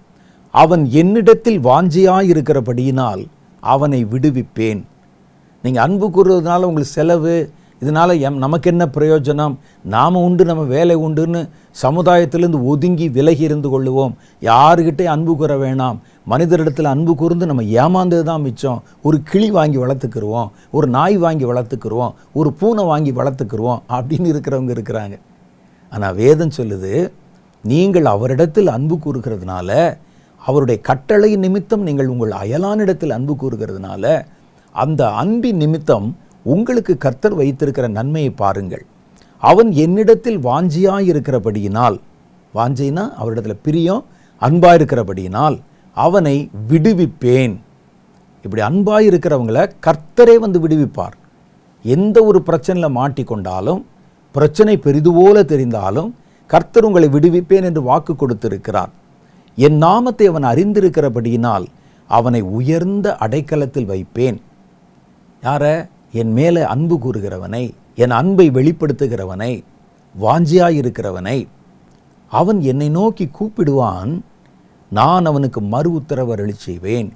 அவன் என்னிடத்தில் வாஞ்சியாயிருக்கிறபடியினால் அவனை விடுவிப்பேன். நீங்கள் அன்பு கூறுவதனால உங்களுக்கு செலவு, இதனால் நமக்கு என்ன பிரயோஜனம், நாம் உண்டு நம்ம வேலை உண்டுன்னு சமுதாயத்திலேருந்து ஒதுங்கி விலகி இருந்து கொள்ளுவோம். யாருக்கிட்டே அன்பு கூற வேணாம், மனிதரிடத்தில் அன்பு கூர்ந்து நம்ம ஏமாந்தது தான் மிச்சம். ஒரு கிளி வாங்கி வளர்த்துக்குருவோம், ஒரு நாய் வாங்கி வளர்த்துக்குருவோம், ஒரு பூனை வாங்கி வளர்த்துக்குருவோம் அப்படின்னு இருக்கிறவங்க இருக்கிறாங்க. ஆனால் வேதம் சொல்லுது, நீங்கள் அவரிடத்தில் அன்பு கூறுகிறதுனால, அவருடைய கட்டளை நிமித்தம் நீங்கள் உங்கள் அயலானிடத்தில் அன்பு கூறுகிறதுனால, அந்த அன்பின் நிமித்தம் உங்களுக்கு கர்த்தர் வைத்திருக்கிற நன்மையை பாருங்கள். அவன் என்னிடத்தில் வாஞ்சியாயிருக்கிறபடியினால், வாஞ்சைனா அவரிடத்தில் பிரியம், அன்பாயிருக்கிறபடியினால் அவனை விடுவிப்பேன். இப்படி அன்பாயிருக்கிறவங்களை கர்த்தரே வந்து விடுவிப்பார். எந்த ஒரு பிரச்சனையில் மாட்டிக்கொண்டாலும், பிரச்சனை பெரிது போல தெரிந்தாலும் கர்த்தர் உங்களை விடுவிப்பேன் என்று வாக்கு கொடுத்திருக்கிறார். என் நாமத்தை அவன் அறிந்திருக்கிறபடியினால் அவனை உயர்ந்த அடைக்கலத்தில் வைப்பேன். யார? என் மேலே அன்பு கூறுகிறவனை, என் அன்பை வெளிப்படுத்துகிறவனை, வாஞ்சியாயிருக்கிறவனை. அவன் என்னை நோக்கி கூப்பிடுவான், நான் அவனுக்கு மறு உத்தரவு அருளி செய்வேன்.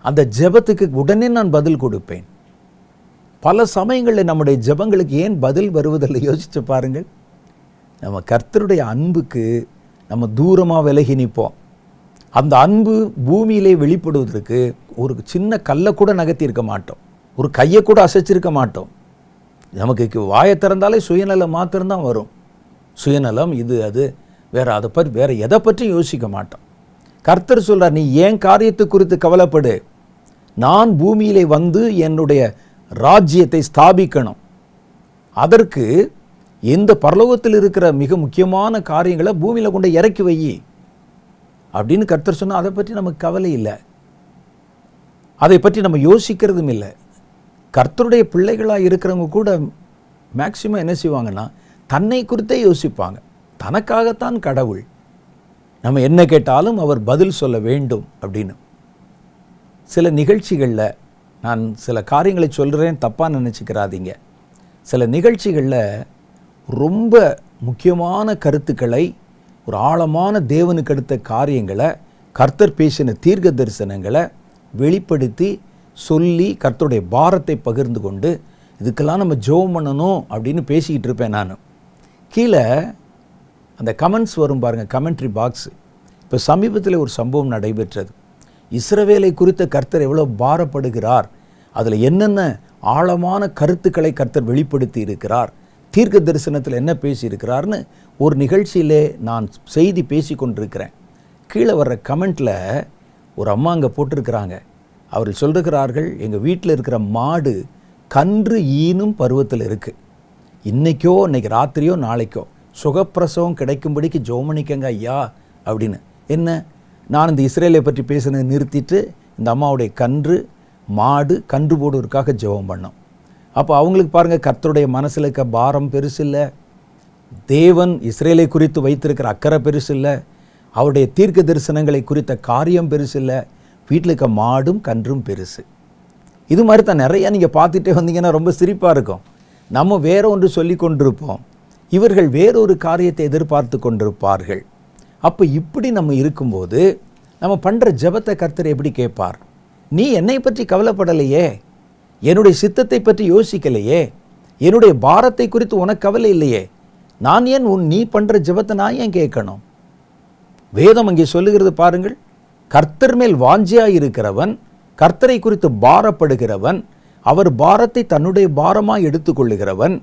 அந்த ஜெபத்துக்கு உடனே நான் பதில் கொடுப்பேன். பல சமயங்களில் நம்முடைய ஜெபங்களுக்கு ஏன் பதில் வருவதில்லை யோசிச்சு பாருங்கள். நம்ம கர்த்தருடைய அன்புக்கு நம்ம தூரமாக விலகி நிற்போம். அந்த அன்பு பூமியிலே வெளிப்படுவதற்கு ஒரு சின்ன கல்லை கூட நகர்த்தியிருக்க மாட்டோம், ஒரு கையை கூட அசைச்சிருக்க மாட்டோம். நமக்கு வாயை திறந்தாலே சுயநலம் மாத்திரம்தான் வரும். சுயநலம், இது அது, வேற எதை பற்றி யோசிக்க மாட்டோம். கர்த்தர் சொல்றார், நீ ஏன் காரியத்தை குறித்து கவலைப்படு, நான் பூமியிலே வந்து என்னுடைய ராஜ்யத்தை ஸ்தாபிக்கணும், அதற்கு இந்த பரலோகத்தில் இருக்கிற மிக முக்கியமான காரியங்களை பூமியில் கொண்டு இறக்கி வை அப்படின்னு கர்த்தர் சொன்னால் அதை பற்றி நமக்கு கவலை இல்லை, அதை பற்றி நம்ம யோசிக்கிறதும் இல்லை. கர்த்தருடைய பிள்ளைகளாக இருக்கிறவங்க கூட மேக்சிமம் என்ன செய்வாங்கன்னா தன்னை குறித்தே யோசிப்பாங்க. தனக்காகத்தான் கடவுள், நம்ம என்ன கேட்டாலும் அவர் பதில் சொல்ல வேண்டும் அப்படின்னு. சில நிகழ்ச்சிகளில் நான் சில காரியங்களை சொல்கிறேன், தப்பாக நினச்சிக்கிறாதீங்க. சில நிகழ்ச்சிகளில் ரொம்ப முக்கியமான கருத்துக்களை, ஒரு ஆழமான தேவனுக்கு அடுத்த காரியங்களை, கர்த்தர் பேசின தீர்க்க தரிசனங்களை வெளிப்படுத்தி சொல்லி கர்த்தருடைய பாரத்தை பகிர்ந்து கொண்டு இதுக்கெல்லாம் நம்ம ஜெபம் பண்ணணும் அப்படின்னு பேசிக்கிட்டு இருப்பேன். நான் கீழே அந்த கமெண்ட்ஸ் வரும் பாருங்கள், கமெண்ட்ரி பாக்ஸு. இப்போ சமீபத்தில் ஒரு சம்பவம் நடைபெற்றது. இஸ்ரவேலை குறித்த கர்த்தர் எவ்வளோ பாரப்படுகிறார், அதில் என்னென்ன ஆழமான கருத்துக்களை கர்த்தர் வெளிப்படுத்தி இருக்கிறார், தீர்க்க தரிசனத்தில் என்ன பேசியிருக்கிறார்னு ஒரு நிகழ்ச்சியிலே நான் செய்தி பேசி கொண்டிருக்கிறேன். கீழே வர்ற கமெண்ட்டில் ஒரு அம்மா அங்கே போட்டிருக்கிறாங்க. அவர்கள் சொல்லுகிறார்கள், எங்கள் வீட்டில் இருக்கிற மாடு கன்று ஈனும் பருவத்தில் இருக்குது, இன்றைக்கோ இன்னைக்கு ராத்திரியோ நாளைக்கோ சுகப்பிரசவம் கிடைக்கும்படிக்கு ஜெபம் பண்ணிக்கங்க ஐயா அப்படின்னு. என்ன, நான் இந்த இஸ்ரேலை பற்றி பேசினதை நிறுத்திட்டு இந்த அம்மாவுடைய மாடு கன்று போடுவதற்காக ஜெபம் பண்ணோம். அப்போ அவங்களுக்கு பாருங்கள், கர்த்தருடைய மனசில் இருக்க பாரம் பெருசு இல்லை, தேவன் இஸ்ரேலை குறித்து வைத்திருக்கிற அக்கறை பெருசு இல்லை, அவருடைய தீர்க்க தரிசனங்களை குறித்த காரியம் பெருசு இல்லை, வீட்டில் இருக்க மாடும் கன்றும் பெருசு. இது மாதிரி தான் நிறையா நீங்கள் பார்த்துட்டே வந்தீங்கன்னா ரொம்ப சிரிப்பாக இருக்கும். நம்ம வேற ஒன்று சொல்லி கொண்டிருப்போம், இவர்கள் வேறொரு காரியத்தை எதிர்பார்த்து கொண்டிருப்பார்கள். அப்போ இப்படி நம்ம இருக்கும்போது நம்ம பண்ணுற ஜெபத்தை கர்த்தர் எப்படி கேட்பார்? நீ என்னை பற்றி கவலைப்படலையே, என்னுடைய சித்தத்தை பற்றி யோசிக்கலையே, என்னுடைய பாரத்தை குறித்து உனக்கு கவலை இல்லையே, நான் ஏன் நீ பண்ணுற ஜெபத்தை நான் ஏன் கேட்கணும்? வேதம் அங்கே சொல்லுகிறது பாருங்கள், கர்த்தர் மேல் வாஞ்சியாய் இருக்கிறவன், கர்த்தரை குறித்து பாரப்படுகிறவன், அவர் பாரத்தை தன்னுடைய பாரமாய் எடுத்துக்கொள்ளுகிறவன்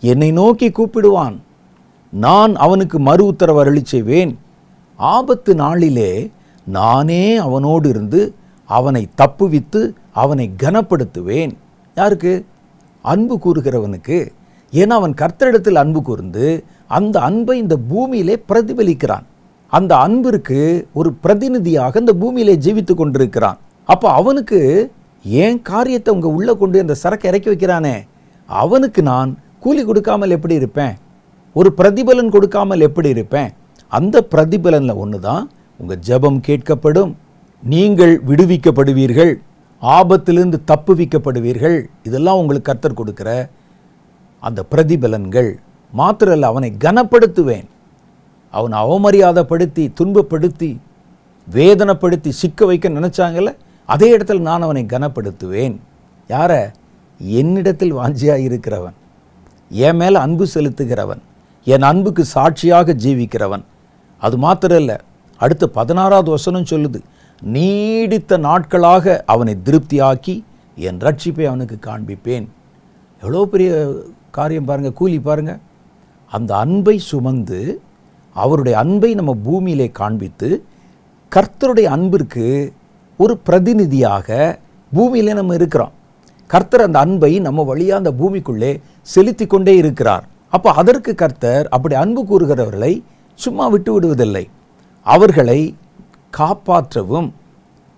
என்னை நோக்கி கூப்பிடுவான், நான் அவனுக்கு மறு உத்தரவு அருளி செய்வேன். ஆபத்து நாளிலே நானே அவனோடு இருந்து அவனை தப்புவித்து அவனை கனப்படுத்துவேன். யாருக்கு? அன்பு கூறுகிறவனுக்கு. ஏன்னா அவன் கர்த்தரிடத்தில் அன்பு கூர்ந்து அந்த அன்பை இந்த பூமியிலே பிரதிபலிக்கிறான். அந்த அன்பிற்கு ஒரு பிரதிநிதியாக இந்த பூமியிலே ஜீவித்து கொண்டிருக்கிறான். அப்போ அவனுக்கு ஏன் காரியத்தை உங்க உள்ள கொண்டு அந்த சரக்கை இறக்கி வைக்கிறானே, அவனுக்கு நான் கூலி கொடுக்காமல் எப்படி இருப்பேன்? ஒரு பிரதிபலன் கொடுக்காமல் எப்படி இருப்பேன்? அந்த பிரதிபலனில் ஒன்று தான் உங்கள் ஜெபம் கேட்கப்படும், நீங்கள் விடுவிக்கப்படுவீர்கள், ஆபத்திலிருந்து தப்புவிக்கப்படுவீர்கள். இதெல்லாம் உங்களுக்கு கர்த்தர் கொடுக்கிற அந்த பிரதிபலன்கள். மாத்திரல்ல, அவனை கனப்படுத்துவேன். அவனை அவமரியாதைப்படுத்தி துன்பப்படுத்தி வேதனைப்படுத்தி சிக்க வைக்க நினைச்சாங்கல்ல, அதே இடத்துல நான் அவனை கனப்படுத்துவேன். யார? என்னிடத்தில் வாஞ்சியாக இருக்கிறவன், என் மேலே அன்பு செலுத்துகிறவன், என் அன்புக்கு சாட்சியாக ஜீவிக்கிறவன். அது மாத்திரம் இல்லை, அடுத்த 16வது வசனம் சொல்லுது, நீடித்த நாட்களாக அவனை திருப்தியாக்கி என் ரட்சிப்பை அவனுக்கு காண்பிப்பேன். எவ்வளோ பெரிய காரியம் பாருங்கள், கூலி பாருங்கள். அந்த அன்பை சுமந்து அவருடைய அன்பை நம்ம பூமியிலே காண்பித்து கர்த்தருடைய அன்பிற்கு ஒரு பிரதிநிதியாக பூமியிலே நம்ம இருக்கிறோம். கர்த்தர் அந்த அன்பை நம்ம வழியாக அந்த பூமிக்குள்ளே செலுத்தி கொண்டே இருக்கிறார். அப்போ அதற்கு கர்த்தர் அப்படி அன்பு கூறுகிறவர்களை சும்மா விட்டு விடுவதில்லை. அவர்களை காப்பாற்றவும்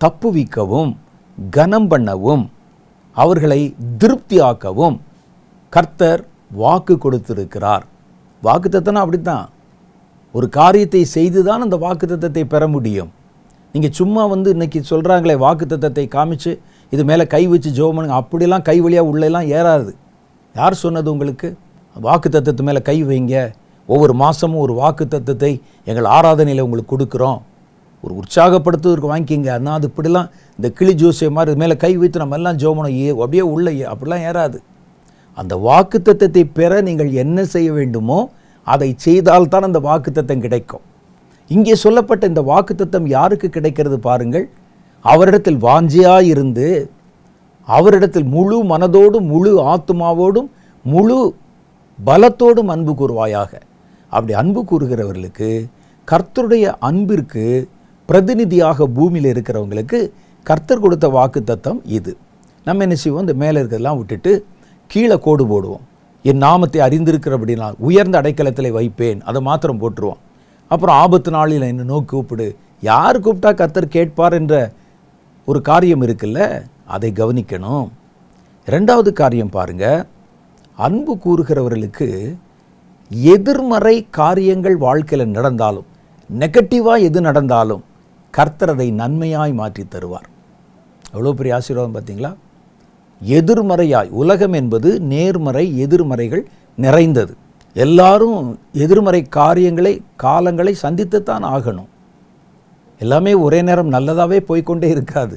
தப்புவிக்கவும் கனம் பண்ணவும் அவர்களை திருப்தியாக்கவும் கர்த்தர் வாக்கு கொடுத்திருக்கிறார். வாக்குத்தத்தம்னா அப்படித்தான், ஒரு காரியத்தை செய்துதான் அந்த வாக்குத்தத்தத்தை பெற முடியும். நீங்கள் சும்மா இன்னைக்கு சொல்கிறாங்களே வாக்குத்தத்தத்தை காமிச்சு இது மேலே கை வச்சு ஜெபம் பண்ணுங்க, அப்படிலாம் கை வழியாக உள்ளெல்லாம் ஏறாது. யார் சொன்னது உங்களுக்கு? வாக்குத்தத்தத்து மேலே கை வைங்க, ஒவ்வொரு மாதமும் ஒரு வாக்குத்தத்தத்தை எங்கள் ஆராதனையில் உங்களுக்கு கொடுக்குறோம், ஒரு உற்சாகப்படுத்துவதற்கு வாங்கிக்கிங்க. ஆனால் அது இப்படிலாம் இந்த கிளி ஜோசிய மாதிரி மேலே கை வைத்து நம்ம எல்லாம் ஜெபம் பண்ணோம் அப்படியே உள்ள அப்படிலாம் ஏறாது. அந்த வாக்குத்தத்தத்தை பெற நீங்கள் என்ன செய்ய வேண்டுமோ அதை செய்தால்தான் அந்த வாக்குத்தத்தம் கிடைக்கும். இங்கே சொல்லப்பட்ட இந்த வாக்குத்தத்தம் யாருக்கு கிடைக்கிறது பாருங்கள். அவரிடத்தில் வாஞ்சியாயிருந்து அவரிடத்தில் முழு மனதோடும் முழு ஆத்மாவோடும் முழு பலத்தோடும் அன்பு கூறுவாயாக. அப்படி அன்பு கூறுகிறவர்களுக்கு, கர்த்தருடைய அன்பிற்கு பிரதிநிதியாக பூமியில் இருக்கிறவங்களுக்கு கர்த்தர் கொடுத்த வாக்குத்தத்தம் இது. நம்ம என்ன செய்வோம், இந்த மேலே இருக்கிறதெல்லாம் விட்டுட்டு கீழே கோடு போடுவோம். என் நாமத்தை அறிந்திருக்கிற அப்படின்னா உயர்ந்த அடைக்கலத்தில் வைப்பேன், அதை மாத்திரம் போட்டுருவோம். அப்புறம் ஆபத்து நாளில் என்ன நோக்கி கூப்பிடு, யார் கூப்பிட்டா கர்த்தர் கேட்பார் என்ற ஒரு காரியம் இருக்குல்ல, அதை கவனிக்கணும். இரண்டாவது காரியம் பாருங்க, அன்பு கூறுகிறவர்களுக்கு எதிர்மறை காரியங்கள் வாழ்க்கையில் நடந்தாலும், நெகட்டிவாக எது நடந்தாலும் கர்த்தர் அதை நன்மையாய் மாற்றி தருவார். எவ்வளோ பெரிய ஆசீர்வாதம் பார்த்தீங்களா? எதிர்மறையாய், உலகம் என்பது நேர்மறை எதிர்மறைகள் நிறைந்தது. எல்லாரும் எதிர்மறை காலங்களை சந்தித்துத்தான் ஆகணும். எல்லாமே ஒரே நேரம் நல்லதாகவே போய்கொண்டே இருக்காது.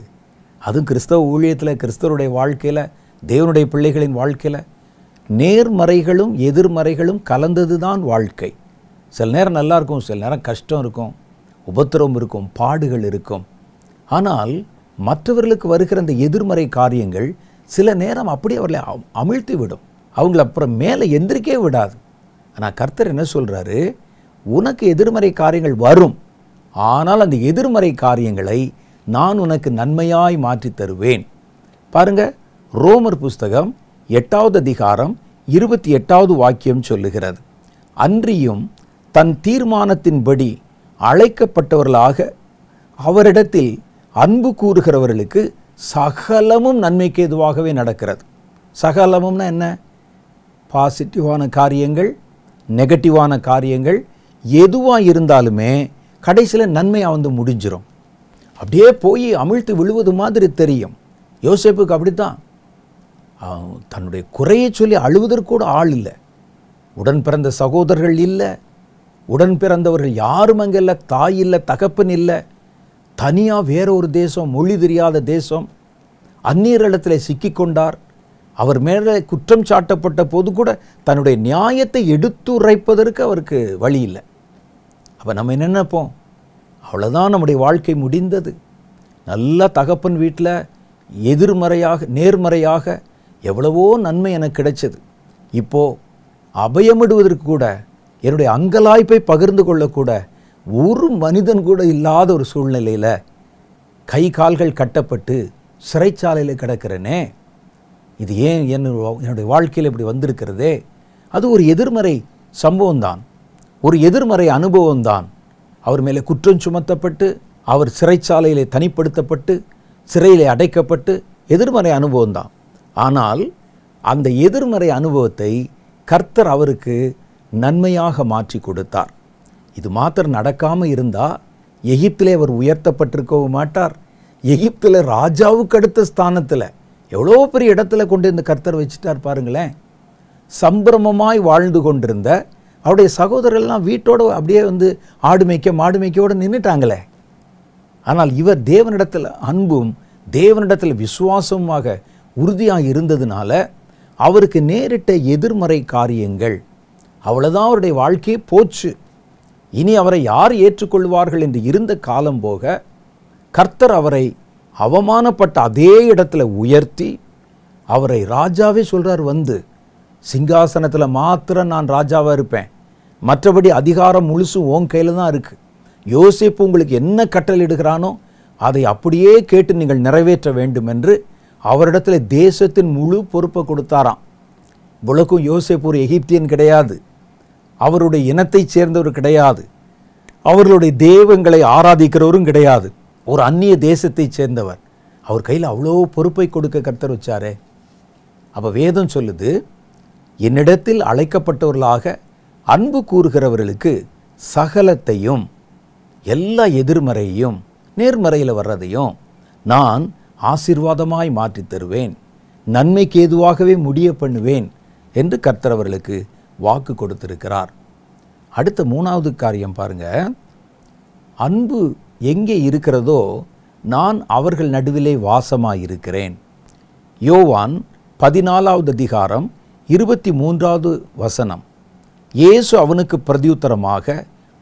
அதுவும் கிறிஸ்தவ ஊழியத்தில், கிறிஸ்தவருடைய வாழ்க்கையில், தேவனுடைய பிள்ளைகளின் வாழ்க்கையில் நேர்மறைகளும் எதிர்மறைகளும் கலந்தது தான் வாழ்க்கை. சில நேரம் நல்லா இருக்கும், சில நேரம் கஷ்டம் இருக்கும், உபத்திரவம் இருக்கும், பாடுகள் இருக்கும். ஆனால் மற்றவர்களுக்கு வருகிற அந்த எதிர்மறை காரியங்கள் சில நேரம் அப்படியே அவர்களை அமிழ்த்தி விடும், அவங்கள அப்புறம் மேலே எந்திரிக்கவே விடாது. ஆனால் கர்த்தர் என்ன சொல்கிறாரு, உனக்கு எதிர்மறை காரியங்கள் வரும், ஆனால் அந்த எதிர்மறை காரியங்களை நான் உனக்கு நன்மையாய் மாற்றி தருவேன். பாருங்க, ரோமர் புஸ்தகம் 8வது அதிகாரம் 28வது வாக்கியம் சொல்லுகிறது, அன்றியும் தன் தீர்மானத்தின்படி அழைக்கப்பட்டவர்களாக அவரிடத்தில் அன்பு கூறுகிறவர்களுக்கு சகலமும் நன்மைக்கு எதுவாகவே நடக்கிறது. சகலமும்னா என்ன? பாசிட்டிவான காரியங்கள், நெகட்டிவான காரியங்கள் எதுவாக இருந்தாலுமே கடைசியில் நன்மையாக முடிஞ்சிடும். அப்படியே போய் அமிழ்த்து விழுவது மாதிரி தெரியும். யோசேப்புக்கு அப்படித்தான், தன்னுடைய குறையை சொல்லி அழுவதற்கு கூட ஆள் இல்லை, உடன் பிறந்த சகோதரர்கள் இல்லை, உடன் பிறந்தவர்கள் யாரும் அங்கே இல்லை, தாய் இல்லை, தகப்பன் இல்லை, தனியாக வேற ஒரு தேசம், மொழி தெரியாத தேசம், அந்நியரிடத்தில் சிக்கிக்கொண்டார். அவர் மேலே குற்றம் சாட்டப்பட்ட போது கூட தன்னுடைய நியாயத்தை எடுத்துரைப்பதற்கு அவருக்கு வழி இல்லை. அப்போ நம்ம என்ன நினைப்போம், அவ்வளோதான் நம்முடைய வாழ்க்கை முடிந்தது. நல்ல தகப்பன் வீட்டில் எதிர்மறையாக நேர்மறையாக எவ்வளவோ நன்மை எனக்கு கிடைச்சது, இப்போது அபயமிடுவதற்கு கூட, என்னுடைய அங்கலாய்ப்பை பகிர்ந்து கொள்ளக்கூட ஒரு மனிதன் கூட இல்லாத ஒரு சூழ்நிலையில் கை கால்கள் கட்டப்பட்டு சிறைச்சாலையில் கிடக்கிறேனே, இது ஏன் என்னுடைய வாழ்க்கையில் இப்படி வந்திருக்கிறதே? அது ஒரு எதிர்மறை சம்பவம்தான், ஒரு எதிர்மறை அனுபவம்தான். அவர் மேலே குற்றம் சுமத்தப்பட்டு, அவர் சிறைச்சாலையிலே தனிப்படுத்தப்பட்டு, சிறையிலே அடைக்கப்பட்டு, எதிர்மறை அனுபவம்தான். ஆனால் அந்த எதிர்மறை அனுபவத்தை கர்த்தர் அவருக்கு நன்மையாக மாற்றி கொடுத்தார். இது மாத்திரம் நடக்காமல் இருந்தால் எகிப்திலே அவர் உயர்த்தப்பட்டிருக்கவும் மாட்டார். எகிப்தில் ராஜாவுக்கு அடுத்த ஸ்தானத்தில் எவ்வளோ பெரிய இடத்துல கொண்டு இந்த கர்த்தர் வச்சுட்டார் பாருங்களேன். சம்பிரமமாய் வாழ்ந்து கொண்டிருந்த அவருடைய சகோதரர்கள்லாம் வீட்டோடு அப்படியே ஆடு மேய்க்க மாடு மேய்க்கோடு நின்றுட்டாங்களே. ஆனால் இவர் தேவனிடத்தில் அன்பும் தேவனிடத்தில் விசுவாசமாக உறுதியாக இருந்ததுனால அவருக்கு நேரிட்ட எதிர்மறை காரியங்கள் அவ்வளோதான் அவருடைய வாழ்க்கையே போச்சு. இனி அவரை யார் ஏற்றுக்கொள்வார்கள் என்று இருந்த காலம் போக கர்த்தர் அவரை அவமானப்பட்ட அதே இடத்துல உயர்த்தி அவரை ராஜாவே சொல்கிறார், சிங்காசனத்தில் மாத்திரம் நான் ராஜாவாக இருப்பேன், மற்றபடி அதிகாரம் முழுசும் உன் கையில் தான் இருக்குது. யோசேப்பு உங்களுக்கு என்ன கட்டளையிடுகிறானோ அதை அப்படியே கேட்டு நீங்கள் நிறைவேற்ற வேண்டும் என்று அவரிடத்தில் தேசத்தின் முழு பொறுப்பை கொடுத்தாராம். இவ்வளவுக்கும் யோசேப்பு ஒரு எகிப்தியன் கிடையாது, அவருடைய இனத்தைச் சேர்ந்தவர் கிடையாது, அவர்களுடைய தெய்வங்களை ஆராதிக்கிறவரும் கிடையாது, ஒரு அந்நிய தேசத்தைச் சேர்ந்தவர். அவர் கையில் அவ்வளோ பொறுப்பை கொடுக்க கர்த்தர் வச்சாரே. அப்போ வேதம் சொல்லுது, என்னிடத்தில் அழைக்கப்பட்டவர்களாக அன்பு கூறுகிறவர்களுக்கு சகலத்தையும், எல்லா எதிர்மறையையும் நேர்மறையில் வர்றதையும் நான் ஆசீர்வாதமாய் மாற்றித் தருவேன், நன்மைக்கு ஏதுவாகவே முடிய பண்ணுவேன் என்று கர்த்தர் அவர்களுக்கு வாக்கு கொடுத்திருக்கிறார். அடுத்த 3வது காரியம் பாருங்க, அன்பு எங்கே இருக்கிறதோ நான் அவர்கள் நடுவிலே வாசமாயிருக்கிறேன். யோவான் 14வது அதிகாரம் 23வது வசனம். இயேசு அவனுக்கு பிரதியுத்தரமாக,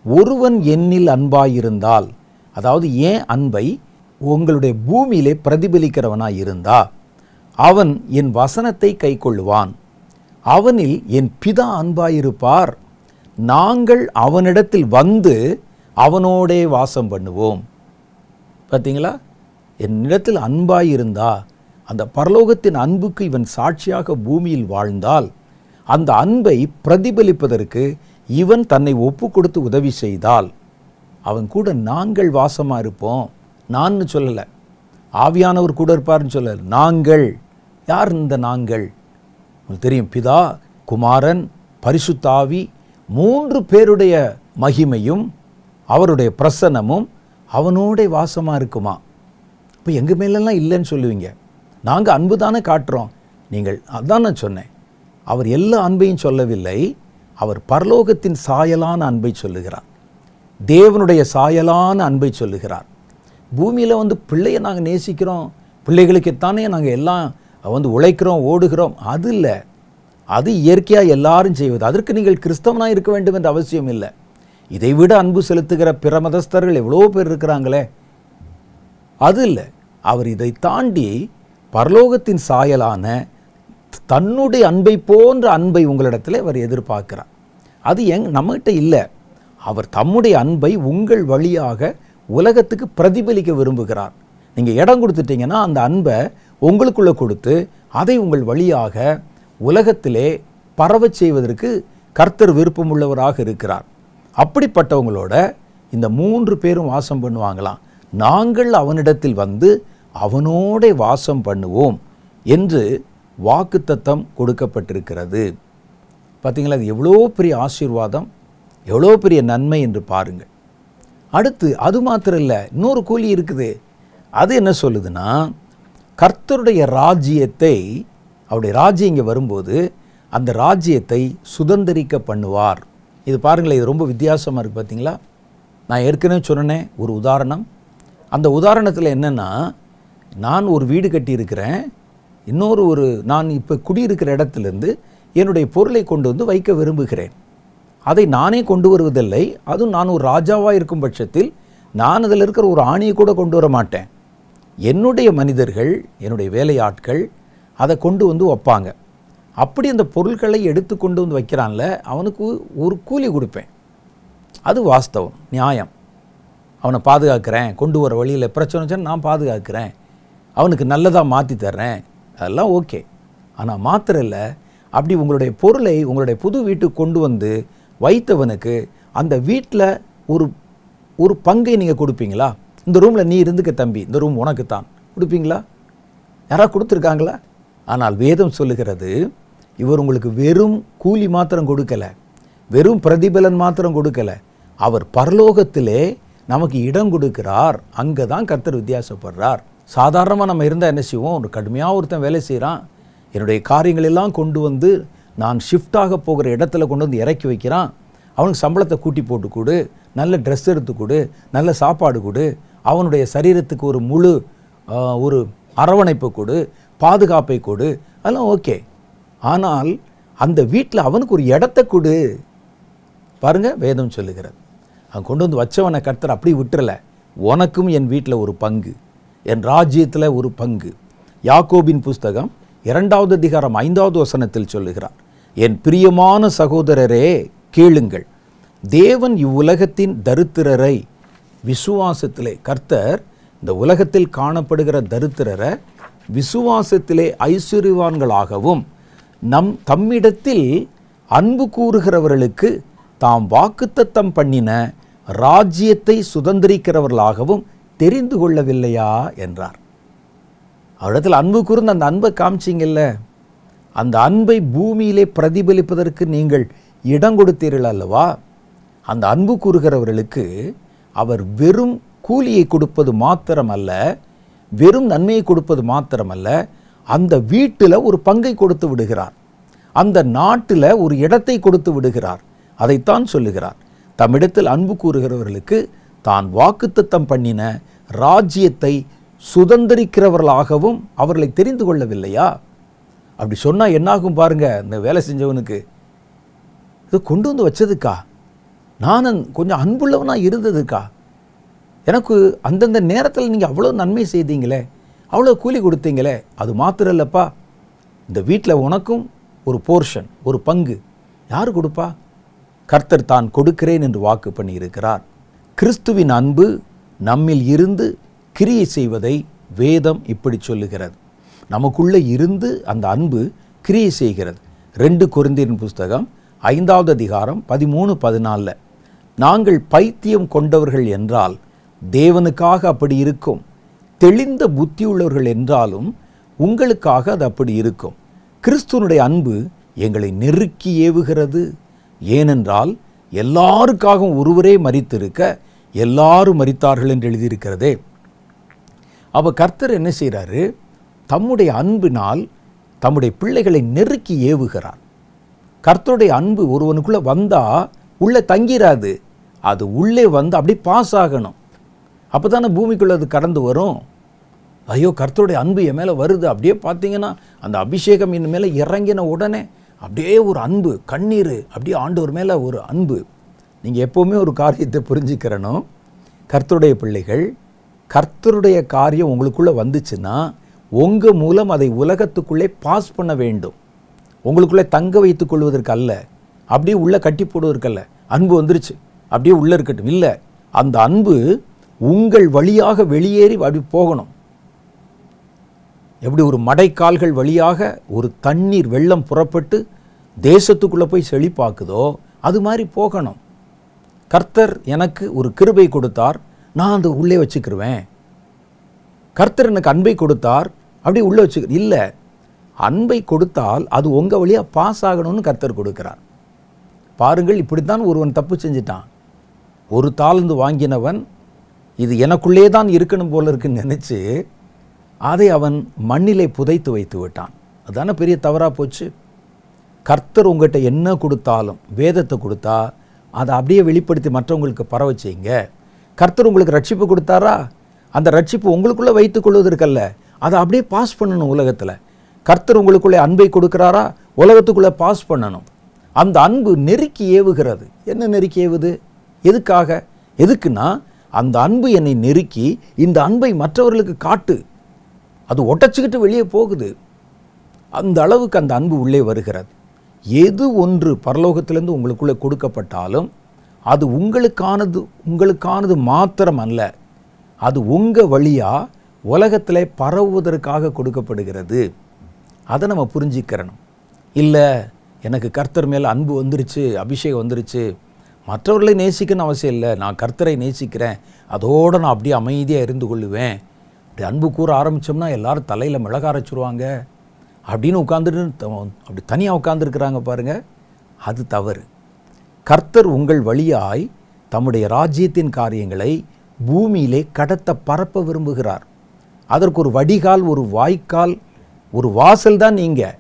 ஒருவன் என்னில் அன்பாயிருந்தால், அதாவது ஏன் அன்பை உங்களுடைய பூமியிலே பிரதிபலிக்கிறவனாய் இருந்தா, அவன் என் வசனத்தை கைக்கொள்ளுவான், அவனில் என் பிதா அன்பாயிருப்பார், நாங்கள் அவனிடத்தில் வந்து அவனோடே வாசம் பண்ணுவோம். பார்த்தீங்களா, என்னிடத்தில் அன்பாயிருந்தா, அந்த பரலோகத்தின் அன்புக்கு இவன் சாட்சியாக பூமியில் வாழ்ந்தால், அந்த அன்பை பிரதிபலிப்பதற்கு இவன் தன்னை ஒப்பு கொடுத்து உதவி செய்தால், அவன் கூட நாங்கள் வாசமாக இருப்போம். நான்னு சொல்லலை, ஆவியானவர் கூட இருப்பார்னு சொல்லலை, நாங்கள். யார் இந்த நாங்கள்? உங்களுக்கு தெரியும், பிதா, குமாரன், பரிசுத்த ஆவி, 3 பேருடைய மகிமையும் அவருடைய பிரசன்னமும் அவனோட வாசமாக இருக்குமா. இப்போ எங்கள் மேலெல்லாம் இல்லைன்னு சொல்லுவீங்க, நாங்கள் அன்பு தானே காட்டுறோம். நீங்கள் அதான் நான் சொன்னேன், அவர் எல்லா அன்பையும் சொல்லவில்லை, அவர் பரலோகத்தின் சாயலான அன்பை சொல்லுகிறார், தேவனுடைய சாயலான அன்பை சொல்லுகிறார். பூமியில் வந்து பிள்ளையை நாங்கள் நேசிக்கிறோம், பிள்ளைகளுக்குத்தானே நாங்கள் எல்லாம் வந்து உழைக்கிறோம், ஓடுகிறோம், அது இல்லை. அது இயற்கையாக எல்லாரும் செய்வது. அதற்கு நீங்கள் கிறிஸ்தவனாக இருக்க வேண்டும் என்ற அவசியம் இல்லை. இதைவிட அன்பு செலுத்துகிற பிற மதஸ்தர்கள் எவ்வளோ பேர் இருக்கிறாங்களே, அது இல்லை. அவர் இதை தாண்டி பரலோகத்தின் சாயலான தன்னுடைய அன்பை போன்ற அன்பை உங்களிடத்தில் அவர் எதிர்பார்க்கிறார். அது நம்மகிட்ட இல்லை. அவர் தம்முடைய அன்பை உங்கள் வழியாக உலகத்துக்கு பிரதிபலிக்க விரும்புகிறார். நீங்கள் இடம் கொடுத்துட்டீங்கன்னா அந்த அன்பை உங்களுக்குள்ளே கொடுத்து அதை உங்கள் வழியாக உலகத்திலே பரவச் செய்வதற்கு கர்த்தர் விருப்பமுள்ளவராக இருக்கிறார். அப்படிப்பட்டவங்களோட இந்த 3 பேரும் வாசம் பண்ணுவாங்களாம். நாங்கள் அவனிடத்தில் வந்து அவனோட வாசம் பண்ணுவோம் என்று வாக்குத்தத்தம் கொடுக்கப்பட்டிருக்கிறது. பார்த்தீங்களா, அது எவ்வளோ பெரிய ஆசீர்வாதம், எவ்வளோ பெரிய நன்மை என்று பாருங்கள். அடுத்து அது மாத்திரம் இல்லை, இன்னொரு கூலி இருக்குது. அது என்ன சொல்லுதுன்னா, கர்த்தருடைய ராஜ்யத்தை, அவருடைய ராஜ்யம் இங்கே வரும்போது அந்த ராஜ்யத்தை சுதந்திரிக்க பண்ணுவார். இது பாருங்களேன், இது ரொம்ப வித்தியாசமாக இருக்குது. பார்த்தீங்களா, நான் ஏற்கனவே சொன்னேன் ஒரு உதாரணம். அந்த உதாரணத்தில் என்னென்னா, நான் ஒரு வீடு கட்டியிருக்கிறேன், நான் இப்போ குடியிருக்கிற இடத்துலேருந்து என்னுடைய பொருளை கொண்டு வந்து வைக்க விரும்புகிறேன். அதை நானே கொண்டு வருவதில்லை, அதுவும் நான் ஒரு ராஜாவாக இருக்கும் பட்சத்தில் நான் அதில் இருக்கிற ஒரு ஆணியை கூட கொண்டு வர மாட்டேன். என்னுடைய மனிதர்கள், என்னுடைய வேலையாட்கள் அதை கொண்டு வந்து வைப்பாங்க. அப்படி அந்த பொருட்களை எடுத்து கொண்டு வந்து வைக்கிறான்ல, அவனுக்கு ஒரு கூலி கொடுப்பேன். அது வாஸ்தவம், நியாயம். அவனை பாதுகாக்கிறேன், கொண்டு வர வழியில் பிரச்சனை வச்சால் நான் பாதுகாக்கிறேன், அவனுக்கு நல்லதாக மாற்றி தர்றேன், அதெல்லாம் ஓகே. ஆனால் மாத்திரம் இல்லை, அப்படி உங்களுடைய பொருளை உங்களுடைய புது வீட்டுக்கு கொண்டு வந்து வைத்தவனுக்கு அந்த வீட்டில் ஒரு பங்கை நீங்கள் கொடுப்பீங்களா? இந்த ரூமில் நீ இருந்துக்க தம்பி, இந்த ரூம் உனக்கு தான் கொடுப்பீங்களா? யாராவது கொடுத்துருக்காங்களா? ஆனால் வேதம் சொல்லுகிறது, இவர் உங்களுக்கு வெறும் கூலி மாத்திரம் கொடுக்கலை, வெறும் பிரதிபலன் மாத்திரம் கொடுக்கலை, அவர் பரலோகத்திலே நமக்கு இடம் கொடுக்கிறார். அங்கே தான் கர்த்தர் வித்தியாசப்படுறார். சாதாரணமாக நம்ம இருந்தால் என்ன செய்வோம், ஒரு கடுமையாக ஒருத்தன் வேலை செய்கிறான், என்னுடைய காரியங்களெல்லாம் கொண்டு வந்து நான் ஷிஃப்டாக போகிற இடத்துல கொண்டு வந்து இறக்கி வைக்கிறான், அவனுக்கு சம்பளத்தை கூட்டி போட்டு கொடு, நல்ல ட்ரெஸ் எடுத்து கொடு, நல்ல சாப்பாடு கொடு, அவனுடைய சரீரத்துக்கு ஒரு முழு ஒரு அரவணைப்பு கொடு, பாதுகாப்பை கொடு, அதெல்லாம் ஓகே. ஆனால் அந்த வீட்டில் அவனுக்கு ஒரு இடத்த கொடு. பாருங்கள், வேதம் சொல்லுகிறது, அவன் கொண்டு வந்து வச்சவனை கர்த்தர் அப்படி விட்டுறலை, உனக்கும் என் வீட்டில் ஒரு பங்கு, என் ராஜ்யத்தில் ஒரு பங்கு. யாக்கோபின் புஸ்தகம் 2வது அதிகாரம் 5வது வசனத்தில் சொல்லுகிறார், என் பிரியமான சகோதரரே கேளுங்கள், தேவன் இவ்வுலகத்தின் தரித்திரரை விசுவாசத்திலே, கர்த்தர் இந்த உலகத்தில் காணப்படுகிற தரித்திரரை விசுவாசத்திலே ஐஸ்வர்யவான்களாகவும் தம்மிடத்தில் அன்பு கூறுகிறவர்களுக்கு தாம் வாக்குத்தத்தம் பண்ணின ராஜ்யத்தை சுதந்திரிக்கிறவர்களாகவும் தெரிந்து கொள்ளவில்லையா என்றார். அவரிடத்தில் அன்பு கூர்ந்து அந்த அன்பை காமிச்சிங்கல்ல, அந்த அன்பை பூமியிலே பிரதிபலிப்பதற்கு நீங்கள் இடம் கொடுத்தீர்கள் அல்லவா? அந்த அன்பு கூறுகிறவர்களுக்கு அவர் வெறும் கூலியை கொடுப்பது மாத்திரமல்ல, வெறும் நன்மையை கொடுப்பது மாத்திரமல்ல, அந்த வீட்டில் ஒரு பங்கை கொடுத்து விடுகிறார், அந்த நாட்டில் ஒரு இடத்தை கொடுத்து விடுகிறார். அதைத்தான் சொல்லுகிறார். தம்மிடத்தில் அன்பு கூறுகிறவர்களுக்கு தான் வாக்குத்தத்தம் பண்ணின ராஜ்யத்தை சுதந்திரிக்கிறவர்களாகவும் அவர்களை தெரிந்து கொள்ளவில்லையா? அப்படி சொன்னால் என்னாகும் பாருங்க. இந்த வேலை செஞ்சவனுக்கு இது கொண்டு வந்து வச்சதுக்கா, நான் கொஞ்சம் அன்புள்ளவனாக இருந்ததுக்கா, எனக்கு அந்தந்த நேரத்தில் நீங்கள் அவ்வளோ நன்மை செய்தீங்களே, அவ்வளோ கூலி கொடுத்தீங்களே, அது மாத்திரம் இல்லைப்பா, இந்த வீட்டில் உனக்கும் ஒரு போர்ஷன், ஒரு பங்கு யார் கொடுப்பா? கர்த்தர் தான் கொடுக்கிறேன் என்று வாக்கு பண்ணியிருக்கிறார். கிறிஸ்துவின் அன்பு நம்மில் இருந்து கிரியை செய்வதை வேதம் இப்படி சொல்லுகிறது. நமக்குள்ளே இருந்து அந்த அன்பு கிரியை செய்கிறது. 2 கொரிந்தியர் புஸ்தகம் 5வது அதிகாரம் 13-14, நாங்கள் பைத்தியம் கொண்டவர்கள் என்றால் தேவனுக்காக அப்படி இருக்கும், தெளிந்த புத்தியுள்ளவர்கள் என்றாலும் உங்களுக்காக அது அப்படி இருக்கும். கிறிஸ்துவனுடைய அன்பு எங்களை நெருக்கி ஏவுகிறது. ஏனென்றால் எல்லாருக்காகவும் ஒருவரே மரித்திருக்க எல்லாரும் மரித்தார்கள் என்று எழுதியிருக்கிறதே. அப்போ கர்த்தர் என்ன செய்கிறாரு? தம்முடைய அன்பினால் தம்முடைய பிள்ளைகளை நெருக்கி ஏவுகிறார். கர்த்தருடைய அன்பு ஒருவனுக்குள்ளே வந்தால் உள்ளே தங்கிராது, அது உள்ளே வந்து அப்படி பாஸ் ஆகணும். அப்போ தானே பூமிக்குள்ளே அது கடந்து வரும். ஐயோ, கர்த்தருடைய அன்பு என் மேலே வருது, அப்படியே பார்த்தீங்கன்னா அந்த அபிஷேகம் என் மேலே இறங்கின உடனே அப்படியே ஒரு அன்பு, கண்ணீர், அப்படியே ஆண்டவர் மேலே ஒரு அன்பு. நீங்கள் எப்போவுமே ஒரு காரியத்தை புரிஞ்சுக்கிறணும். கர்த்தருடைய பிள்ளைகள், கர்த்தருடைய காரியம் உங்களுக்குள்ளே வந்துச்சுன்னா உங்கள் மூலம் அதை உலகத்துக்குள்ளே பாஸ் பண்ண வேண்டும். உங்களுக்குள்ளே தங்க வைத்துக் கொள்வதற்கு அல்ல, அப்படியே உள்ளே கட்டி போடுவதற்கு அல்ல. அன்பு வந்துருச்சு அப்படியே உள்ளே இருக்கட்டும், இல்லை, அந்த அன்பு உங்கள் வழியாக வெளியேறி அப்படி போகணும். எப்படி ஒரு மடைக்கால்கள் வழியாக ஒரு தண்ணீர் வெள்ளம் புறப்பட்டு தேசத்துக்குள்ளே போய் செழிப்பாக்குதோ அது மாதிரி போகணும். கர்த்தர் எனக்கு ஒரு கிருபை கொடுத்தார், நான் அதை உள்ளே வச்சுக்கிருவேன். கர்த்தர் எனக்கு அன்பை கொடுத்தார், அப்படியே உள்ளே வச்சுக்க இல்லை. அன்பை கொடுத்தால் அது உங்கள் வழியாக பாஸ் ஆகணும்னு கர்த்தர் கொடுக்கிறார். பாருங்கள், இப்படித்தான் ஒருவன் தப்பு செஞ்சிட்டான். 1 தாலந்து வாங்கினவன் இது எனக்குள்ளே தான் இருக்கணும் போல இருக்குன்னு நினச்சி அதை அவன் மண்ணிலே புதைத்து வைத்து விட்டான். அதுதானே பெரிய தவறாக போச்சு. கர்த்தர் உங்கள்கிட்ட என்ன கொடுத்தாலும், வேதத்தை கொடுத்தா அதை அப்படியே வெளிப்படுத்தி மற்றவங்களுக்கு பரவ செய்யுங்க. கர்த்தர் உங்களுக்கு ரட்சிப்பு கொடுத்தாரா, அந்த ரட்சிப்பு உங்களுக்குள்ளே வைத்துக் கொள்வதற்கல்ல, அதை அப்படியே பாஸ் பண்ணணும் உலகத்தில். கர்த்தர் உங்களுக்குள்ளே அன்பை கொடுக்குறாரா, உலகத்துக்குள்ளே பாஸ் பண்ணணும். அந்த அன்பு நெருக்கி ஏவுகிறது. என்ன நெருக்கி ஏவுது? எதுக்காக? எதுக்குன்னா அந்த அன்பு என்னை நெருக்கி இந்த அன்பை மற்றவர்களுக்கு காட்டு, அது ஒட்டச்சிக்கிட்டு வெளியே போகுது. அந்த அளவுக்கு அந்த அன்பு உள்ளே வருகிறது. எது ஒன்று பரலோகத்திலிருந்து உங்களுக்குள்ளே கொடுக்கப்பட்டாலும் அது உங்களுக்கானது மாத்திரம் அல்ல, அது உங்கள் வழியாக உலகத்தில் பரவுவதற்காக கொடுக்கப்படுகிறது. அதை நம்ம புரிஞ்சிக்கிறணும். இல்லை, எனக்கு கர்த்தர் மேலே அன்பு வந்துருச்சு, அபிஷேகம் வந்துருச்சு, மற்றவர்களை நேசிக்கணும்னு அவசியம் இல்லை, நான் கர்த்தரை நேசிக்கிறேன், அதோடு நான் அப்படியே அமைதியாக இருந்து கொள்ளுவேன். அப்படி அன்பு கூற ஆரம்பித்தோம்னா எல்லாரும் தலையில் மிளகா அரைச்சிருவாங்க அப்படின்னு உட்காந்துட்டு அப்படி தனியாக உட்காந்துருக்குறாங்க பாருங்கள். அது தவறு. கர்த்தர் உங்கள் வழியாய் தம்முடைய ராஜ்யத்தின் காரியங்களை பூமியிலே கடத்த பரப்ப விரும்புகிறார். அதற்கு ஒரு வடிகால், ஒரு வாய்க்கால், ஒரு வாசல் தான் நீங்கள்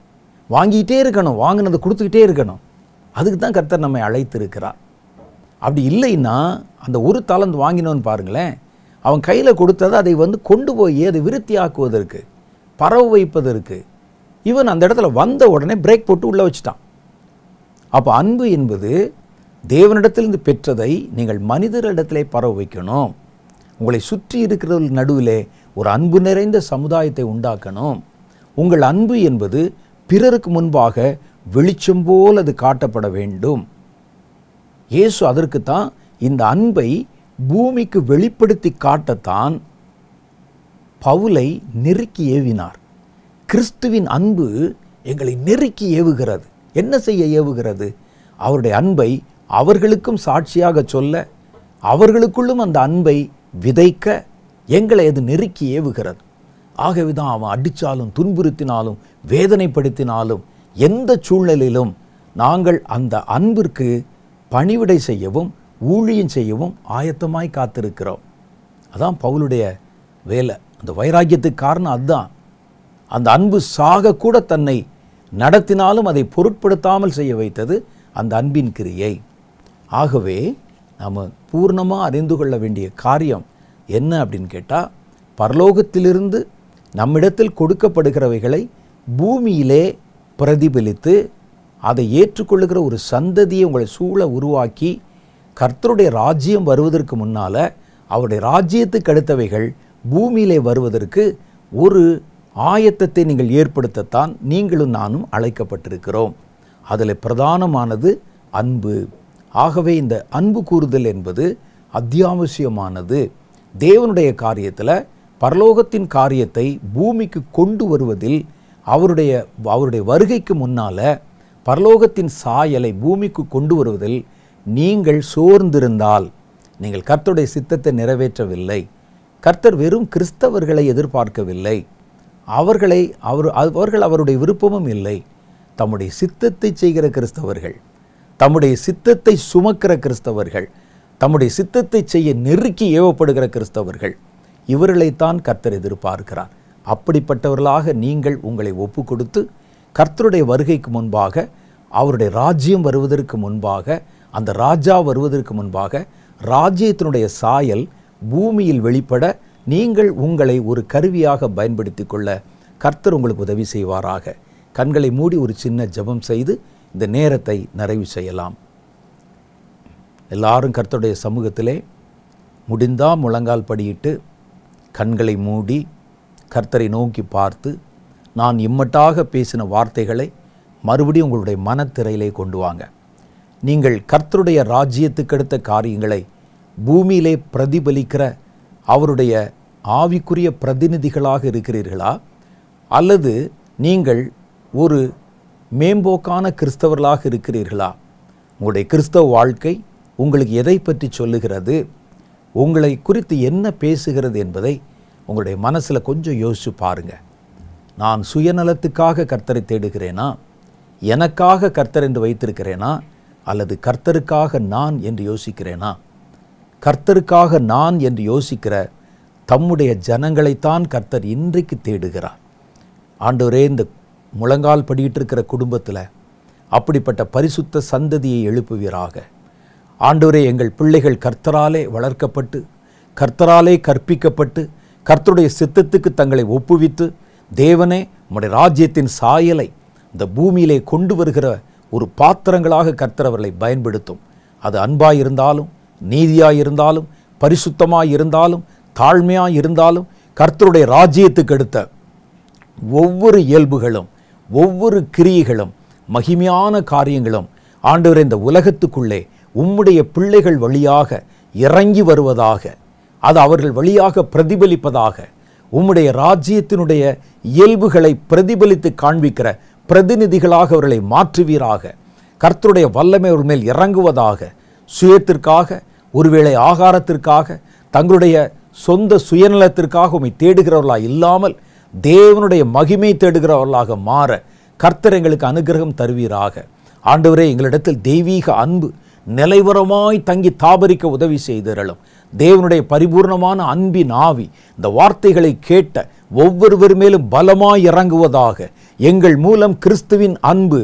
வாங்கிக்கிட்டே இருக்கணும், வாங்கினதை கொடுத்துக்கிட்டே இருக்கணும். அதுக்கு தான் கர்த்தர் நம்மை அழைத்திருக்கிறார். அப்படி இல்லைன்னா அந்த 1 தாலந்து வாங்கினோன்னு பாருங்களேன், அவன் கையில் கொடுத்ததை அதை கொண்டு போய் அதை விருத்தியாக்குவதற்கு, பரவ வைப்பதற்கு இவன் அந்த இடத்துல வந்த உடனே பிரேக் போட்டு உள்ளே வச்சுட்டான். அப்போ அன்பு என்பது தேவனிடத்திலிருந்து பெற்றதை நீங்கள் மனிதரிடத்திலே பரவ வைக்கணும். உங்களை சுற்றி இருக்கிறவர்கள் நடுவிலே ஒரு அன்பு நிறைந்த சமுதாயத்தை உண்டாக்கணும். உங்கள் அன்பு என்பது பிறருக்கு முன்பாக வெளிச்சம் போல் அது காட்டப்பட வேண்டும். இயேசு அதற்குத்தான் இந்த அன்பை பூமிக்கு வெளிப்படுத்தி காட்டத்தான் பவுலை நெருக்கி ஏவினார். கிறிஸ்துவின் அன்பு எங்களை நெருக்கி ஏவுகிறது. என்ன செய்ய ஏவுகிறது? அவருடைய அன்பை அவர்களுக்கும் சாட்சியாக சொல்ல, அவர்களுக்குள்ளும் அந்த அன்பை விதைக்க எங்களை அது நெருக்கி ஏவுகிறது. ஆகவே தான் அவன் அடித்தாலும், துன்புறுத்தினாலும், வேதனைப்படுத்தினாலும் எந்த சூழ்நிலையிலும் நாங்கள் அந்த அன்பிற்கு பணிவிடை செய்யவும் ஊழியம் செய்யவும் ஆயத்தமாய் காத்திருக்கிறோம். அதான் பவுலுடைய வேலை. அந்த வைராக்கியத்துக்கு காரணம் அதுதான். அந்த அன்பு சாக கூட தன்னை நடத்தினாலும் அதை பொருட்படுத்தாமல் செய்ய வைத்தது அந்த அன்பின் கிரியை. ஆகவே நாம் பூர்ணமாக அறிந்து கொள்ள வேண்டிய காரியம் என்ன அப்படின்னு கேட்டால், பரலோகத்திலிருந்து நம்மிடத்தில் கொடுக்கப்படுகிறவைகளை பூமியிலே பிரதிபலித்து அதை ஏற்றுக்கொள்ளுகிற ஒரு சந்ததியை உங்களை சூழ உருவாக்கி, கர்த்தருடைய ராஜ்யம் வருவதற்கு முன்னால் அவருடைய ராஜ்யத்துக்கு அடுத்தவைகள் பூமியிலே வருவதற்கு ஒரு ஆயத்தத்தை நீங்கள் ஏற்படுத்தத்தான் நீங்களும் நானும் அழைக்கப்பட்டிருக்கிறோம். அதில் பிரதானமானது அன்பு. ஆகவே இந்த அன்பு கூறுதல் என்பது அத்தியாவசியமானது. தேவனுடைய காரியத்தில் பரலோகத்தின் காரியத்தை பூமிக்கு கொண்டு வருவதில் அவருடைய வருகைக்கு முன்னால் பரலோகத்தின் சாயலை பூமிக்கு கொண்டு வருவதில் நீங்கள் சோர்ந்திருந்தால் நீங்கள் கர்த்தருடைய சித்தத்தை நிறைவேற்றவில்லை. கர்த்தர் வெறும் கிறிஸ்தவர்களை எதிர்பார்க்கவில்லை. அவர்கள் அவருடைய விருப்பமும் இல்லை. தம்முடைய சித்தத்தை செய்கிற கிறிஸ்தவர்கள், தம்முடைய சித்தத்தை சுமக்கிற கிறிஸ்தவர்கள், தம்முடைய சித்தத்தை செய்ய நெருக்கி ஏவப்படுகிற கிறிஸ்தவர்கள், இவர்களைத்தான் கர்த்தர் எதிர்பார்க்கிறார். அப்படிப்பட்டவர்களாக நீங்கள் உங்களை ஒப்பு கொடுத்து கர்த்தருடைய வருகைக்கு முன்பாக, அவருடைய ராஜ்யம் வருவதற்கு முன்பாக, அந்த ராஜா வருவதற்கு முன்பாக ராஜ்யத்தினுடைய சாயல் பூமியில் வெளிப்பட நீங்கள் உங்களை ஒரு கருவியாக பயன்படுத்தி கொள்ள கர்த்தர் உங்களுக்கு உதவி செய்வாராக. கண்களை மூடி ஒரு சின்ன ஜெபம் செய்து இந்த நேரத்தை நிறைவு செய்யலாம். எல்லாரும் கர்த்தருடைய சமூகத்திலே முடிந்தால் முழங்கால் படியிட்டு கண்களை மூடி கர்த்தரை நோக்கி பார்த்து, நான் இம்மட்டாக பேசின வார்த்தைகளை மறுபடியும் உங்களுடைய மனத்திரையிலே கொண்டு வாங்க. நீங்கள் கர்த்தருடைய ராஜ்யத்துக்கு அடுத்த காரியங்களை பூமியிலே பிரதிபலிக்கிற அவருடைய ஆவிக்குரிய பிரதிநிதிகளாக இருக்கிறீர்களா, அல்லது நீங்கள் ஒரு மேம்போக்கான கிறிஸ்தவர்களாக இருக்கிறீர்களா? உங்களுடைய கிறிஸ்தவ வாழ்க்கை உங்களுக்கு எதை பற்றி சொல்லுகிறது, உங்களை குறித்து என்ன பேசுகிறது என்பதை உங்களுடைய மனசில் கொஞ்சம் யோசிச்சு பாருங்கள். நான் சுயநலத்துக்காக கர்த்தரை தேடுகிறேனா, எனக்காக கர்த்தர் என்று வைத்திருக்கிறேனா, அல்லது கர்த்தருக்காக நான் என்று யோசிக்கிறேனா? கர்த்தருக்காக நான் என்று யோசிக்கிற தம்முடைய ஜனங்களைத்தான் கர்த்தர் இன்றைக்கு தேடுகிறார். ஆண்டவரே, இந்த முழங்கால் படியிட்டு இருக்கிற குடும்பத்தில் அப்படிப்பட்ட பரிசுத்த சந்ததியை எழுப்புவீராக. ஆண்டவரே, எங்கள் பிள்ளைகள் கர்த்தராலே வளர்க்கப்பட்டு, கர்த்தராலே கற்பிக்கப்பட்டு, கர்த்தருடைய சித்தத்துக்கு தங்களை ஒப்புவித்து, தேவனே உம்முடைய ராஜ்யத்தின் சாயலை இந்த பூமியிலே கொண்டு வருகிற ஒரு பாத்திரங்களாக கர்த்தர் அவர்களை பயன்படுத்தும். அது அன்பாய் இருந்தாலும், நீதியாய் இருந்தாலும், பரிசுத்தமாய் இருந்தாலும், தாழ்மையாய் இருந்தாலும், கர்த்தருடைய ராஜ்யத்துக்கு அடுத்த ஒவ்வொரு இயல்புகளும், ஒவ்வொரு கிரியைகளும், மகிமையான காரியங்களும் ஆண்டவரே இந்த உலகத்துக்குள்ளே உம்முடைய பிள்ளைகள் வழியாக இறங்கி வருவதாக, அது அவர்கள் வழியாக பிரதிபலிப்பதாக, உம்முடைய ராஜ்யத்தினுடைய இயல்புகளை பிரதிபலித்து காண்பிக்கிற பிரதிநிதிகளாக அவர்களை மாற்றுவீராக. கர்த்தருடைய வல்லமை அவர்கள் மேல் இறங்குவதாக. சுயத்திற்காக, ஒருவேளை ஆகாரத்திற்காக, தங்களுடைய சொந்த சுயநலத்திற்காக உம்மை தேடுகிறவர்களாக இல்லாமல் தேவனுடைய மகிமை தேடுகிறவர்களாக மாற கர்த்தர் எங்களுக்கு அனுகிரகம் தருவீராக. ஆண்டவரே, எங்களிடத்தில் தெய்வீக அன்பு நிலைவரமாய் தங்கி தாபரிக்க உதவி செய்திரலும். தேவனுடைய பரிபூர்ணமான அன்பின் ஆவி இந்த வார்த்தைகளை கேட்ட ஒவ்வொருவர் மேலும் பலமாய் இறங்குவதாக. எங்கள் மூலம் கிறிஸ்துவின் அன்பு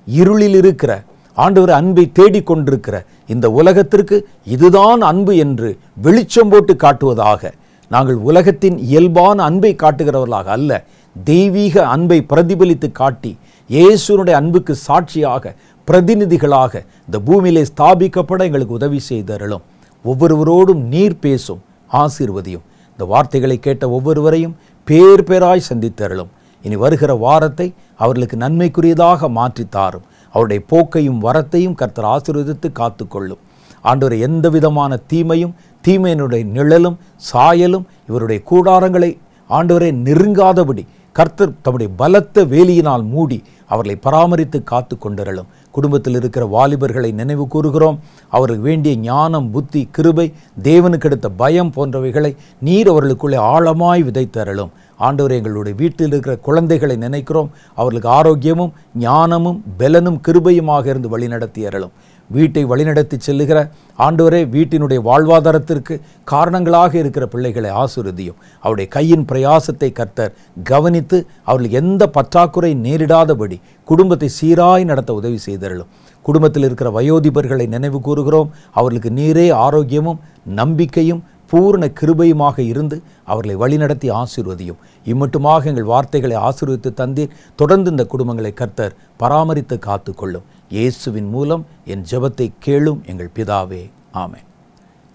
இருளில் இருக்கிற ஆண்டவர் அன்பை தேடிக்கொண்டிருக்கிற இந்த உலகத்திற்கு இதுதான் அன்பு என்று வெளிச்சம் போட்டு காட்டுவதாக. நாங்கள் உலகத்தின் இயல்பான அன்பை காட்டுகிறவர்களாக அல்ல, தெய்வீக அன்பை பிரதிபலித்து காட்டி இயேசுனுடைய அன்புக்கு சாட்சியாக பிரதிநிதிகளாக இந்த பூமியிலே ஸ்தாபிக்கப்பட எங்களுக்கு உதவி செய்தருளும். ஒவ்வொருவரோடும் நீர் பேசும், ஆசீர்வதியும். இந்த வார்த்தைகளை கேட்ட ஒவ்வொருவரையும் பேர் பேராய் சந்தித்தருளும். இனி வருகிற வாரத்தை அவர்களுக்கு நன்மைக்குரியதாக மாற்றித்தாரும். அவருடைய போக்கையும் வரத்தையும் கர்த்தர் ஆசீர்வதித்து காத்துக்கொள்ளும். ஆண்டவரை, எந்த விதமான தீமையும் தீமையினுடைய நிழலும் சாயலும் இவருடைய கூடாரங்களை ஆண்டவரை நெருங்காதபடி கர்த்தர் தம்முடைய பலத்த வேலியினால் மூடி அவர்களை பராமரித்து காத்து கொண்டிரலும். குடும்பத்தில் இருக்கிற வாலிபர்களை நினைவு கூறுகிறோம். அவருக்கு வேண்டிய ஞானம், புத்தி, கிருபை, தேவனுக்கு எடுத்த பயம் போன்றவைகளை நீர் அவர்களுக்குள்ளே ஆழமாய் விதைத்தரலும். ஆண்டவரே, எங்களுடைய வீட்டில் இருக்கிற குழந்தைகளை நினைக்கிறோம். அவர்களுக்கு ஆரோக்கியமும் ஞானமும் பலனும் கிருபையுமாக இருந்து வழிநடத்தி அருளும். வீட்டை வழிநடத்தி செல்லுகிற ஆண்டவரே, வீட்டினுடைய வாழ்வாதாரத்திற்கு காரணங்களாக இருக்கிற பிள்ளைகளை ஆசீர்வதியும். அவருடைய கையின் பிரயாசத்தை கர்த்தர் கவனித்து அவர்களுக்கு எந்த பற்றாக்குறை நேரிடாதபடி குடும்பத்தை சீராய் நடத்த உதவி செய்தருளும். குடும்பத்தில் இருக்கிற வயோதிபர்களை நினைவு கூறுகிறோம். அவர்களுக்கு நீரே ஆரோக்கியமும் நம்பிக்கையும் பூர்ண கிருபையுமாக இருந்து அவர்களை வழிநடத்தி ஆசீர்வதியும். இம்மட்டுமாக எங்கள் வார்த்தைகளை ஆசீர்வதித்து தந்தீர். தொடர்ந்து இந்த குடும்பங்களை கர்த்தர் பராமரித்து காத்துக்கொள்ளும். இயேசுவின் மூலம் என் ஜெபத்தை கேளும் எங்கள் பிதாவே, ஆமென்.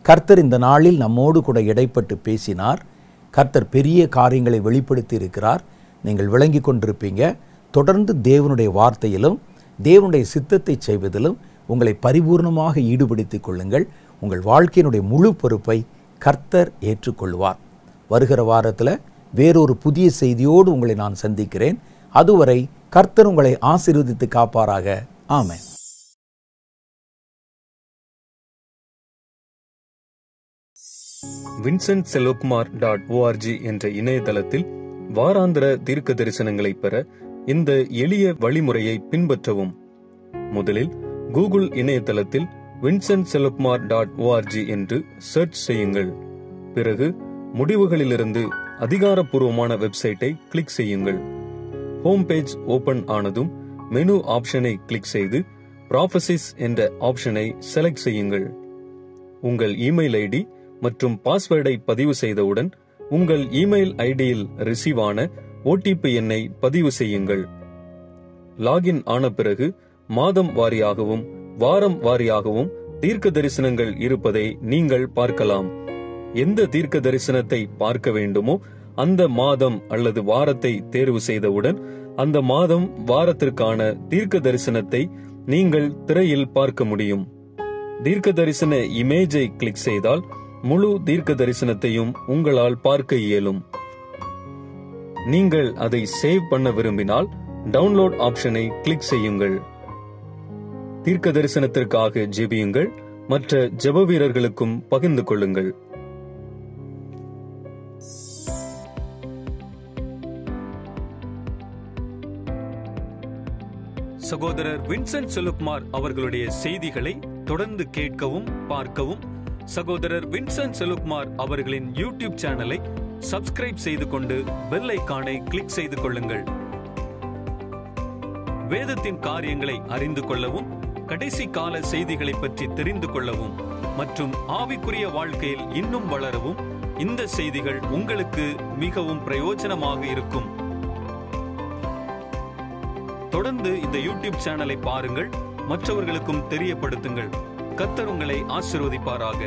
கர்த்தர் இந்த நாளில் நம்மோடு கூட இடைப்பட்டு பேசினார். கர்த்தர் பெரிய காரியங்களை வெளிப்படுத்தி இருக்கிறார். நீங்கள் விளங்கி கொண்டிருப்பீங்க. தொடர்ந்து தேவனுடைய வார்த்தையிலும் தேவனுடைய சித்தத்தை செய்வதிலும் உங்களை பரிபூர்ணமாக ஈடுபடுத்திக் கொள்ளுங்கள். உங்கள் வாழ்க்கையினுடைய முழு பொறுப்பை கர்த்தர் ஏற்றுக்கொள்வார். வருகிற வாரத்தில் வேறொரு புதிய செய்தியோடு உங்களை நான் சந்திக்கிறேன். அதுவரை கர்த்தர் உங்களை ஆசீர்வதித்து காப்பாராக. ஆமென். vincentselokmar.org என்ற இணையதளத்தில் வாராந்திர தீர்க்க தரிசனங்களை பெற இந்த எளிய வழிமுறையை பின்பற்றவும். முதலில் கூகுள் இணையதளத்தில் vincentselokmar.org என்று சர்ச் செய்யுங்கள். பிறகு முடிவுகளிலிருந்து அதிகாரப்பூர்வமான வெப்சைட்டை கிளிக் செய்யுங்கள். ஹோம் பேஜ் ஓபன் ஆனதும் மெனு ஆப்ஷனை கிளிக் செய்து ப்ராபசிஸ் என்ற ஆப்ஷனை செலக்ட் செய்யுங்கள். உங்கள் இமெயில் ஐடி மற்றும் பாஸ்வேர்டை பதிவு செய்தவுடன் உங்கள் இமெயில் ஐடியில் ரிசீவ் ஆன OTP எண்ணை பதிவு செய்யுங்கள். லாகின் ஆன பிறகு மாதம் வாரியாகவும் வாரம் வாரியாகவும் தீர்க்க தரிசனங்கள் இருப்பதை நீங்கள் பார்க்கலாம். எந்த தீர்க்க தரிசனத்தை பார்க்க வேண்டுமோ அந்த மாதம் அல்லது வாரத்தை தேர்வு செய்தவுடன் அந்த மாதம் வாரத்திற்கான தீர்க்க தரிசனத்தை நீங்கள் திரையில் பார்க்க முடியும். தீர்க்க தரிசன இமேஜை கிளிக் செய்தால் முழு தீர்க்க தரிசனத்தையும் உங்களால் பார்க்க இயலும். நீங்கள் அதை சேவ் பண்ண விரும்பினால் டவுன்லோட் ஆப்ஷனை கிளிக் செய்யுங்கள். தீர்க்க தரிசனத்திற்காக ஜெபியுங்கள். மற்ற ஜெப வீரர்களுக்கும் பகிர்ந்து கொள்ளுங்கள். சகோதரர் வின்சென்ட் செலுக்மார் அவர்களுடைய செய்திகளை தொடர்ந்து கேட்கவும் பார்க்கவும் சகோதரர் வின்சென்ட் செலுக்மார் அவர்களின் யூடியூப் சேனலை சப்ஸ்கிரைப் செய்து கொண்டு பெல் ஐகானை கிளிக் செய்து கொள்ளுங்கள். வேதத்தின் காரியங்களை அறிந்து கொள்ளவும், கடைசி கால செய்திகளை பற்றி தெரிந்து கொள்ளவும் மற்றும் ஆவிக்குரிய வாழ்க்கையில் இன்னும் வளரவும் இந்த செய்திகள் உங்களுக்கு மிகவும் பிரயோஜனமாக இருக்கும். தொடர்ந்து இந்த யூடியூப் சேனலை பாருங்கள், மற்றவர்களுக்கும் தெரியப்படுத்துங்கள். கர்த்தர் உங்களை ஆசீர்வதிப்பாராக.